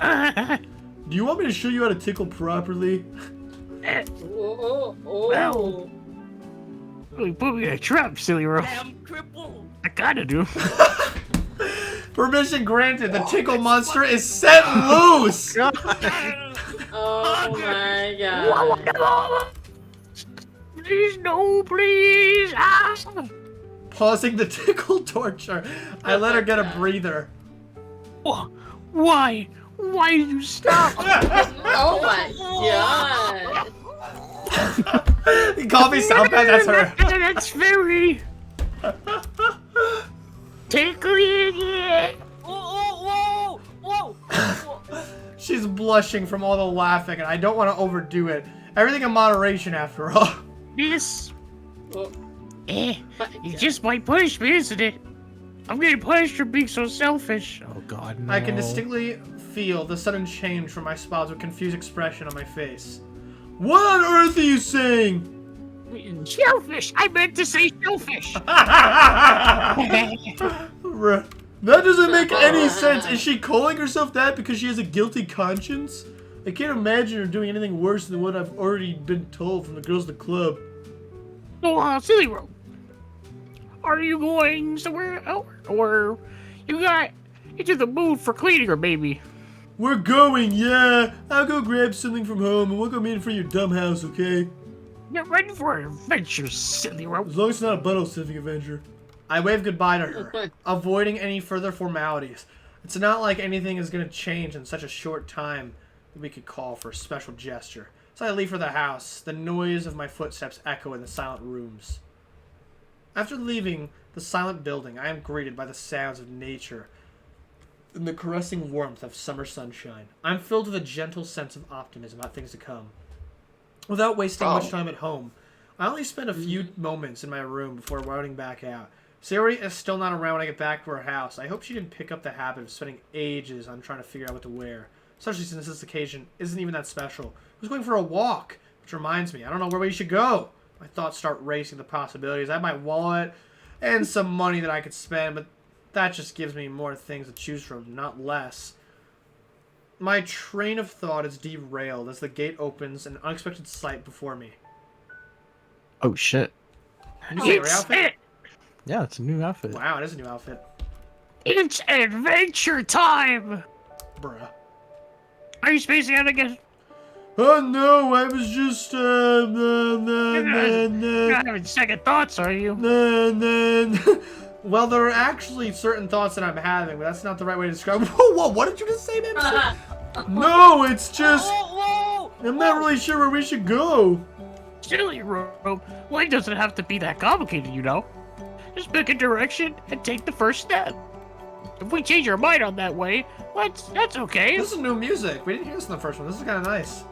Do you want me to show you how to tickle properly? Oh. Well. You put me in a trap, SillyRope. Damn cripple. I gotta do. Permission granted. The tickle monster is set loose. Oh my god. Please, no, please. Ah. Pausing the tickle torture, I let her get a breather. Why? Why did you stop? Oh my god. You call me sound bad, that's her. That's very tickling. Whoa. She's blushing from all the laughing, and I don't want to overdo it. Everything in moderation, after all. This, Oh, it's just my punishment, isn't it? I'm getting punished for being so selfish. Oh God, no. I can distinctly feel the sudden change from my smiles with confused expression on my face. What on earth are you saying? Shellfish. I meant to say shellfish. That doesn't make any sense. Is she calling herself that because she has a guilty conscience? I can't imagine her doing anything worse than what I've already been told from the girls at the club. So, SillyRope, are you going somewhere else, or you got into the mood for cleaning her, baby? We're going, yeah. I'll go grab something from home and we'll go meet in front of your dumb house, okay? Get ready for an adventure, SillyRope. As long as it's not a buttle-sniffing adventure. I wave goodbye to her, avoiding any further formalities. It's not like anything is going to change in such a short time that we could call for a special gesture. So I leave for the house, the noise of my footsteps echo in the silent rooms. After leaving the silent building, I am greeted by the sounds of nature and the caressing warmth of summer sunshine. I'm filled with a gentle sense of optimism about things to come. without wasting Oh. much time at home. I only spent a few moments in my room before routing back out. Sayori is still not around when I get back to her house. I hope she didn't pick up the habit of spending ages on trying to figure out what to wear, especially since this occasion isn't even that special. I was going for a walk, which reminds me, I don't know where we should go. My thoughts start racing the possibilities. I have my wallet and some money that I could spend, but that just gives me more things to choose from, not less. My train of thought is derailed as the gate opens an unexpected sight before me. Oh shit. New Sayori It's outfit? it. Yeah, it's a new outfit. Wow, it is a new outfit. It's adventure time. Bruh. Are you spacing out again? Oh no, I was just You're not having second thoughts, are you? Well, there are actually certain thoughts that I'm having, but that's not the right way to describe. Whoa, what did you just say, man? No, it's just Whoa! I'm not really sure where we should go. SillyRope. Life doesn't have to be that complicated, you know. Just pick a direction and take the first step. If we change our mind on that way, that's okay. This is new music. We didn't hear this in the first one. This is kind of nice.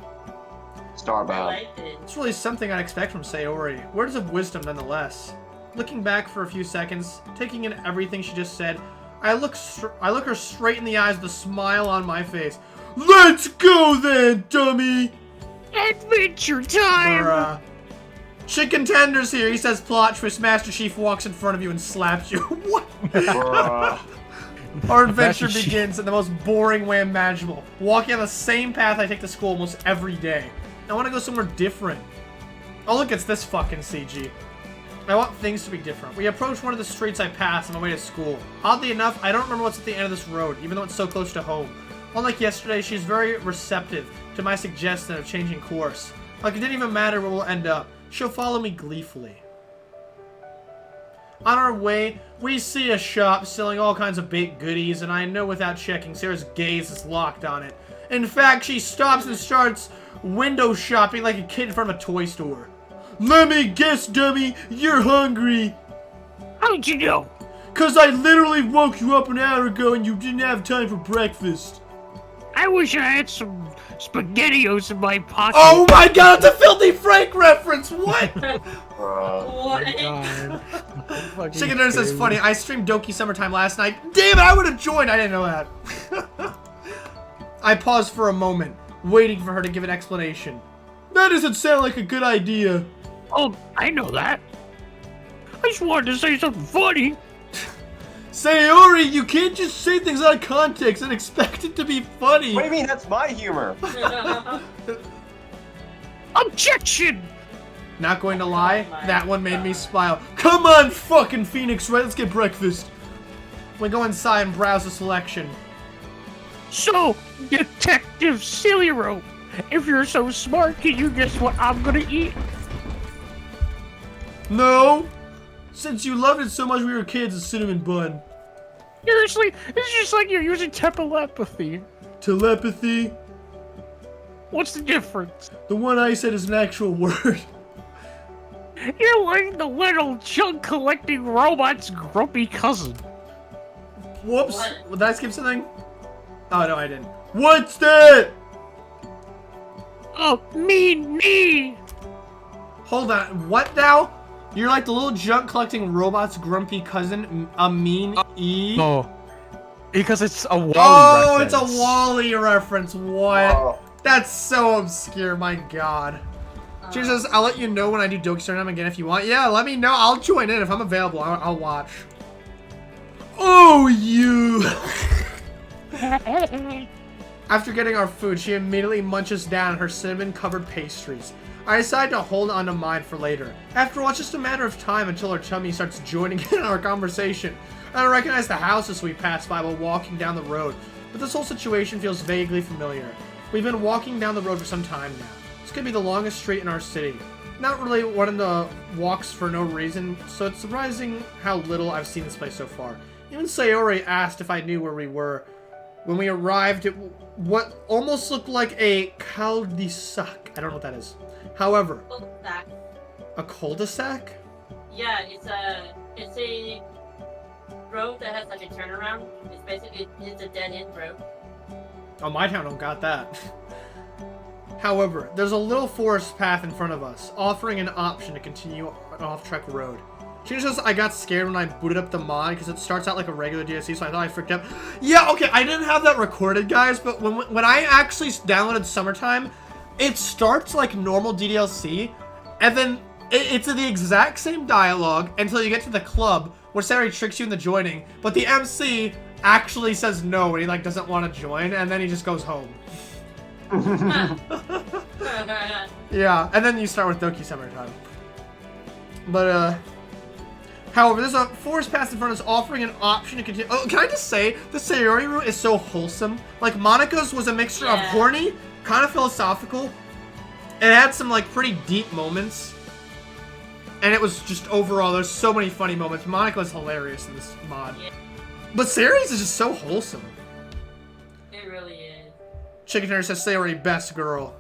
Starbound. It's really something I'd expect from Sayori. Words of wisdom, nonetheless. Looking back for a few seconds, taking in everything she just said, I look her straight in the eyes with a smile on my face. Let's go then, dummy! Adventure time! Bruh. Chicken tenders here, he says plot twist, Master Chief walks in front of you and slaps you. What? Bruh. Our adventure Master Chief. begins in the most boring way imaginable. Walking on the same path I take to school almost every day. I want to go somewhere different. Oh look, it's this fucking CG. I want things to be different. We approach one of the streets I pass on my way to school. Oddly enough, I don't remember what's at the end of this road, even though it's so close to home. Unlike yesterday, she's very receptive to my suggestion of changing course. Like it didn't even matter where we'll end up. She'll follow me gleefully. On our way, we see a shop selling all kinds of baked goodies, and I know without checking, Sarah's gaze is locked on it. In fact, she stops and starts window shopping like a kid in front of a toy store. Let me guess, dummy, you're hungry. How'd you know? 'Cause I literally woke you up an hour ago and you didn't have time for breakfast. I wish I had some SpaghettiOs in my pocket. Oh my god, it's a Filthy Frank reference! What? Bruh. What? Chicken Dinner says funny. I streamed Doki Summertime last night. Damn it, I would have joined. I didn't know that. I paused for a moment, waiting for her to give an explanation. That doesn't sound like a good idea. Oh, I know that. I just wanted to say something funny. Sayori, you can't just say things out of context and expect it to be funny. What do you mean? That's my humor. Objection! Not going to lie, that one made me smile. Come on, fucking Phoenix, right? Let's get breakfast. We go inside and browse the selection. So, Detective SillyRope, if you're so smart, can you guess what I'm gonna eat? No. Since you loved it so much when we were kids, a cinnamon bun. Seriously, it's just like you're using telepathy. Telepathy? What's the difference? The one I said is an actual word. You're like the little junk collecting robot's grumpy cousin. Whoops. What? Did I skip something? Oh, no, I didn't. What's that? Oh, me! Hold on. What now? You're like the little junk collecting robot's grumpy cousin, a mean E? No. Because it's a Wally Oh, reference. it's a Wally reference. What? Oh. That's so obscure, my god. She says, I'll let you know when I do Doki Surname again if you want. Yeah, let me know. I'll join in if I'm available. I'll watch. Oh, you. After getting our food, she immediately munches down her cinnamon-covered pastries. I decide to hold on to mine for later. After all, it's just a matter of time until her tummy starts joining in our conversation. I don't recognize the houses we pass by while walking down the road, but this whole situation feels vaguely familiar. We've been walking down the road for some time now. This could be the longest street in our city. Not really one of the walks for no reason, so it's surprising how little I've seen this place so far. Even Sayori asked if I knew where we were. When we arrived at what almost looked like a cul-de-sac. I don't know what that is. However, Cul-de-sac. a cul-de-sac? Yeah, it's a road that has like a turnaround. It's basically it's a dead end road. Oh, my town don't got that. However, there's a little forest path in front of us, offering an option to continue an off-track road. She says I got scared when I booted up the mod because it starts out like a regular DLC, so I thought I freaked out. Yeah, okay, I didn't have that recorded, guys, but when I actually downloaded Summertime, it starts like normal DDLC, and then it's the exact same dialogue until you get to the club, where Sayori tricks you into joining, but the MC actually says no, and he like doesn't want to join, and then he just goes home. Yeah, and then you start with Doki Summertime. But, however, there's a forest path in front of us offering an option to continue. Oh, can I just say, the Sayori route is so wholesome. Like, Monica's was a mixture of horny, kind of philosophical. It had some, like, pretty deep moments. And it was just overall, there's so many funny moments. Monica was hilarious in this mod. Yeah. But Sayori's is just so wholesome. It really is. Chicken Tenor says Sayori, best girl.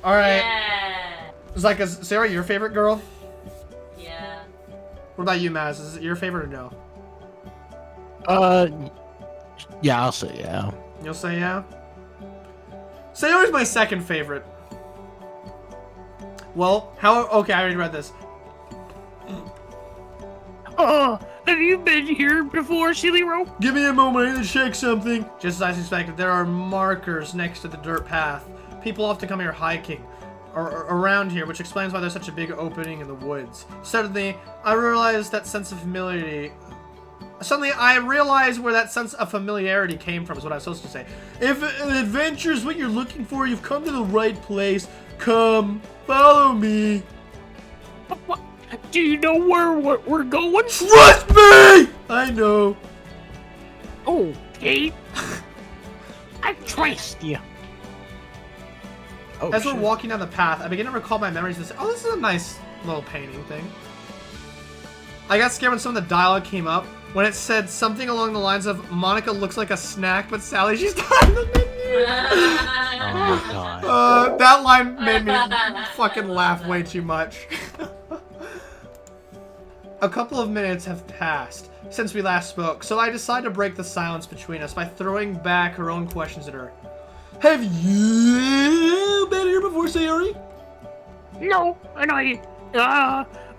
Alright. Yeah. It's like, is Sayori your favorite girl? Yeah. What about you, Maz? Is it your favorite or no? Yeah, I'll say yeah. You'll say yeah? Sayori's my second favorite. Well, okay, I already read this. Have you been here before, SillyRope? Give me a moment, I need to check something. Just as I suspected, there are markers next to the dirt path. People often come here hiking, or around here, which explains why there's such a big opening in the woods. Suddenly, I realized that sense of familiarity. Suddenly, I realized where that sense of familiarity came from, is what I was supposed to say. If an adventure is what you're looking for, you've come to the right place. Come, follow me. What? Do you know where we're going? Trust me! I know. Okay. I trust you. Oh, As shit. we're walking down the path, I begin to recall my memories of this. Oh, this is a nice little painting thing. I got scared when some of the dialogue came up, when it said something along the lines of, Monica looks like a snack, but Sally, she's not in the menu. Oh my god. That line made me fucking laugh way too much. A couple of minutes have passed since we last spoke, so I decide to break the silence between us by throwing back her own questions at her. Have you been here before, Sayori? No, and I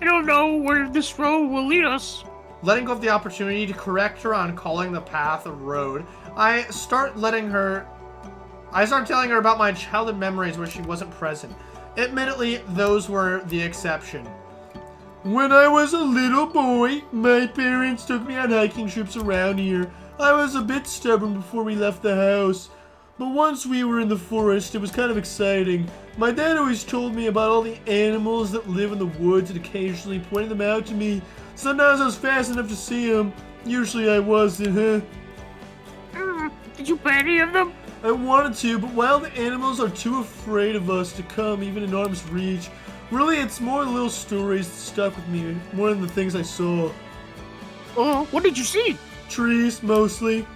don't know where this road will lead us. Letting go of the opportunity to correct her on calling the path a road, I start telling her about my childhood memories where she wasn't present. Admittedly, those were the exception. When I was a little boy, my parents took me on hiking trips around here. I was a bit stubborn before we left the house. But once we were in the forest, it was kind of exciting. My dad always told me about all the animals that live in the woods and occasionally pointed them out to me. Sometimes I was fast enough to see them. Usually I wasn't, Did you pet any of them? I wanted to, but while the animals are too afraid of us to come even in arm's reach, really it's more the little stories that stuck with me more than the things I saw. What did you see? Trees, mostly.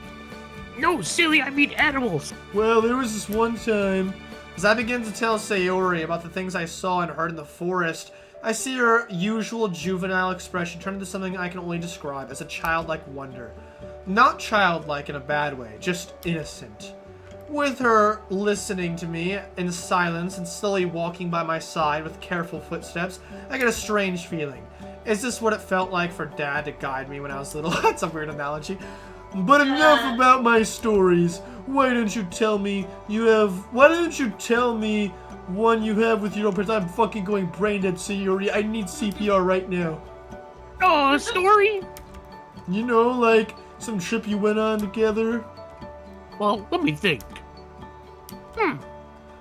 No, silly, I mean animals. Well, there was this one time. As I begin to tell Sayori about the things I saw and heard in the forest, I see her usual juvenile expression turn into something I can only describe as a childlike wonder. Not childlike in a bad way, just innocent. With her listening to me in silence and slowly walking by my side with careful footsteps, I get a strange feeling. Is this what it felt like for Dad to guide me when I was little? That's a weird analogy. But enough about my stories. Why don't you tell me one you have with your own person? I'm fucking going brain dead, Sayori. I need CPR right now. Oh, a story? You know, like some trip you went on together? Well, let me think.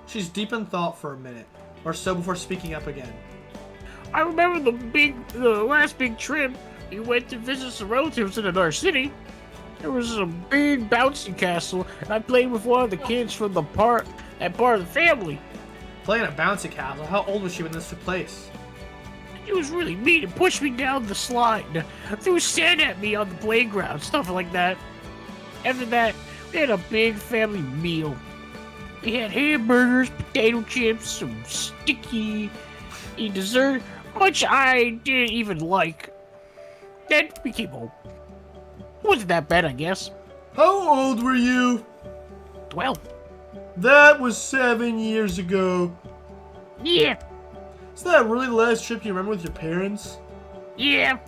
She's deep in thought for a minute or so before speaking up again. I remember the last big trip we went to visit some relatives in another city. There was a big bouncy castle, and I played with one of the kids from that part of the family. Playing a bouncy castle? How old was she when this took place? He was really mean and pushed me down the slide, threw sand at me on the playground, stuff like that. After that, we had a big family meal. We had hamburgers, potato chips, some sticky dessert, which I didn't even like. Then we came home. Wasn't that bad, I guess. How old were you? 12. That was 7 years ago. Yeah. Is that really the last trip you remember with your parents? Yeah.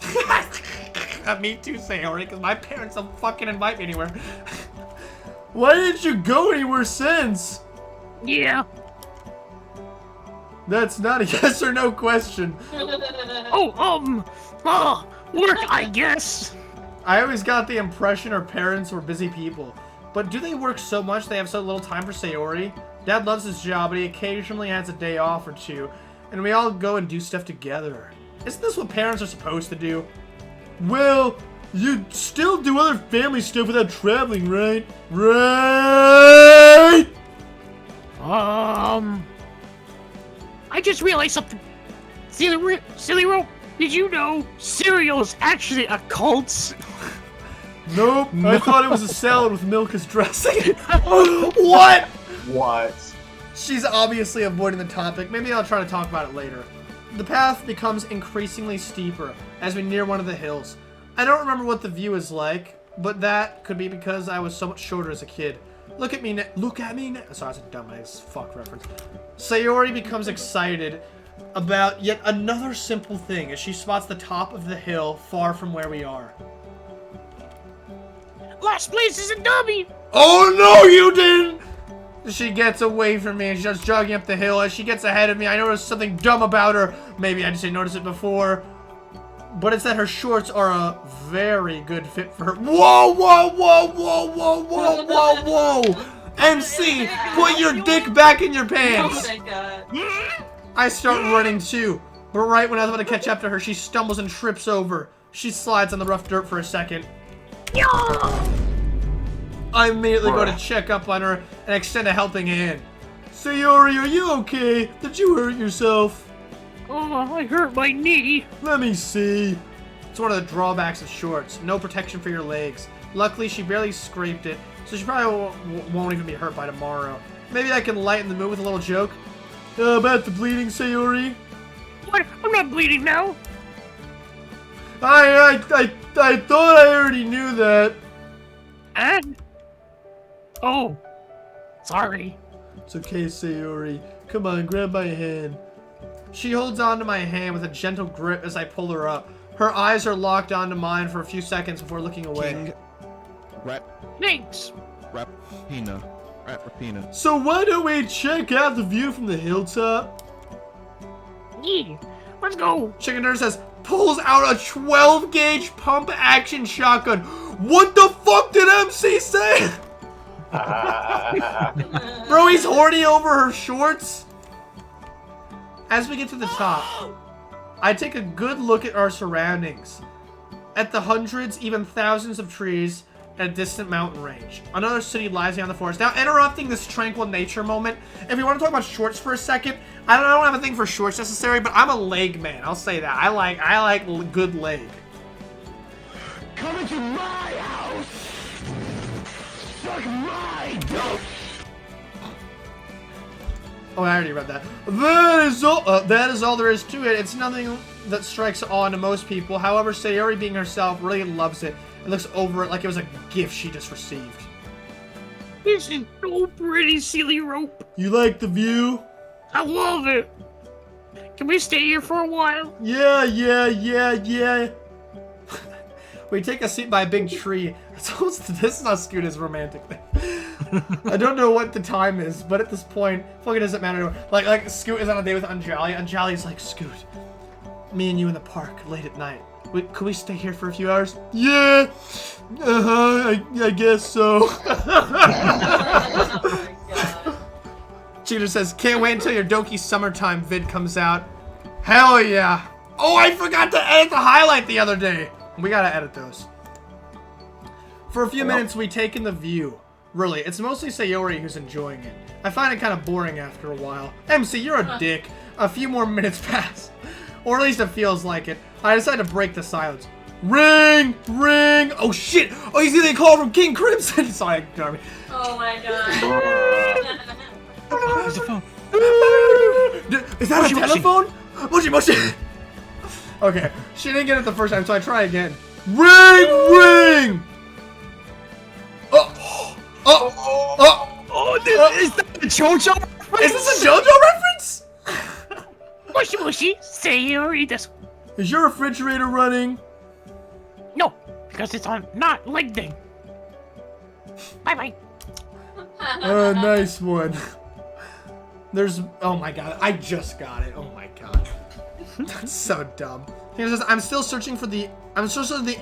Me too, Sayori, because my parents don't fucking invite me anywhere. Why didn't you go anywhere since? Yeah. That's not a yes or no question. Work, I guess. I always got the impression her parents were busy people. But do they work so much they have so little time for Sayori? Dad loves his job, but he occasionally has a day off or two, and we all go and do stuff together. Isn't this what parents are supposed to do? Well, you still do other family stuff without traveling, right? Right? I just realized something. SillyRope, did you know cereal is actually a cult? Nope. I thought it was a salad with milk as dressing. What? What? She's obviously avoiding the topic. Maybe I'll try to talk about it later. The path becomes increasingly steeper as we near one of the hills. I don't remember what the view is like, but that could be because I was so much shorter as a kid. Look at me now. Sorry, that's a dumbass fuck reference. Sayori becomes excited about yet another simple thing as she spots the top of the hill far from where we are. Last place is a dummy. Oh no, you didn't! She gets away from me and she starts jogging up the hill. As she gets ahead of me, I notice something dumb about her. Maybe I just didn't notice it before. But it's that her shorts are a very good fit for her. Whoa, whoa, whoa, whoa, whoa, whoa, whoa, whoa! MC, put your dick back in your pants! Oh my god. I start running too. But right when I was about to catch up to her, she stumbles and trips over. She slides on the rough dirt for a second. I immediately go to check up on her and extend a helping hand. Sayori, are you okay? Did you hurt yourself? Oh, I hurt my knee. Let me see. It's one of the drawbacks of shorts. No protection for your legs. Luckily, she barely scraped it, so she probably won't even be hurt by tomorrow. Maybe I can lighten the mood with a little joke. About the bleeding, Sayori? What? I'm not bleeding now. I thought I already knew that. And? Oh, sorry. It's okay, Sayori. Come on, grab my hand. She holds onto my hand with a gentle grip as I pull her up. Her eyes are locked onto mine for a few seconds before looking away. Thanks. Ratrapina. So why don't we check out the view from the hilltop? Yeah, let's go. Chicken Dinner says, pulls out a 12-gauge pump-action shotgun. What the fuck did MC say? Bro, he's horny over her shorts. As we get to the top, I take a good look at our surroundings. At the hundreds, even thousands of trees at a distant mountain range. Another city lies beyond the forest. Now, interrupting this tranquil nature moment, if you want to talk about shorts for a second, I don't have a thing for shorts necessarily, but I'm a leg man. I'll say that. I like good leg. Come into my house! Suck my dope! Oh, I already read that. That is all there is to it. It's nothing that strikes awe to most people. However, Sayori, being herself, really loves it and looks over it like it was a gift she just received. This is so pretty, SillyRope. You like the view? I love it. Can we stay here for a while? Yeah. We take a seat by a big tree. This is not Scoot as romantic thing. I don't know what the time is, but at this point, fucking doesn't matter. Like Scoot is on a date with Anjali. Anjali's like, Scoot, me and you in the park late at night. Could we stay here for a few hours? Yeah. I guess so. Oh my god. Cheater says, can't wait until your Doki summertime vid comes out. Hell yeah. Oh, I forgot to edit the highlight the other day. We gotta edit those. For a few minutes, we take in the view. Really, it's mostly Sayori who's enjoying it. I find it kind of boring after a while. MC, you're a dick. A few more minutes pass. Or at least it feels like it. I decide to break the silence. Ring! Ring! Oh shit! Oh, you see they call from King Crimson! Sorry, Darby. Oh my god. Where's the phone? Is that a telephone? Moshi Moshi! Okay, she didn't get it the first time, so I try again. Ring! Ring! Oh, is that JoJo Is this a JoJo reference? Mushy mushy, Sayori desu. Is your refrigerator running? No, because it's on not leg day. Bye. Nice one. There's, oh my god, I just got it. Oh my god. That's so dumb. He says, I'm still searching the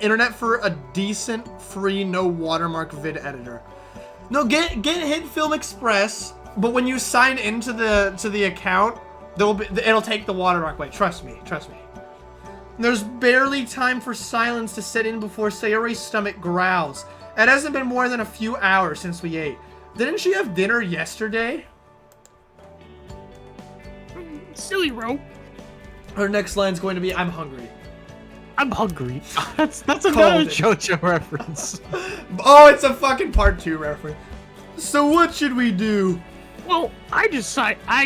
internet for a decent, free, no watermark vid editor. No, get Hit Film Express, but when you sign into the account, it'll take the watermark away. Trust me. There's barely time for silence to set in before Sayori's stomach growls. It hasn't been more than a few hours since we ate. Didn't she have dinner yesterday? SillyRope. Her next line's going to be, I'm hungry. I'm hungry. That's another JoJo reference. Oh, it's a fucking part 2 reference. So what should we do? Well, I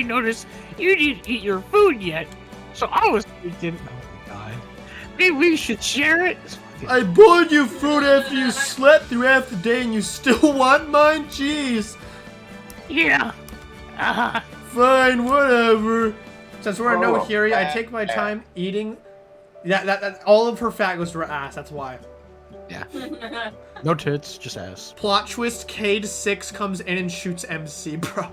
noticed you didn't eat your food yet, so I was thinking, oh my god, maybe we should share it. I bought you food after you slept through half the day and you still want mine? Jeez. Yeah. Fine, whatever. Since we're in no Hiri, I take my time eating. That all of her fat goes to her ass, that's why. Yeah. No tits, just ass. Plot twist, Cade 6 comes in and shoots MC, bro.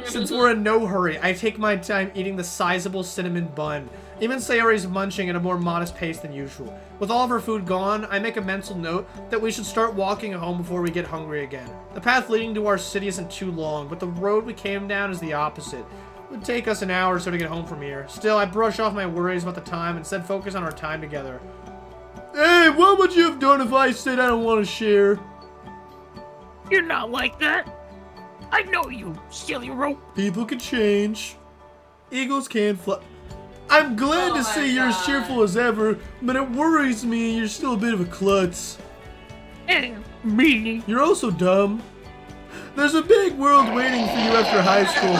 Since we're in no hurry, I take my time eating the sizable cinnamon bun. Even Sayori's munching at a more modest pace than usual. With all of her food gone, I make a mental note that we should start walking home before we get hungry again. The path leading to our city isn't too long, but the road we came down is the opposite. It would take us an hour or so to get home from here. Still, I brush off my worries about the time and instead focus on our time together. Hey, what would you have done if I said I don't want to share? You're not like that. I know you, SillyRope. People can change. Eagles can't fly. I'm glad to see you're as cheerful as ever, but it worries me you're still a bit of a klutz. And me. You're also dumb. There's a big world waiting for you after high school.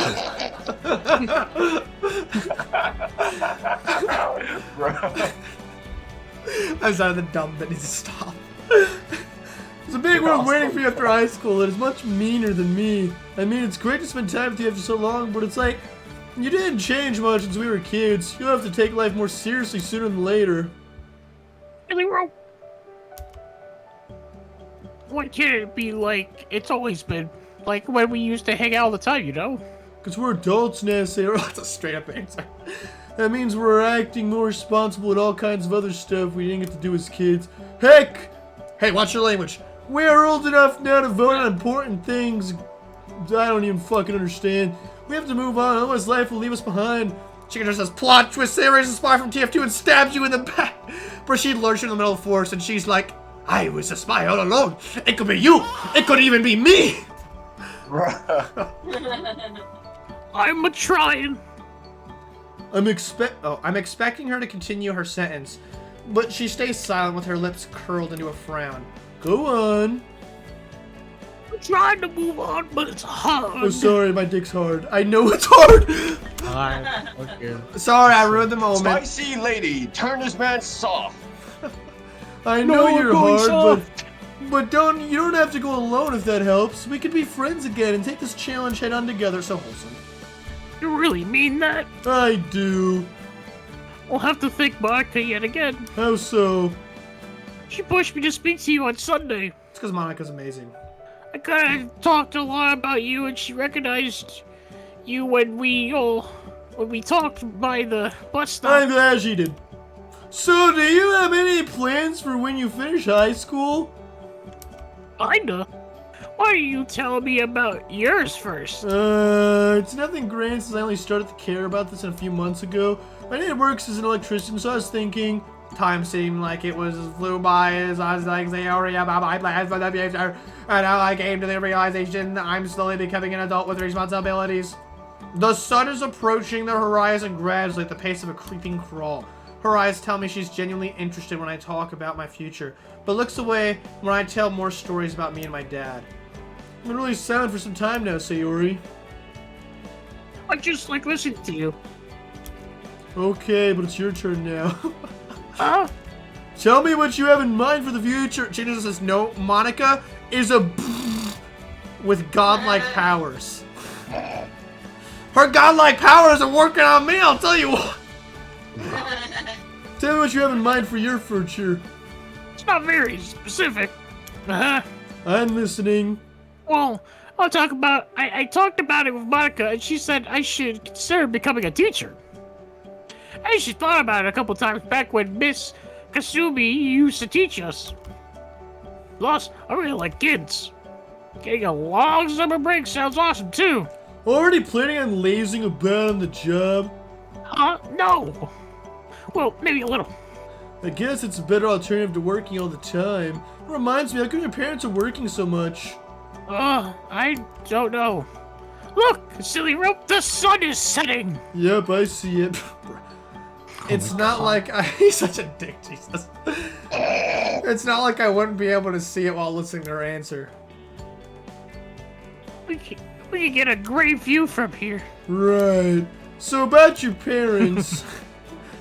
I'm sorry, the dumb bit needs to stop. There's a big world waiting for you after high school that is much meaner than me. I mean, it's great to spend time with you after so long, but it's like, you didn't change much since we were kids. You'll have to take life more seriously sooner than later. SillyRope. Why can't it be like it's always been? Like when we used to hang out all the time, you know? Because we're adults now, Sarah. That's a straight up answer. That means we're acting more responsible and all kinds of other stuff we didn't get to do as kids. Heck! Hey, watch your language. We're old enough now to vote on important things I don't even fucking understand. We have to move on, otherwise life will leave us behind. Chicken just says, plot twist, Sayori's a spy from TF2 and stabs you in the back. Rashid lurches in the middle of the forest and she's like, I was a spy all along. It could be you. It could even be me. I'm trying. I'm expecting her to continue her sentence, but she stays silent with her lips curled into a frown. Go on. I'm trying to move on, but it's hard. Oh, sorry, my dick's hard. I know it's hard. Okay. Sorry, I ruined the moment. Spicy lady, turn this man soft. I know you're hard, but you don't have to go alone if that helps. We could be friends again and take this challenge head on together. So wholesome. You really mean that? I do. We'll have to thank Monica yet again. How so? She pushed me to speak to you on Sunday. It's because Monica's amazing. I kinda talked a lot about you, and she recognized you when we talked by the bus stop. I'm glad she did. So, do you have any plans for when you finish high school? Kinda. Why are you telling me about yours first? It's nothing grand since I only started to care about this a few months ago. My dad works as an electrician, so I was thinking, time seemed like it flew by as I was like, Sayori about my plans for the future, and now I came to the realization that I'm slowly becoming an adult with responsibilities. The sun is approaching the horizon gradually at the pace of a creeping crawl. Her eyes tell me she's genuinely interested when I talk about my future, but looks away when I tell more stories about me and my dad. I've been really silent for some time now, Sayori. I just like listening to you. Okay, but it's your turn now. Huh? Tell me what you have in mind for the future. Changes says, no, Monica is a with godlike powers. Her godlike powers are working on me, I'll tell you what. Tell me what you have in mind for your future. It's not very specific. I'm listening. Well, I'll talk about. I talked about it with Monica, and she said I should consider becoming a teacher. And she thought about it a couple times back when Miss Kasumi used to teach us. Plus, I really like kids. Getting a long summer break sounds awesome too. Already planning on lazing about on the job? No. Well, maybe a little. I guess it's a better alternative to working all the time. It reminds me, how come your parents are working so much? I don't know. Look, SillyRope, the sun is setting! Yep, I see it. It's not like he's such a dick, Jesus. It's not like I wouldn't be able to see it while listening to her answer. We can get a great view from here. Right. So about your parents.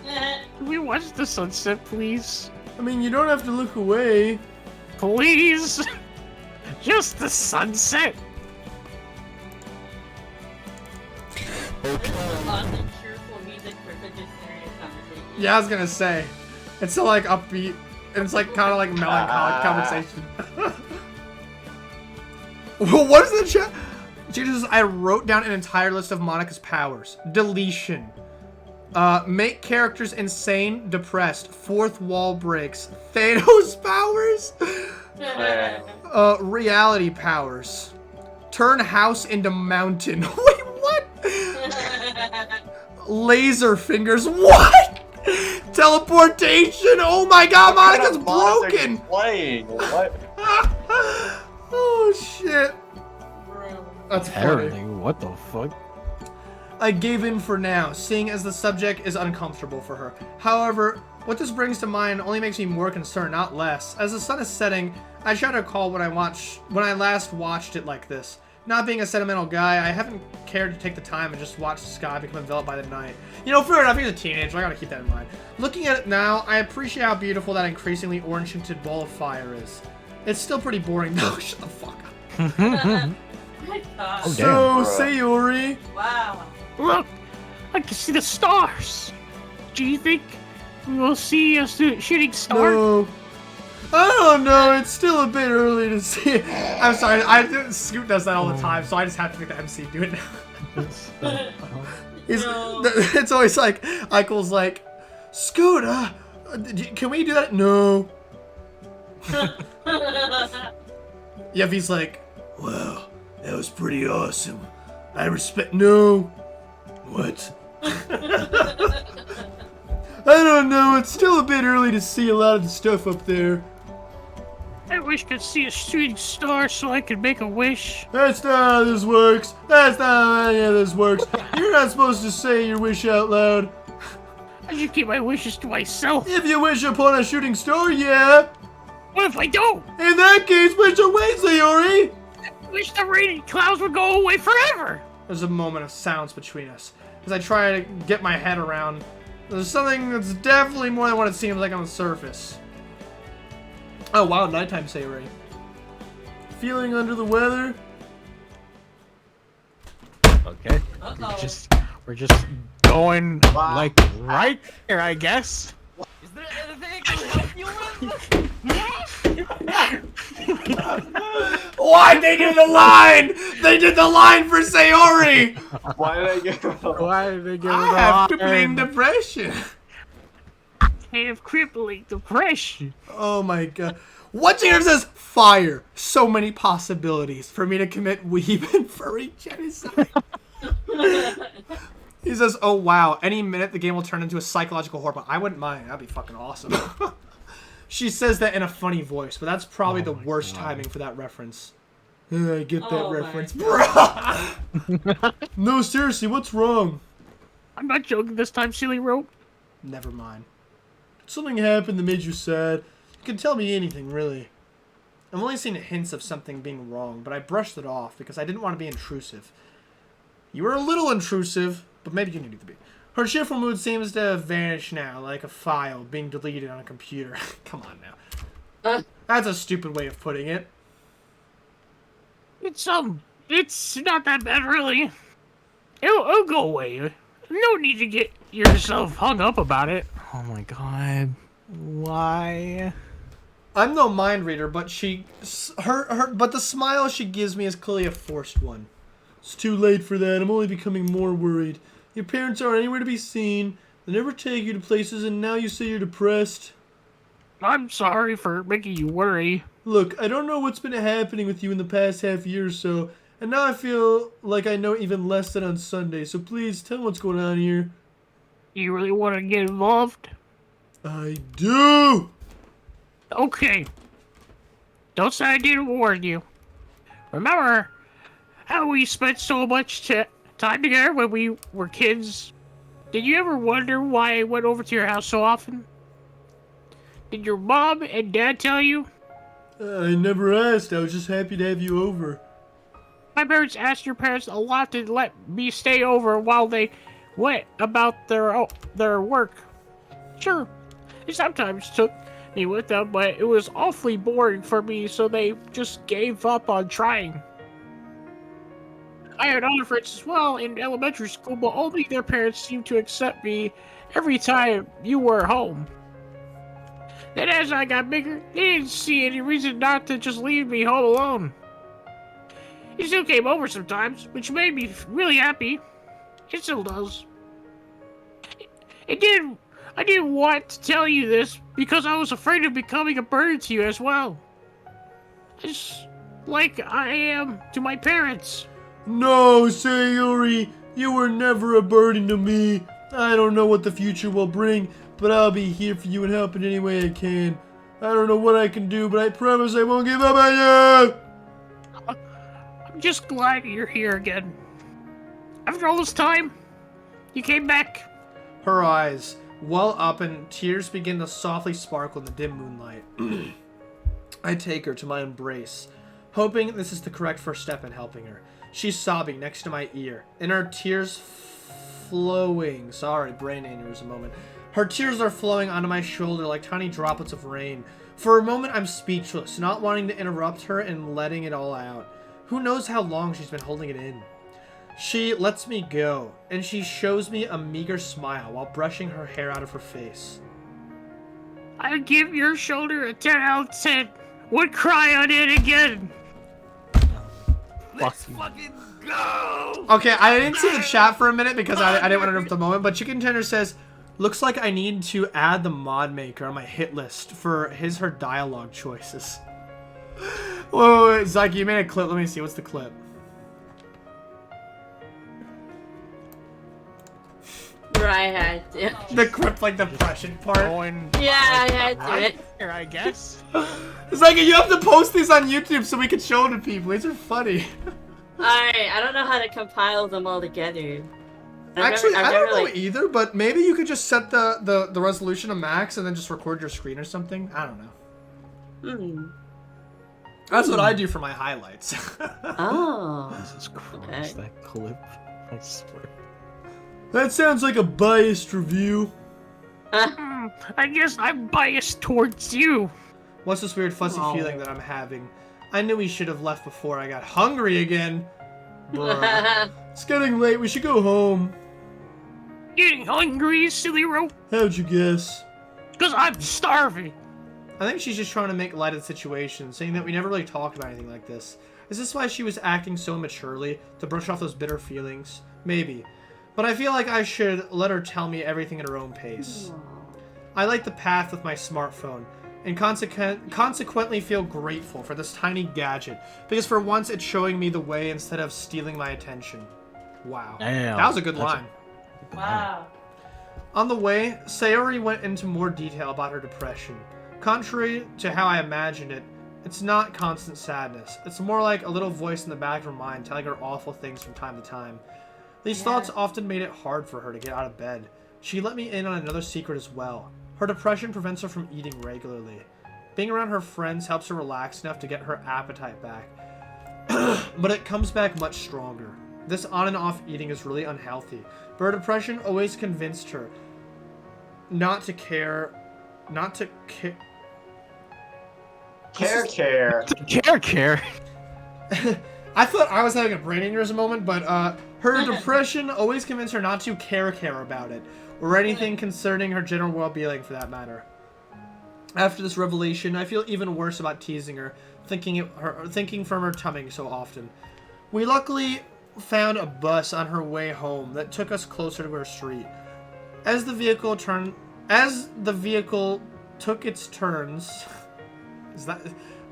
Can we watch the sunset, please? I mean, you don't have to look away. Please? Just the sunset? Awesome, cheerful music for such a serious conversation. Yeah, I was gonna say. It's so like upbeat, and it's like kind of like melancholic conversation. What is the chat? Jesus, I wrote down an entire list of Monica's powers. Deletion. Make characters insane, depressed. Fourth wall breaks. Thanos powers. Reality powers. Turn house into mountain. Wait, what? Laser fingers. What? Teleportation. Oh my God, Monica's broken. Playing. What? Oh shit. That's funny. What the fuck? I gave in for now, seeing as the subject is uncomfortable for her. However, what this brings to mind only makes me more concerned, not less. As the sun is setting, I try to recall when I last watched it like this. Not being a sentimental guy, I haven't cared to take the time and just watch the sky become enveloped by the night. You know, fair enough, he's a teenager, I gotta keep that in mind. Looking at it now, I appreciate how beautiful that increasingly orange-tinted ball of fire is. It's still pretty boring though, shut the fuck up. Oh, so, Sayori. Wow. Look, I can see the stars. Do you think we will see a shooting star? No. I don't know, it's still a bit early to see it. I'm sorry, Scoot does that all the time, so I just have to make the MC do it now. It's always like, Eichel's like, Scoot, can we do that? No. Yevie's like, wow, that was pretty awesome. I respect. No. What? I don't know. It's still a bit early to see a lot of the stuff up there. I wish I could see a shooting star so I could make a wish. That's not how this works. That's not how any of this works. You're not supposed to say your wish out loud. I should keep my wishes to myself. If you wish upon a shooting star, yeah. What if I don't? In that case, wish away, Sayori. I wish the raining clouds would go away forever. There's a moment of silence between us as I try to get my head around. There's something that's definitely more than what it seems like on the surface. Oh wow, nighttime, Sayori. Feeling under the weather? Okay. We're just going like right here, I guess. Is there anything I can help you with? Why they did the line? They did the line for Sayori. Why did I get? Why did they give it I have to blame depression. I have crippling depression. Oh my God. What Jacob says? Fire. So many possibilities for me to commit weeb and furry genocide. He says, oh wow, any minute the game will turn into a psychological horror, but I wouldn't mind. That'd be fucking awesome. She says that in a funny voice, but that's probably the worst timing for that reference. I get that reference. No, seriously, what's wrong? I'm not joking this time, SillyRope. Never mind. Something happened that made you sad. You can tell me anything, really. I've only seen hints of something being wrong, but I brushed it off because I didn't want to be intrusive. You were a little intrusive, but maybe you needed to be. Her cheerful mood seems to have vanished now, like a file being deleted on a computer. Come on now. That's a stupid way of putting it. It's It's not that bad, really. It'll go away. No need to get yourself hung up about it. Oh my god. Why? I'm no mind reader, but but the smile she gives me is clearly a forced one. It's too late for that. I'm only becoming more worried. Your parents aren't anywhere to be seen. They never take you to places, and now you say you're depressed. I'm sorry for making you worry. Look, I don't know what's been happening with you in the past half year or so, and now I feel like I know even less than on Sunday, so please tell me what's going on here. You really want to get involved? I do! Okay. Don't say I didn't warn you. Remember how we spent so much time together when we were kids? Did you ever wonder why I went over to your house so often? Did your mom and dad tell you? I never asked. I was just happy to have you over. My parents asked your parents a lot to let me stay over while they went about their work. Sure, they sometimes took me with them, but it was awfully boring for me, so they just gave up on trying. I had other friends as well in elementary school, but only their parents seemed to accept me every time you were home. Then as I got bigger, they didn't see any reason not to just leave me home alone. He still came over sometimes, which made me really happy. It still does. I didn't want to tell you this because I was afraid of becoming a burden to you as well. Just like I am to my parents. No, Sayori, you were never a burden to me. I don't know what the future will bring, but I'll be here for you and help in any way I can. I don't know what I can do, but I promise I won't give up on you! I'm just glad you're here again. After all this time, you came back. Her eyes well up and tears begin to softly sparkle in the dim moonlight. I take her to my embrace, hoping this is the correct first step in helping her. She's sobbing next to my ear, and her tears flowing. Sorry, brain aneurysm moment. Her tears are flowing onto my shoulder like tiny droplets of rain. For a moment, I'm speechless, not wanting to interrupt her and letting it all out. Who knows how long she's been holding it in. She lets me go, and she shows me a meager smile while brushing her hair out of her face. I'd give your shoulder a 10 out of 10. Would cry on it again. Let's fucking go! Okay, I didn't see the chat for a minute because I didn't want to interrupt the moment, but Chicken Tender says, looks like I need to add the mod maker on my hit list for her dialogue choices. Whoa, Zyke, you made a clip. Let me see. What's the clip? I had to. The clip, like the depression part? Yeah, I had to. Right here, I guess. It's like, you have to post these on YouTube so we can show them to people. These are funny. Alright, I don't know how to compile them all together. Actually, I don't know either, but maybe you could just set the resolution to max and then just record your screen or something. I don't know. That's what I do for my highlights. Oh. Jesus Christ, that clip. I swear. That sounds like a biased review. I guess I'm biased towards you. What's this weird fuzzy feeling that I'm having? I knew we should have left before I got hungry again. Bruh. It's getting late. We should go home. Getting hungry, SillyRope? How'd you guess? Because I'm starving. I think she's just trying to make light of the situation, saying that we never really talked about anything like this. Is this why she was acting so maturely, to brush off those bitter feelings? Maybe. But I feel like I should let her tell me everything at her own pace. I light the path with my smartphone, and consequently feel grateful for this tiny gadget, because for once it's showing me the way instead of stealing my attention. Wow. Damn, that was a good line. Wow. On the way, Sayori went into more detail about her depression. Contrary to how I imagined it, it's not constant sadness. It's more like a little voice in the back of her mind telling her awful things from time to time. These thoughts often made it hard for her to get out of bed. She let me in on another secret as well. Her depression prevents her from eating regularly. Being around her friends helps her relax enough to get her appetite back. But it comes back much stronger. This on and off eating is really unhealthy. But her depression always convinced her not to care. I thought I was having a brain aneurysm moment, but her depression always convinced her not to care about it, or anything concerning her general well-being for that matter. After this revelation, I feel even worse about teasing her, thinking from her tummy so often. We luckily found a bus on her way home that took us closer to her street. As the vehicle took its turns,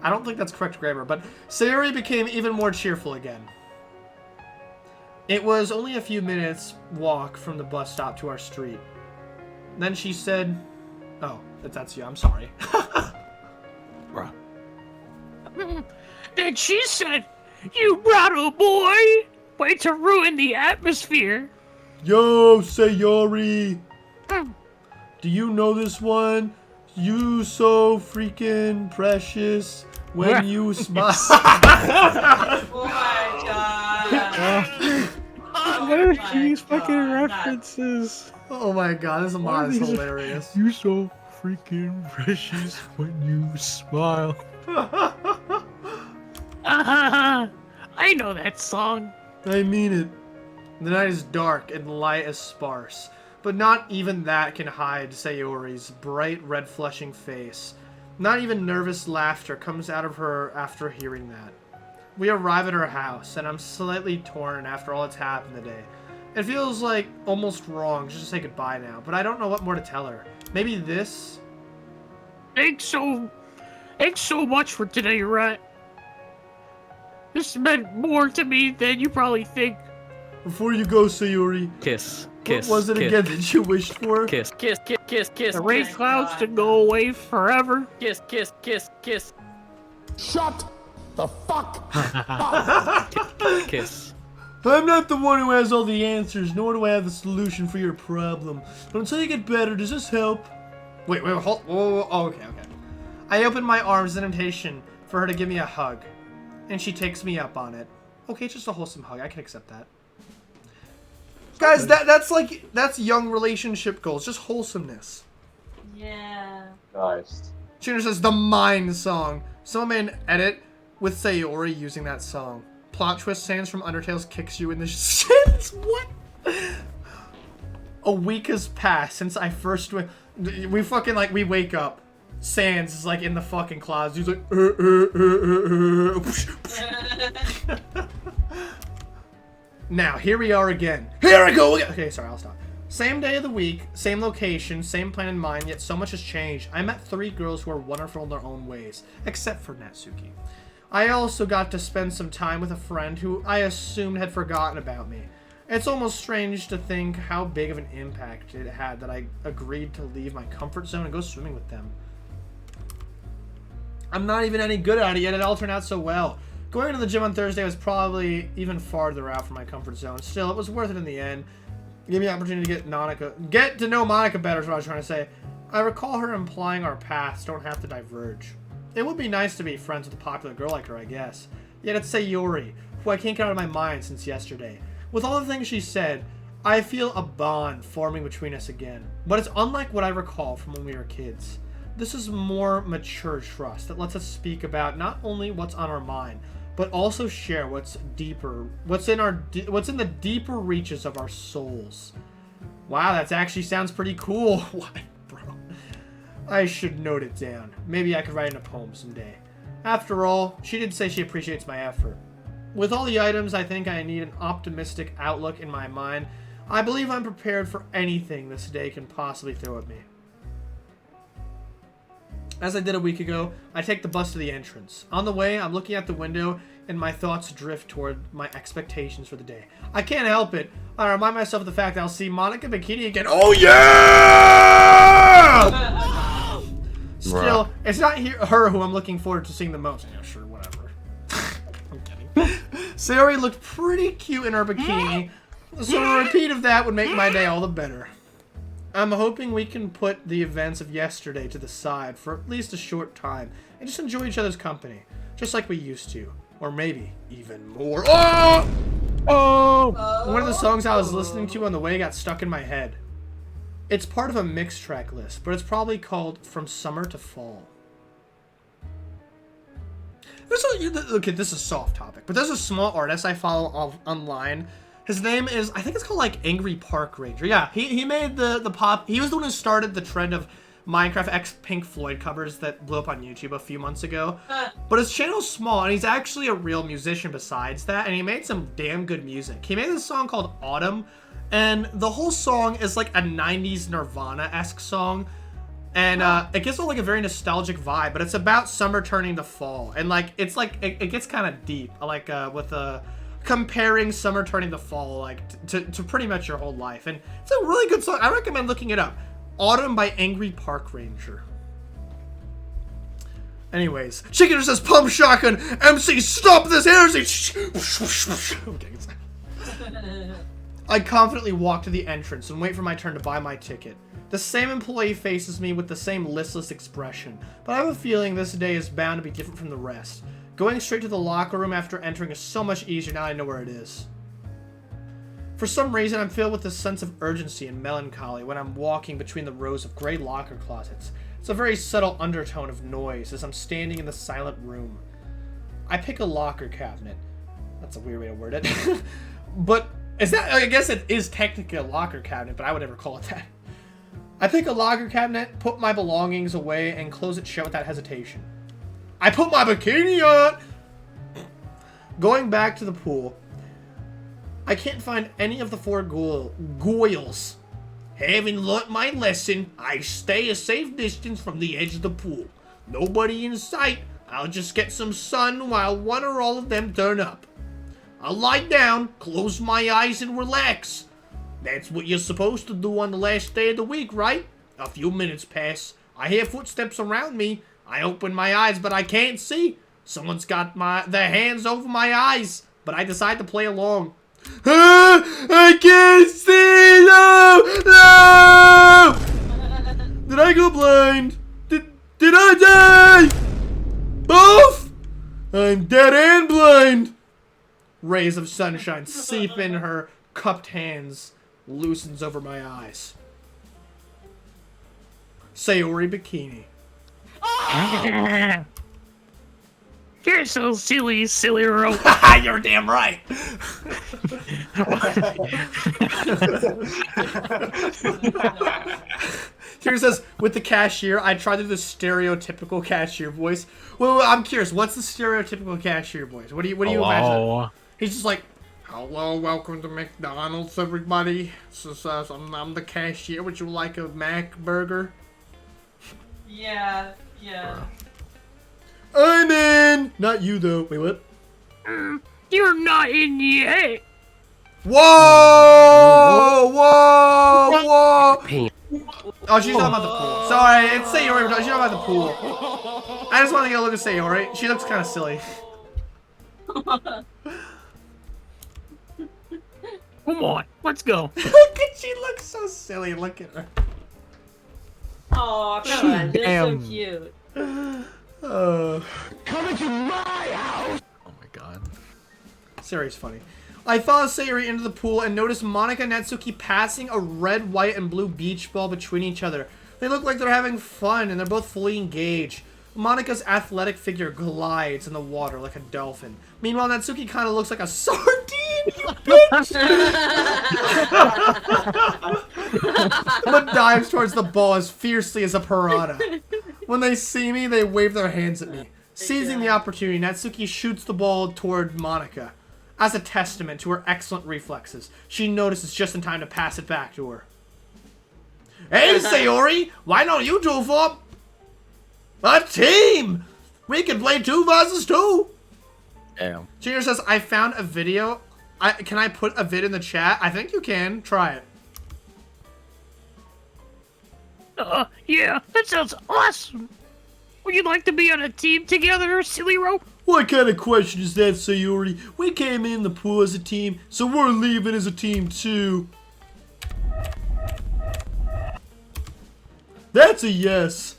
I don't think that's correct grammar, but Sayori became even more cheerful again. It was only a few minutes walk from the bus stop to our street. Then she said, "Oh, that's you. I'm sorry." Bruh. Then she said, "You brought a boy? Way to ruin the atmosphere." Yo, Sayori. Do you know this one? You so freaking precious when you smile. Oh my god. What are these fucking references? Oh my god, this mod is hilarious. You so freaking precious when you smile. I know that song. I mean it. The night is dark and light is sparse, but not even that can hide Sayori's bright red flushing face. Not even nervous laughter comes out of her after hearing that. We arrive at her house, and I'm slightly torn after all that's happened today. It feels like almost wrong just to say goodbye now, but I don't know what more to tell her. Maybe this? Thanks so much for today, Rat. This meant more to me than you probably think. Before you go, Sayori, Kiss. what was it again that you wished for? Kiss. Kiss. Kiss. Kiss. Kiss. The rain clouds to go away forever. Kiss. Kiss. Kiss. Kiss. Shut the fuck Kiss. I'm not the one who has all the answers, nor do I have the solution for your problem. But until you get better, does this help? Wait, hold. Whoa. Oh, okay. I open my arms in invitation for her to give me a hug, and she takes me up on it. Okay, just a wholesome hug. I can accept that. Guys, that's young relationship goals, just wholesomeness. Yeah. Nice. Junior says the Mine song. Someone made an edit with Sayori using that song. Plot twist: Sans from Undertale's kicks you in the shins. What? A week has passed since I first went. We fucking we wake up. Sans is in the fucking closet. He's like. Now here we are again. Here I go again. Okay, sorry, I'll stop. Same day of the week, same location, same plan in mind, yet so much has changed. I met 3 girls who are wonderful in their own ways, except for Natsuki. I also got to spend some time with a friend who I assumed had forgotten about me. It's almost strange to think how big of an impact it had that I agreed to leave my comfort zone and go swimming with them. I'm not even any good at it yet, it all turned out so well. Going to the gym on Thursday was probably even farther out from my comfort zone. Still, it was worth it in the end. Give me the opportunity to get to know Monica better is what I was trying to say. I recall her implying our paths don't have to diverge. It would be nice to be friends with a popular girl like her, I guess. Yet it's Sayori, who I can't get out of my mind since yesterday. With all the things she said, I feel a bond forming between us again. But it's unlike what I recall from when we were kids. This is more mature trust that lets us speak about not only what's on our mind, but also share what's deeper, what's in the deeper reaches of our souls. Wow, that actually sounds pretty cool. What, bro? I should note it down. Maybe I could write in a poem someday. After all, she did say she appreciates my effort. With all the items, I think I need an optimistic outlook in my mind. I believe I'm prepared for anything this day can possibly throw at me. As I did a week ago, I take the bus to the entrance. On the way, I'm looking out the window, and my thoughts drift toward my expectations for the day. I can't help it. I remind myself of the fact that I'll see Monica Bikini again. Oh, yeah! Still, it's not her who I'm looking forward to seeing the most. Yeah, sure, whatever. I'm kidding. Sayori looked pretty cute in her bikini, so a repeat of that would make my day all the better. I'm hoping we can put the events of yesterday to the side for at least a short time and just enjoy each other's company, just like we used to. Or maybe even more. Oh! One of the songs I was listening to on the way got stuck in my head. It's part of a mixed track list, but it's probably called From Summer to Fall. Okay, this is a soft topic, but there's a small artist I follow online. His name is, I think it's called like Angry Park Ranger. Yeah, he made the pop. He was the one who started the trend of Minecraft X Pink Floyd covers that blew up on YouTube a few months ago. But his channel's small, and he's actually a real musician besides that, and he made some damn good music. He made this song called Autumn, and the whole song is like a 90s Nirvana-esque song. And it gives it like a very nostalgic vibe, but it's about summer turning to fall, and like it gets kind of deep, like with comparing summer turning to fall, like to pretty much your whole life. And it's a really good song. I recommend looking it up. Autumn by Angry Park Ranger. Anyways, Chicken says pump shotgun. MC, stop this heresy. I confidently walk to the entrance and wait for my turn to buy my ticket. The same employee faces me with the same listless expression, but I have a feeling this day is bound to be different from the rest. Going straight to the locker room after entering is so much easier now I know where it is. For some reason, I'm filled with a sense of urgency and melancholy when I'm walking between the rows of gray locker closets. It's a very subtle undertone of noise as I'm standing in the silent room. I pick a locker cabinet. That's a weird way to word it. But is that, I guess it is technically a locker cabinet, but I would never call it that. I pick a locker cabinet, put my belongings away, and close it shut without hesitation. I put my bikini on! Going back to the pool, I can't find any of the four goyles. Having learnt my lesson, I stay a safe distance from the edge of the pool. Nobody in sight. I'll just get some sun while one or all of them turn up. I'll lie down, close my eyes, and relax. That's what you're supposed to do on the last day of the week, right? A few minutes pass. I hear footsteps around me. I open my eyes, but I can't see. Someone's got their hands over my eyes, but I decide to play along. I can't see! No! Did I go blind? Did I die? Both? I'm dead and blind. Rays of sunshine seep in her cupped hands, loosens over my eyes. Sayori bikini. You're so silly, SillyRope. You're damn right. Here says, with the cashier, I tried to do the stereotypical cashier voice. Well, I'm curious, what's the stereotypical cashier voice? What do you imagine? He's just like, hello, welcome to McDonald's, everybody. I'm the cashier. Would you like a Mac burger? Yeah. I'm in! Not you, though. Wait, what? You're not in yet. Whoa! Oh, she's talking about the pool. Sorry, it's Sayori. She's talking about the pool. I just want to get a look at Sayori. She looks kind of silly. Come on, let's go. She looks so silly. Look at her. Oh, come on. They're so Damn. cute. Coming to my house! Oh my god. Sayori's funny. I follow Sayori into the pool and notice Monica and Natsuki passing a red, white, and blue beach ball between each other. They look like they're having fun and they're both fully engaged. Monica's athletic figure glides in the water like a dolphin. Meanwhile, Natsuki kind of looks like a sardine, bitch! But dives towards the ball as fiercely as a piranha. When they see me, they wave their hands at me. Seizing the opportunity, Natsuki shoots the ball toward Monica. As a testament to her excellent reflexes, she notices just in time to pass it back to her. Hey, Sayori! Why don't you two form a team? We can play 2 versus 2. Damn. Junior says, I found a video. Can I put a vid in the chat? I think you can. Try it. Yeah, that sounds awesome. Would you like to be on a team together, SillyRope? What kind of question is that, Sayori? We came in the pool as a team, so we're leaving as a team too. That's a yes.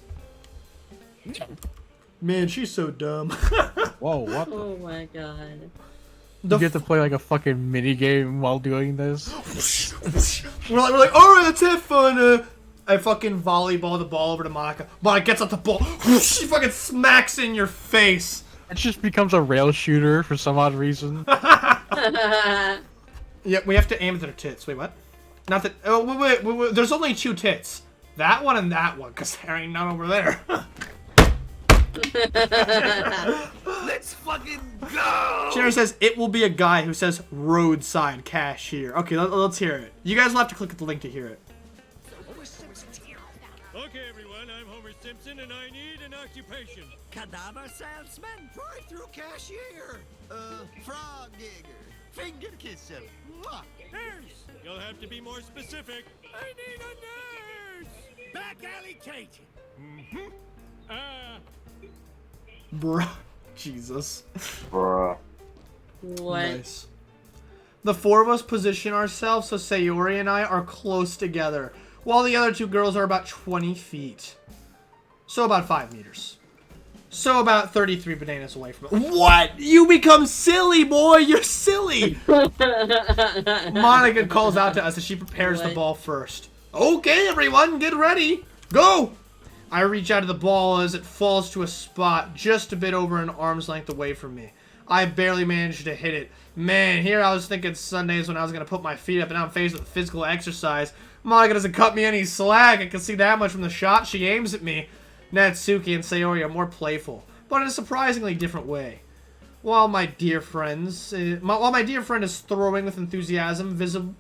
Man, she's so dumb. Whoa, what? Oh my god. You get to play like a fucking mini game while doing this? we're like, all right, let's have fun. I fucking volleyball the ball over to Monica. Monica gets up the ball. She fucking smacks in your face. It just becomes a rail shooter for some odd reason. Yeah, we have to aim at their tits. Wait, what? Not that. Oh, wait. There's only 2 tits. That one and that one, because there ain't none over there. Let's fucking go! Sharon says, it will be a guy who says roadside cashier. Okay, let's hear it. You guys will have to click the link to hear it. Okay, everyone, I'm Homer Simpson, and I need an occupation. Cadaver salesman, drive-through cashier, frog digger, finger kisser. Mwah. Nurse! You'll have to be more specific. I need a nurse! Back alley Kate. Bruh. Jesus. Bruh. What? Nice. The 4 of us position ourselves so Sayori and I are close together, while the other 2 girls are about 20 feet. So about 5 meters. So about 33 bananas away from it. What? You become silly, boy! You're silly! Monica calls out to us as she prepares the ball first. Okay, everyone, get ready. Go! I reach out to the ball as it falls to a spot just a bit over an arm's length away from me. I barely managed to hit it. Man, here I was thinking Sundays when I was going to put my feet up, and now I'm faced with physical exercise. Monica doesn't cut me any slack. I can see that much from the shot she aims at me. Natsuki and Sayori are more playful, but in a surprisingly different way. While my dear friend is throwing with enthusiasm, visible...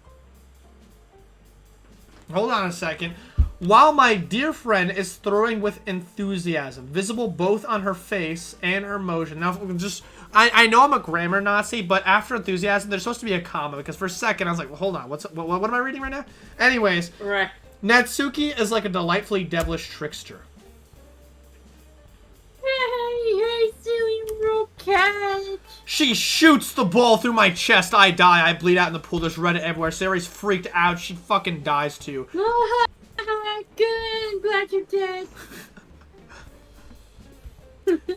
Hold on a second. While my dear friend is throwing with enthusiasm, visible both on her face and her motion. Now, just... I know I'm a grammar Nazi, but after enthusiasm, there's supposed to be a comma, because for a second I was like, well, hold on, what am I reading right now? Anyways, Right. Natsuki is like a delightfully devilish trickster. Hey, SillyRope catch. She shoots the ball through my chest. I die. I bleed out in the pool. There's red everywhere. Sayori's freaked out. She fucking dies too. Oh, good. I'm glad you're dead.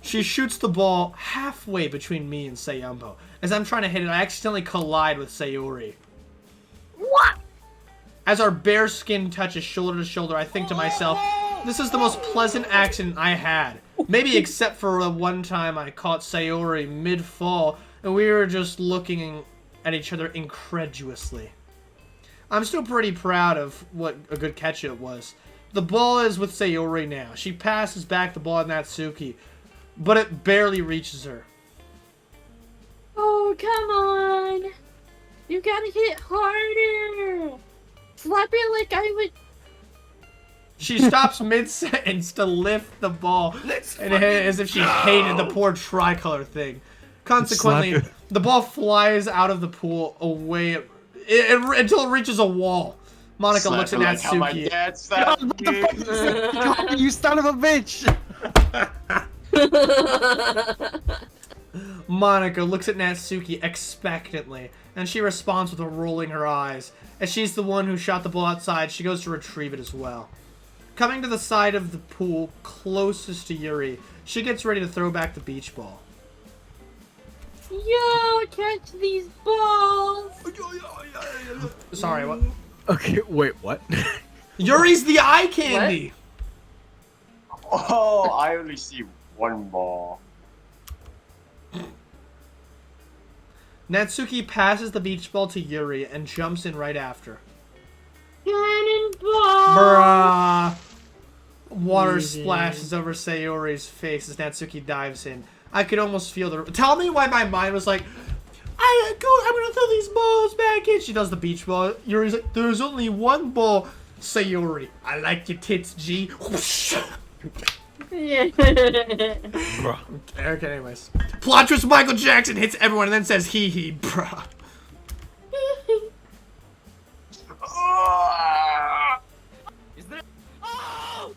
She shoots the ball halfway between me and Sayumbo. As I'm trying to hit it, I accidentally collide with Sayori. What? As our bare skin touches shoulder to shoulder, I think to myself, this is the most pleasant accident I had. Maybe except for the one time I caught Sayori mid-fall, and we were just looking at each other incredulously. I'm still pretty proud of what a good catch it was. The ball is with Sayori now. She passes back the ball to Natsuki, but it barely reaches her. Oh, come on. You gotta hit harder. Slap it like I would... She stops mid-sentence to lift the ball and hit it as if she hated the poor tricolor thing. Consequently, the ball flies out of the pool away until it reaches a wall. Monica looks at Like how my Natsuki. dad slapped me. You son of a bitch! Monica looks at Natsuki expectantly, and she responds with a rolling her eyes. As she's the one who shot the ball outside, she goes to retrieve it as well. Coming to the side of the pool closest to Yuri, she gets ready to throw back the beach ball. Yo, catch these balls. Sorry, what? Okay, wait, what? Yuri's the eye candy! Oh, I only see one ball. Natsuki passes the beach ball to Yuri and jumps in right after. Cannonball. Bruh! Water splashes over Sayori's face as Natsuki dives in. I could almost feel the... Tell me why my mind was like, I'm gonna throw these balls back in. She does the beach ball. Yuri's like, there's only one ball. Sayori, I like your tits, G. Yeah. Okay, anyways. Plot twist, Michael Jackson hits everyone and then says hee hee, bruh. Is there? Oh!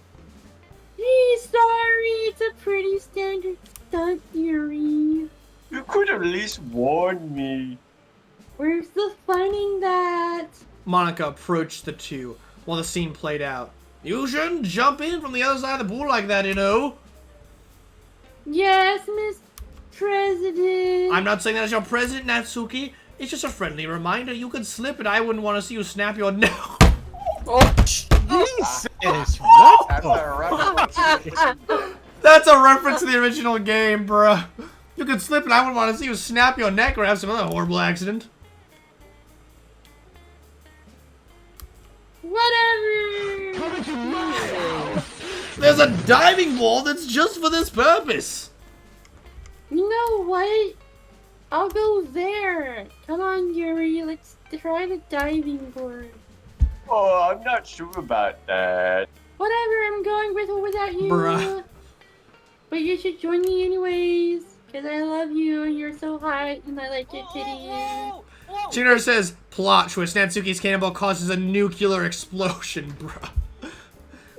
Hey, sorry. It's a pretty standard stunt, Yuri. You could at least warn me. Where's the fun in that? Monica approached the two while the scene played out. You shouldn't jump in from the other side of the pool like that, you know. Yes, Miss President. I'm not saying that as your president, Natsuki. It's just a friendly reminder. You could slip and I wouldn't want to see you snap your neck. Oh, Jesus! What? That's a reference. That's a reference to the original game, bruh. You could slip and I wouldn't want to see you snap your neck or have some other horrible accident. Whatever. There's a diving board that's just for this purpose. You know what? I'll go there. Come on, Yuri. Let's try the diving board. Oh, I'm not sure about that. Whatever. I'm going with or without you. Bruh. But you should join me anyways. Because I love you and you're so hot and I like your titties. Tuner says, plot twist, Natsuki's cannonball causes a nuclear explosion, bruh.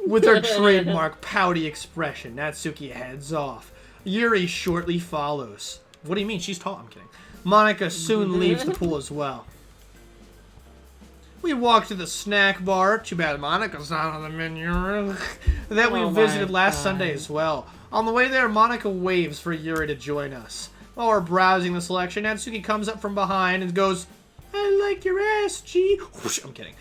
With her trademark pouty expression, Natsuki heads off. Yuri shortly follows. What do you mean? She's tall. I'm kidding. Monica soon leaves the pool as well. We walk to the snack bar. Too bad Monica's not on the menu. That we visited last Sunday as well. On the way there, Monica waves for Yuri to join us. While we're browsing the selection, Natsuki comes up from behind and goes, I like your ass, G. Whoosh, I'm kidding.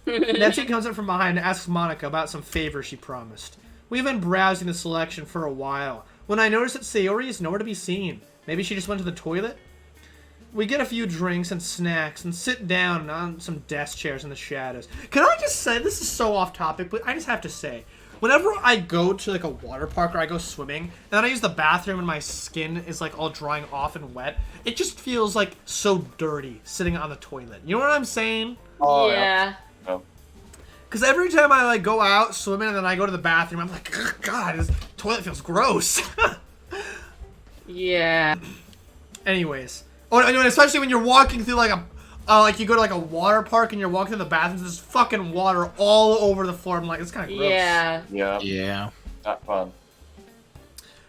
Natsuki comes up from behind and asks Monica about some favors she promised. We've been browsing the selection for a while, when I noticed that Sayori is nowhere to be seen. Maybe she just went to the toilet? We get a few drinks and snacks and sit down on some desk chairs in the shadows. Can I just say, this is so off topic, but I just have to say, whenever I go to like a water park or I go swimming, and then I use the bathroom and my skin is like all drying off and wet, it just feels like so dirty sitting on the toilet. You know what I'm saying? Oh, yeah. Because every time I like go out swimming and then I go to the bathroom, I'm like, God, this toilet feels gross. Yeah. Anyways. Oh, and especially when you're walking through like a, like you go to like a water park and you're walking through the bathrooms, there's fucking water all over the floor. I'm like, it's kind of gross. Yeah. Yeah. Not fun.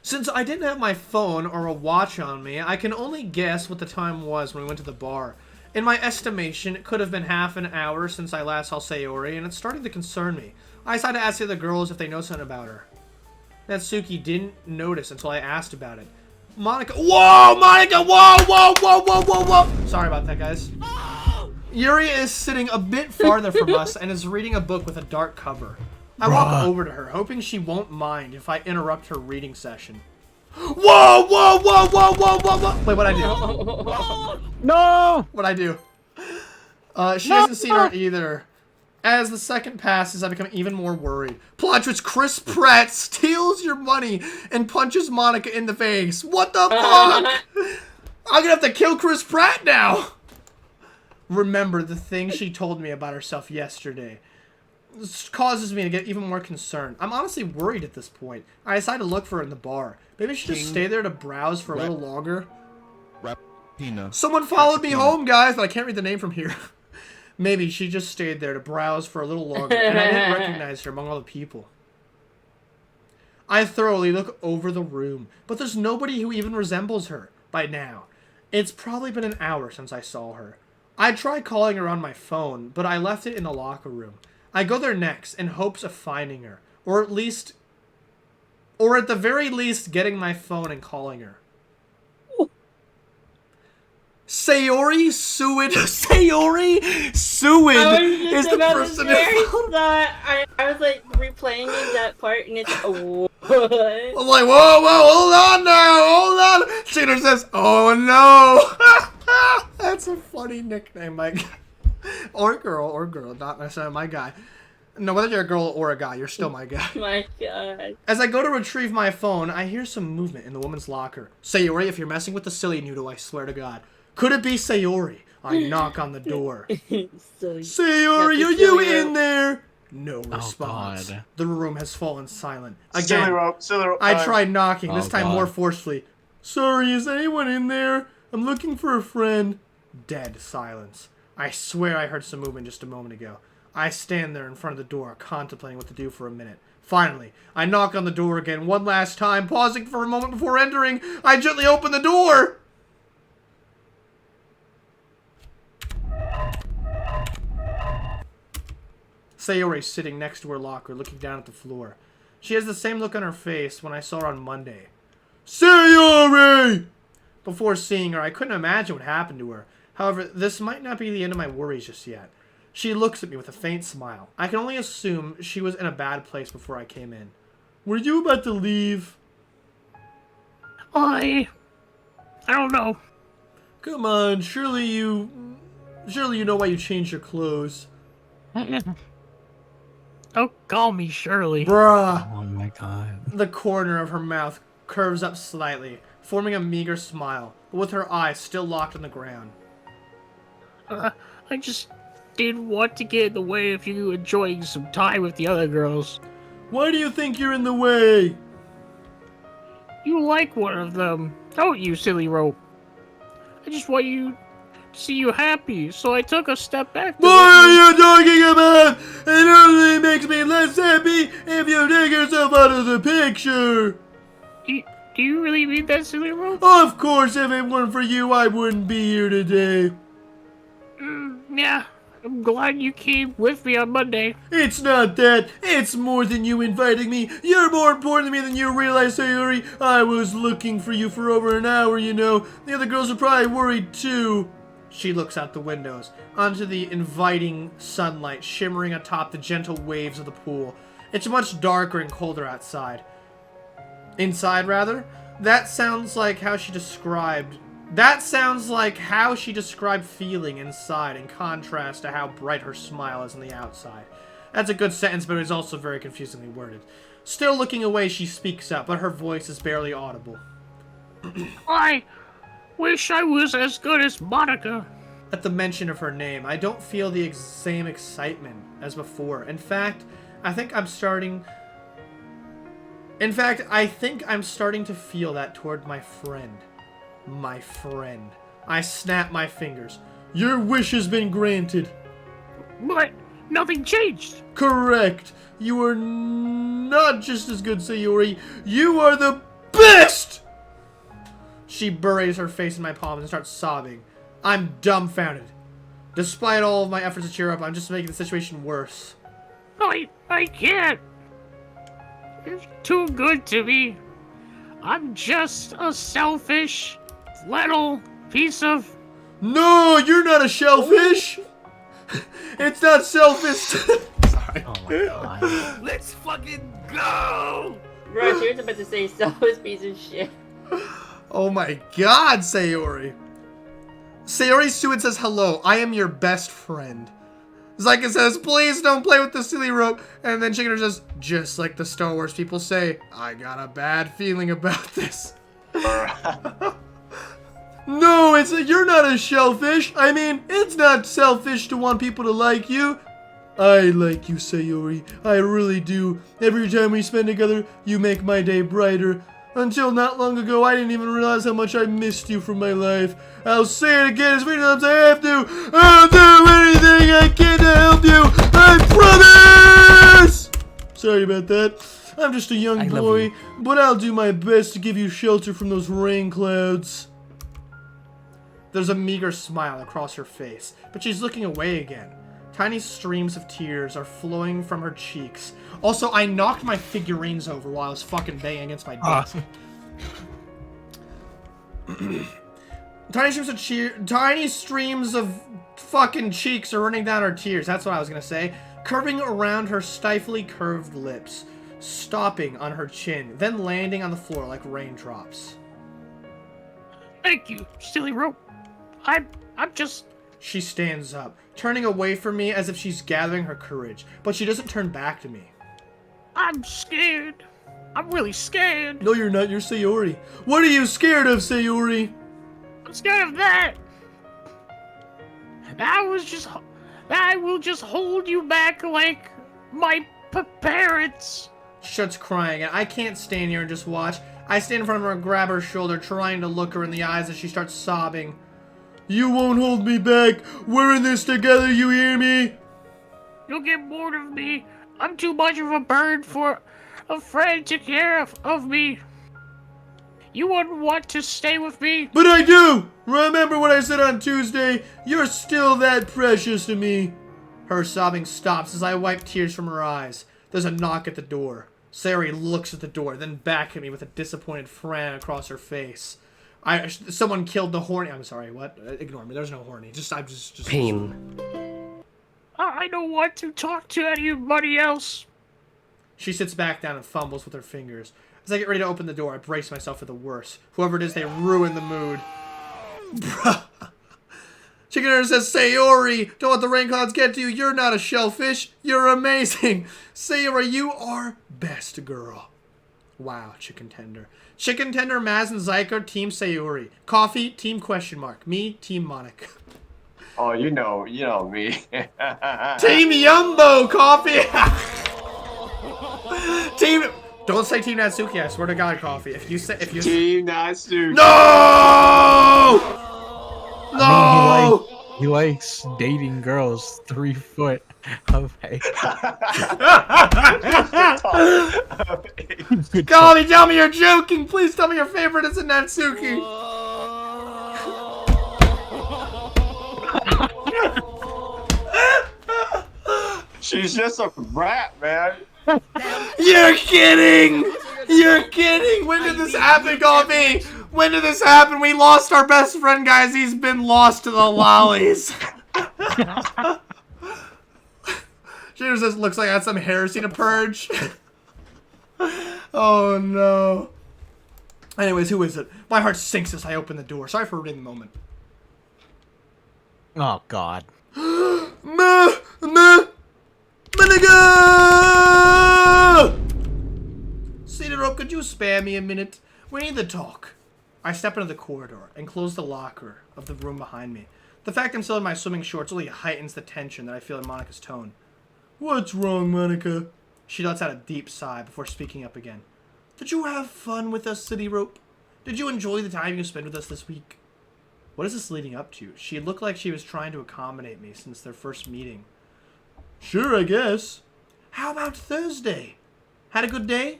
Since I didn't have my phone or a watch on me, I can only guess what the time was when we went to the bar. In my estimation, it could have been half an hour since I last saw Sayori, and it's starting to concern me. I decided to ask the other girls if they know something about her. Natsuki didn't notice until I asked about it. Monica— Whoa, Monica! Whoa, whoa, whoa, whoa, whoa, whoa! Sorry about that, guys. Yuri is sitting a bit farther from us and is reading a book with a dark cover. I walk over to her, hoping she won't mind if I interrupt her reading session. Whoa, whoa, whoa, whoa, whoa, whoa, whoa! Wait, what'd I do? No! What'd I do? She hasn't seen her either. As the second passes, I become even more worried. Plot twist: Chris Pratt steals your money and punches Monica in the face. What the fuck? I'm gonna have to kill Chris Pratt now. Remember the thing she told me about herself yesterday. This causes me to get even more concerned. I'm honestly worried at this point. I decide to look for her in the bar. Maybe I should just stay there to browse for a little longer. Ratrapina. Someone followed me home, guys, but I can't read the name from here. Maybe she just stayed there to browse for a little longer, and I didn't recognize her among all the people. I thoroughly look over the room, but there's nobody who even resembles her by now. It's probably been an hour since I saw her. I tried calling her on my phone, but I left it in the locker room. I go there next in hopes of finding her, or at the very least, getting my phone and calling her. Sayori Suid. Sayori Suid is the person who I was like replaying that part and it's what? I'm like, whoa, hold on now, hold on. Cheater says, oh no. That's a funny nickname, Mike. Or girl, not necessarily my guy. No, whether you're a girl or a guy, you're still my guy. My God. As I go to retrieve my phone, I hear some movement in the woman's locker. Sayori, if you're messing with the silly noodle, I swear to God. Could it be Sayori? I knock on the door. Sayori, are you in there? No response. God. The room has fallen silent. Again, SillyRope. I tried knocking, this time God. more forcefully. Sorry, is anyone in there? I'm looking for a friend. Dead silence. I swear I heard some movement just a moment ago. I stand there in front of the door, contemplating what to do for a minute. Finally, I knock on the door again, one last time, pausing for a moment before entering. I gently open the door. Sayori is sitting next to her locker, looking down at the floor. She has the same look on her face when I saw her on Monday. Sayori! Before seeing her, I couldn't imagine what happened to her. However, this might not be the end of my worries just yet. She looks at me with a faint smile. I can only assume she was in a bad place before I came in. Were you about to leave? I I don't know. Come on, surely you know why you changed your clothes. Don't call me Shirley. Bruh. Oh my god. The corner of her mouth curves up slightly, forming a meager smile, but with her eyes still locked on the ground. I just didn't want to get in the way of you enjoying some time with the other girls. Why do you think you're in the way? You like one of them, don't you, SillyRope? I just want you to see you happy, so I took a step back. What are you talking about? It only makes me less happy if you take yourself out of the picture. Do you really mean that, SillyRope? Of course, if it weren't for you, I wouldn't be here today. Yeah, I'm glad you came with me on Monday. It's not that. It's more than you inviting me. You're more important to me than you realize, Sayori. I was looking for you for over an hour, you know. The other girls are probably worried too. She looks out the windows, onto the inviting sunlight shimmering atop the gentle waves of the pool. It's much darker and colder outside. Inside, rather. That sounds like how she described feeling inside in contrast to how bright her smile is on the outside. That's a good sentence, but it's also very confusingly worded. Still looking away, she speaks up, but her voice is barely audible. I wish I was as good as Monica. At the mention of her name, I don't feel the same excitement as before. In fact, I think I'm starting to feel that toward my friend. My friend. I snap my fingers. Your wish has been granted. But nothing changed. Correct. You are not just as good, Sayori. You are the best! She buries her face in my palms and starts sobbing. I'm dumbfounded. Despite all of my efforts to cheer up, I'm just making the situation worse. I can't. You're too good to me. I'm just a selfish little piece of... No, you're not a shellfish! It's not selfish. Sorry. Oh my god. Let's fucking go! Bro, she was about to say selfish piece of shit. Oh my god, Sayori. Sayori Suin says, hello, I am your best friend. Zyka says, please don't play with the SillyRope. And then Chicken says, just like the Star Wars people say, I got a bad feeling about this. No, you're not a shellfish. I mean, it's not selfish to want people to like you. I like you, Sayori. I really do. Every time we spend together, you make my day brighter. Until not long ago, I didn't even realize how much I missed you from my life. I'll say it again as many times as I have to. I'll do anything I can to help you. I promise! Sorry about that. I'm just a young boy, but I'll do my best to give you shelter from those rain clouds. There's a meager smile across her face, but she's looking away again. Tiny streams of tears are flowing from her cheeks. Also, I knocked my figurines over while I was fucking banging against my desk. Tiny streams of fucking cheeks are running down her tears. That's what I was gonna say. Curving around her stifly curved lips, stopping on her chin, then landing on the floor like raindrops. Thank you, SillyRope. I'm just... She stands up, turning away from me as if she's gathering her courage, but she doesn't turn back to me. I'm scared. I'm really scared. No, you're not. You're Sayori. What are you scared of, Sayori? I'm scared of that. I will just hold you back like my parents. She starts crying, and I can't stand here and just watch. I stand in front of her and grab her shoulder, trying to look her in the eyes as she starts sobbing. You won't hold me back. We're in this together, you hear me? You'll get bored of me. I'm too much of a bird for a friend to care of me. You wouldn't want to stay with me. But I do! Remember what I said on Tuesday? You're still that precious to me. Her sobbing stops as I wipe tears from her eyes. There's a knock at the door. Sayori looks at the door, then back at me with a disappointed frown across her face. Someone killed the horny. I'm sorry, what? Ignore me. There's no horny. I'm just pain. I don't want to talk to anybody else. She sits back down and fumbles with her fingers. As I get ready to open the door, I brace myself for the worst. Whoever it is, they ruin the mood. Bruh. Chicken Dinner says, Sayori, don't let the rain clouds get to you. You're not a shellfish. You're amazing. Sayori, you are best girl. Wow, Chicken Tender. Chicken Tender, Maz, and Zyko, Team Sayori. Coffee, Team question mark. Me, Team Monica. Oh, you know me. Team Yumbo, Coffee. Team... Don't say Team Natsuki, I swear to God, Coffee. If you say... Team Natsuki. No! No! I mean, he likes dating girls 3 foot of height. Coffee, tell me you're joking. Please tell me your favorite is a Natsuki. She's just a brat, man. You're kidding! You're kidding! When did this happen, Coffee? When did this happen? We lost our best friend, guys. He's been lost to the lollies. Junior says, looks like I had some heresy to purge. Oh, no. Anyways, who is it? My heart sinks as I open the door. Sorry for reading the moment. Oh, God. SillyRope, could you spare me a minute? We need to talk. I step into the corridor and close the locker of the room behind me. The fact I'm still in my swimming shorts only heightens the tension that I feel in Monica's tone. What's wrong, Monica? She lets out a deep sigh before speaking up again. Did you have fun with us, SillyRope? Did you enjoy the time you spent with us this week? What is this leading up to? She looked like she was trying to accommodate me since their first meeting. Sure, I guess. How about Thursday? Had a good day?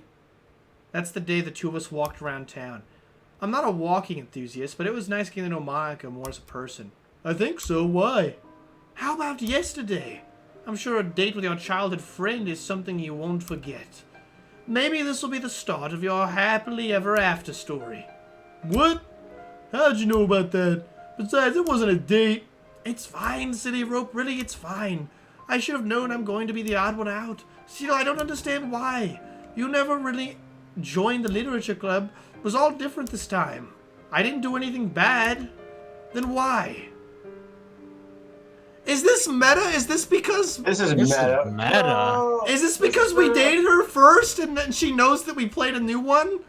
That's the day the two of us walked around town. I'm not a walking enthusiast, but it was nice getting to know Monica more as a person. I think so. Why? How about yesterday? I'm sure a date with your childhood friend is something you won't forget. Maybe this will be the start of your happily ever after story. What? How'd you know about that? Besides, it wasn't a date. It's fine, SillyRope. Really, it's fine. I should have known I'm going to be the odd one out. Still, I don't understand why. You never really joined the literature club. It was all different this time. I didn't do anything bad. Then why? Is this meta? Is this because... This is meta. Meta? Is this because we dated her first and then she knows that we played a new one?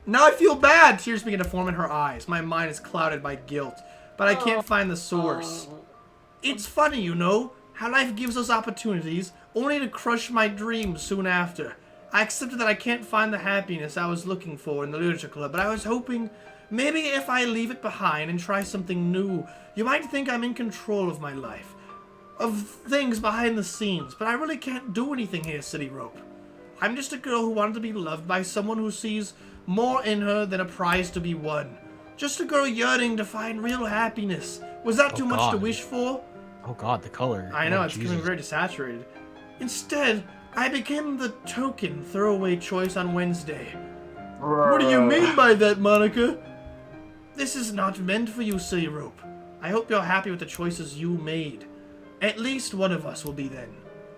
Now I feel bad. Tears begin to form in her eyes. My mind is clouded by guilt, but I can't find the source. It's funny, you know, how life gives us opportunities only to crush my dreams soon after. I accepted that I can't find the happiness I was looking for in the literature club, but I was hoping maybe if I leave it behind and try something new, you might think I'm in control of my life, of things behind the scenes, but I really can't do anything here, SillyRope. I'm just a girl who wanted to be loved by someone who sees more in her than a prize to be won. Just a girl yearning to find real happiness. Was that too much to wish for? Oh God, the color. I know, Oh, it's Jesus. becoming very desaturated. Instead, I became the token throwaway choice on Wednesday. What do you mean by that, Monica? This is not meant for you, SillyRope. I hope you're happy with the choices you made. At least one of us will be then.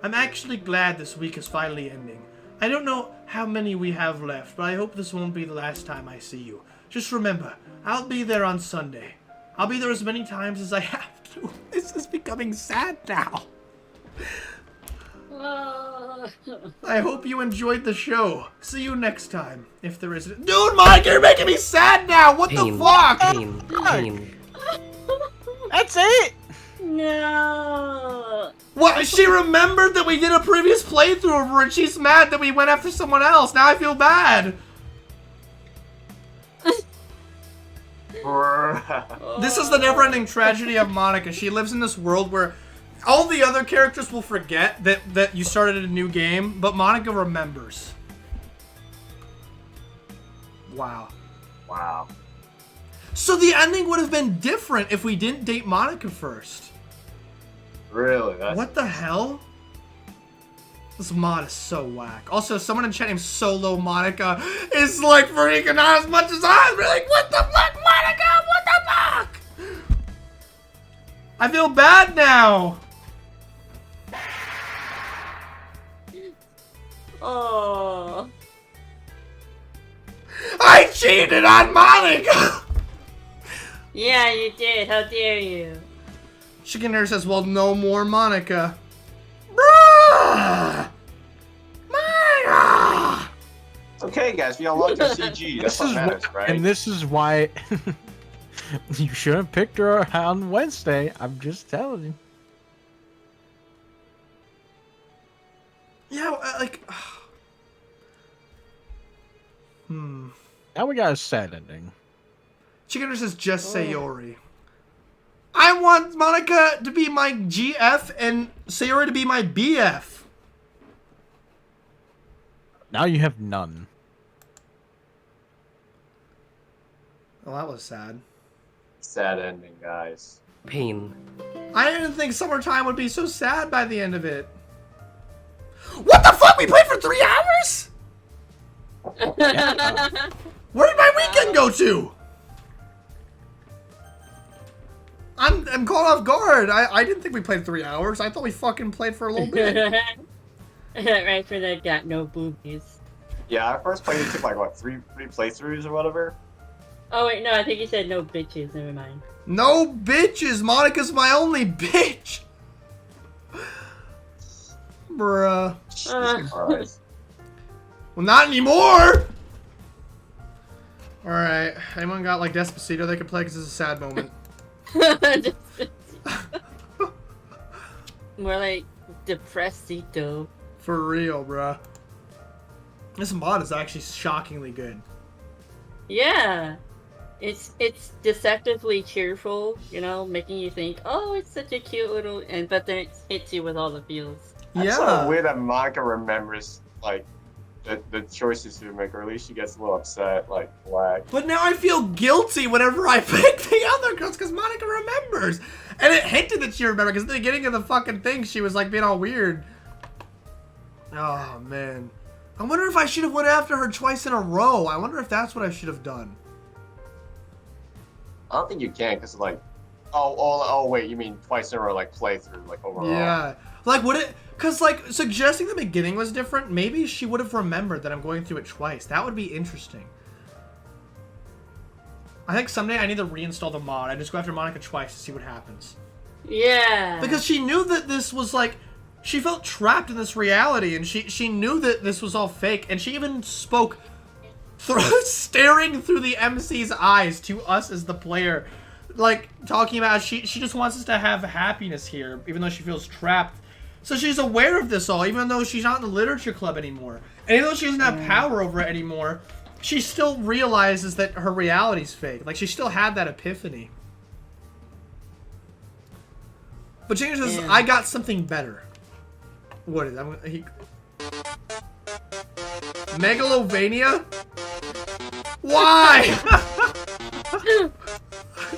I'm actually glad this week is finally ending. I don't know how many we have left, but I hope this won't be the last time I see you. Just remember, I'll be there on Sunday. I'll be there as many times as I have to. This is becoming sad now. I hope you enjoyed the show. See you next time, if there is... Dude, Mike, you're making me sad now! What the fuck? Pain. That's it! No. What? She remembered that we did a previous playthrough of her and she's mad that we went after someone else. Now I feel bad. This is the never-ending tragedy of Monica. She lives in this world where all the other characters will forget that you started a new game, but Monica remembers. Wow. Wow. So the ending would have been different if we didn't date Monica first. Really? That's... What the hell? This mod is so whack. Also, someone in chat named Solo Monica is like freaking out as much as I'm like, what the fuck, Monica? What the fuck? I feel bad now. Oh. I cheated on Monica. Yeah, you did. How dare you? Chicken Dinner says, well, no more Monica. Bruh! Monica! It's okay, guys. We unlocked your CG. That's what matters, right? And this is why you should have picked her on Wednesday. I'm just telling you. Yeah, like... Now we got a sad ending. Chicken Dinner says, just Sayori. I want Monica to be my GF and Sayori to be my BF. Now you have none. Well, that was sad. Sad ending, guys. Pain. I didn't think summertime would be so sad by the end of it. What the fuck? We played for 3 hours? Where did my weekend go to? I'm caught off guard. I didn't think we played 3 hours. I thought we fucking played for a little bit. Right for that got no boobies. Yeah, our first play took like what, three playthroughs or whatever. Oh wait, no, I think you said no bitches. Never mind. No bitches. Monica's my only bitch. Bruh. Well, not anymore. All right. Anyone got like Despacito they could play? Because it's a sad moment. More like Depressito. For real, bruh. This mod is actually shockingly good. Yeah. It's deceptively cheerful, you know, making you think, oh, it's such a cute little, but then it hits you with all the feels. It's so weird that Monica remembers like the choices she would make, or at least she gets a little upset, like black. But now I feel guilty whenever I pick the other girls because Monica remembers. And it hinted that she remembered because at the beginning of the fucking thing, she was like being all weird. Oh, man. I wonder if I should have went after her twice in a row. I wonder if that's what I should have done. I don't think you can, because like, oh, wait, you mean twice in a row, like playthrough, like overall? Yeah. Like, would it... Because, like, suggesting the beginning was different, maybe she would have remembered that I'm going through it twice. That would be interesting. I think someday I need to reinstall the mod. I just go after Monica twice to see what happens. Yeah. Because she knew that this was, like... She felt trapped in this reality, and she knew that this was all fake, and she even spoke staring through the MC's eyes to us as the player. Like, talking about she just wants us to have happiness here, even though she feels trapped. So she's aware of this all, even though she's not in the literature club anymore. And even though she doesn't have power over it anymore, she still realizes that her reality's fake. Like, she still had that epiphany. But James says, I got something better. What is that? Megalovania? Why?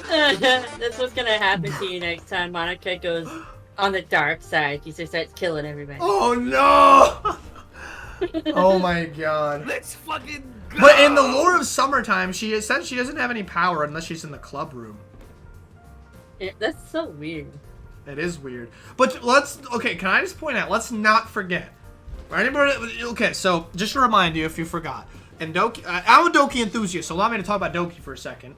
That's what's gonna happen to you next time Monica goes on the dark side. She just starts killing everybody. Oh no! Oh my god. Let's fucking go! But in the lore of Summertime, she said she doesn't have any power unless she's in the club room. Yeah, that's so weird. It is weird. But okay, can I just point out, let's not forget. Okay, so just to remind you if you forgot. And Doki, I'm a Doki enthusiast, so allow me to talk about Doki for a second.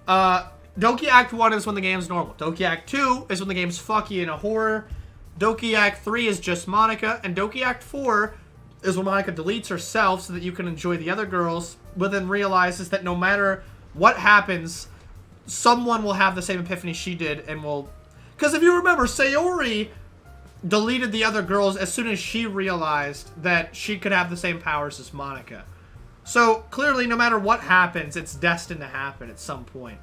Doki Act 1 is when the game's normal. Doki Act 2 is when the game's fucky in a horror. Doki Act 3 is just Monica. And Doki Act 4 is when Monica deletes herself so that you can enjoy the other girls, but then realizes that no matter what happens, someone will have the same epiphany she did and will... Because if you remember, Sayori deleted the other girls as soon as she realized that she could have the same powers as Monica. So, clearly, no matter what happens, it's destined to happen at some point.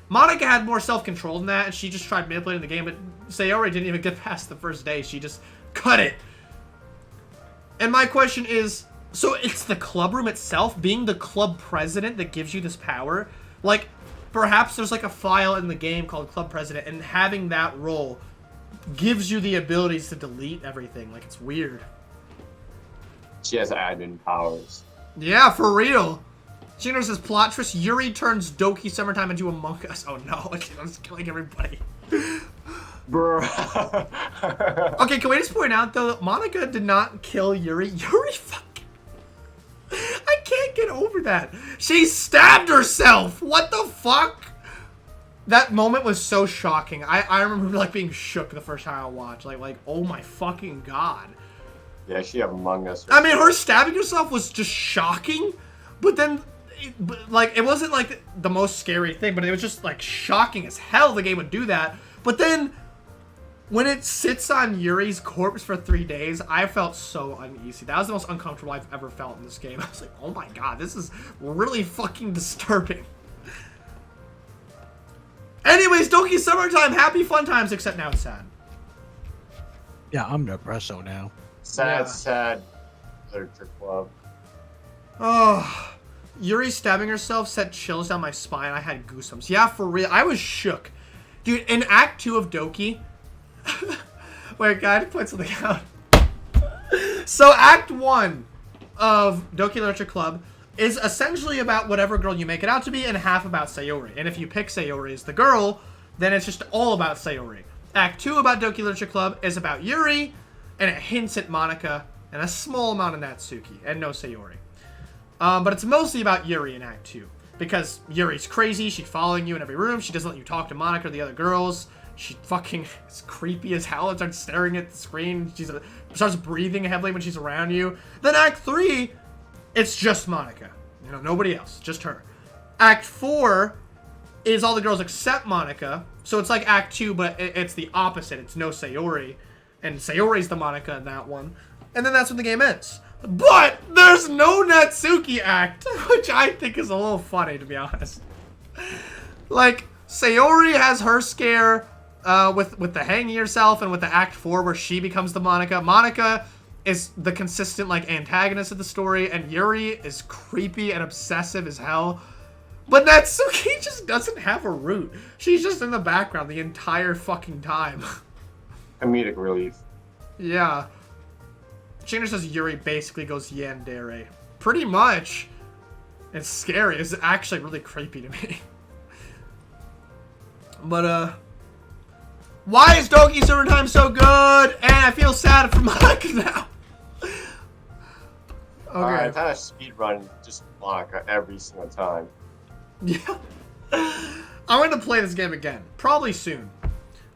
Monica had more self-control than that, and she just tried manipulating the game, but Sayori didn't even get past the first day. She just cut it. And my question is, so it's the club room itself, being the club president, that gives you this power? Like, perhaps there's like a file in the game called Club President, and having that role gives you the abilities to delete everything. Like, it's weird. She has admin powers. Yeah, for real. Gino says, plot twist, Yuri turns Doki Summertime into Among Us. Oh no, I'm just killing everybody. Bro. Okay, can we just point out, though, that Monica did not kill Yuri? Yuri fucking... I can't get over that. She stabbed herself! What the fuck? that moment was so shocking. I remember like being shook the first time I watched. Like oh my fucking god. Yeah, she Among Us. I mean, her stabbing herself was just shocking, but then, like, it wasn't like the most scary thing, but it was just like shocking as hell the game would do that. But then, when it sits on Yuri's corpse for 3 days, I felt so uneasy. That was the most uncomfortable I've ever felt in this game. I was like, oh my god, this is really fucking disturbing. Anyways, Doki Summertime, happy fun times, except now it's sad. Yeah, I'm depresso now. Sad literature club. Oh, Yuri stabbing herself sent chills down my spine. I had goosebumps. Yeah, for real. I was shook. Dude, in Act 2 of Doki... Wait, God, point something out. So, Act 1 of Doki Literature Club is essentially about whatever girl you make it out to be and half about Sayori. And if you pick Sayori as the girl, then it's just all about Sayori. Act 2 about Doki Literature Club is about Yuri, and it hints at Monika and a small amount of Natsuki, and no Sayori. But it's mostly about Yuri in Act 2. Because Yuri's crazy, she's following you in every room, she doesn't let you talk to Monika or the other girls, she fucking is creepy as hell and starts staring at the screen, she starts breathing heavily when she's around you. Then Act 3, it's just Monika. You know, nobody else, just her. Act 4 is all the girls except Monika, so it's like Act 2, but it's the opposite, it's no Sayori. And Sayori's the Monika in that one. And then that's when the game ends. But there's no Natsuki act, which I think is a little funny, to be honest. Like, Sayori has her scare with the hanging yourself and with the Act 4 where she becomes the Monika. Monika is the consistent, like, antagonist of the story, and Yuri is creepy and obsessive as hell. But Natsuki just doesn't have a root. She's just in the background the entire fucking time. Comedic relief. Yeah. Chandler says Yuri basically goes yandere. Pretty much. It's scary. It's actually really creepy to me. But, why is Doki Summertime so good? And I feel sad for Monika now. Okay. I kind of speedrun just Monika every single time. Yeah. I'm going to play this game again. Probably soon.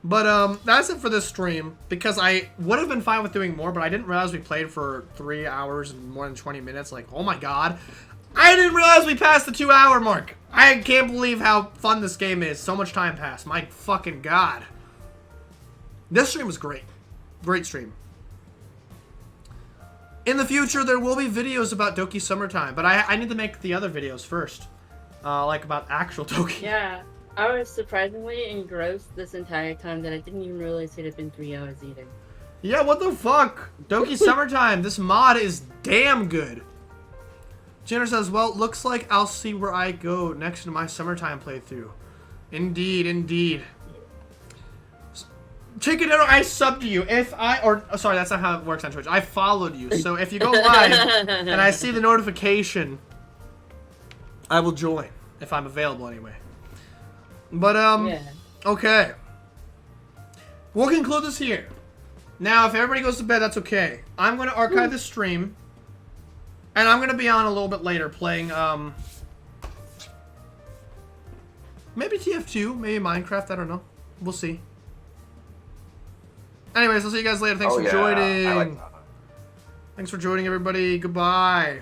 But, that's it for this stream, because I would have been fine with doing more, but I didn't realize we played for 3 hours and more than 20 minutes. Like, oh my god. I didn't realize we passed the 2-hour mark. I can't believe how fun this game is. So much time passed. My fucking god. This stream was great. Great stream. In the future, there will be videos about Doki Summertime, but I need to make the other videos first. Like about actual Doki. Yeah. I was surprisingly engrossed this entire time that I didn't even realize it had been 3 hours either. Yeah, what the fuck? Doki Summertime, this mod is damn good. Jenner says, well, looks like I'll see where I go next to my Summertime playthrough. Indeed, indeed. Chicken Dinner, I subbed you. Sorry, that's not how it works on Twitch. I followed you. So if you go live and I see the notification, I will join. If I'm available anyway. But, yeah. Okay. We'll conclude this here. Now, if everybody goes to bed, that's okay. I'm going to archive this stream. And I'm going to be on a little bit later playing, maybe TF2, maybe Minecraft, I don't know. We'll see. Anyways, I'll see you guys later. Thanks for joining. I like that. Thanks for joining, everybody. Goodbye.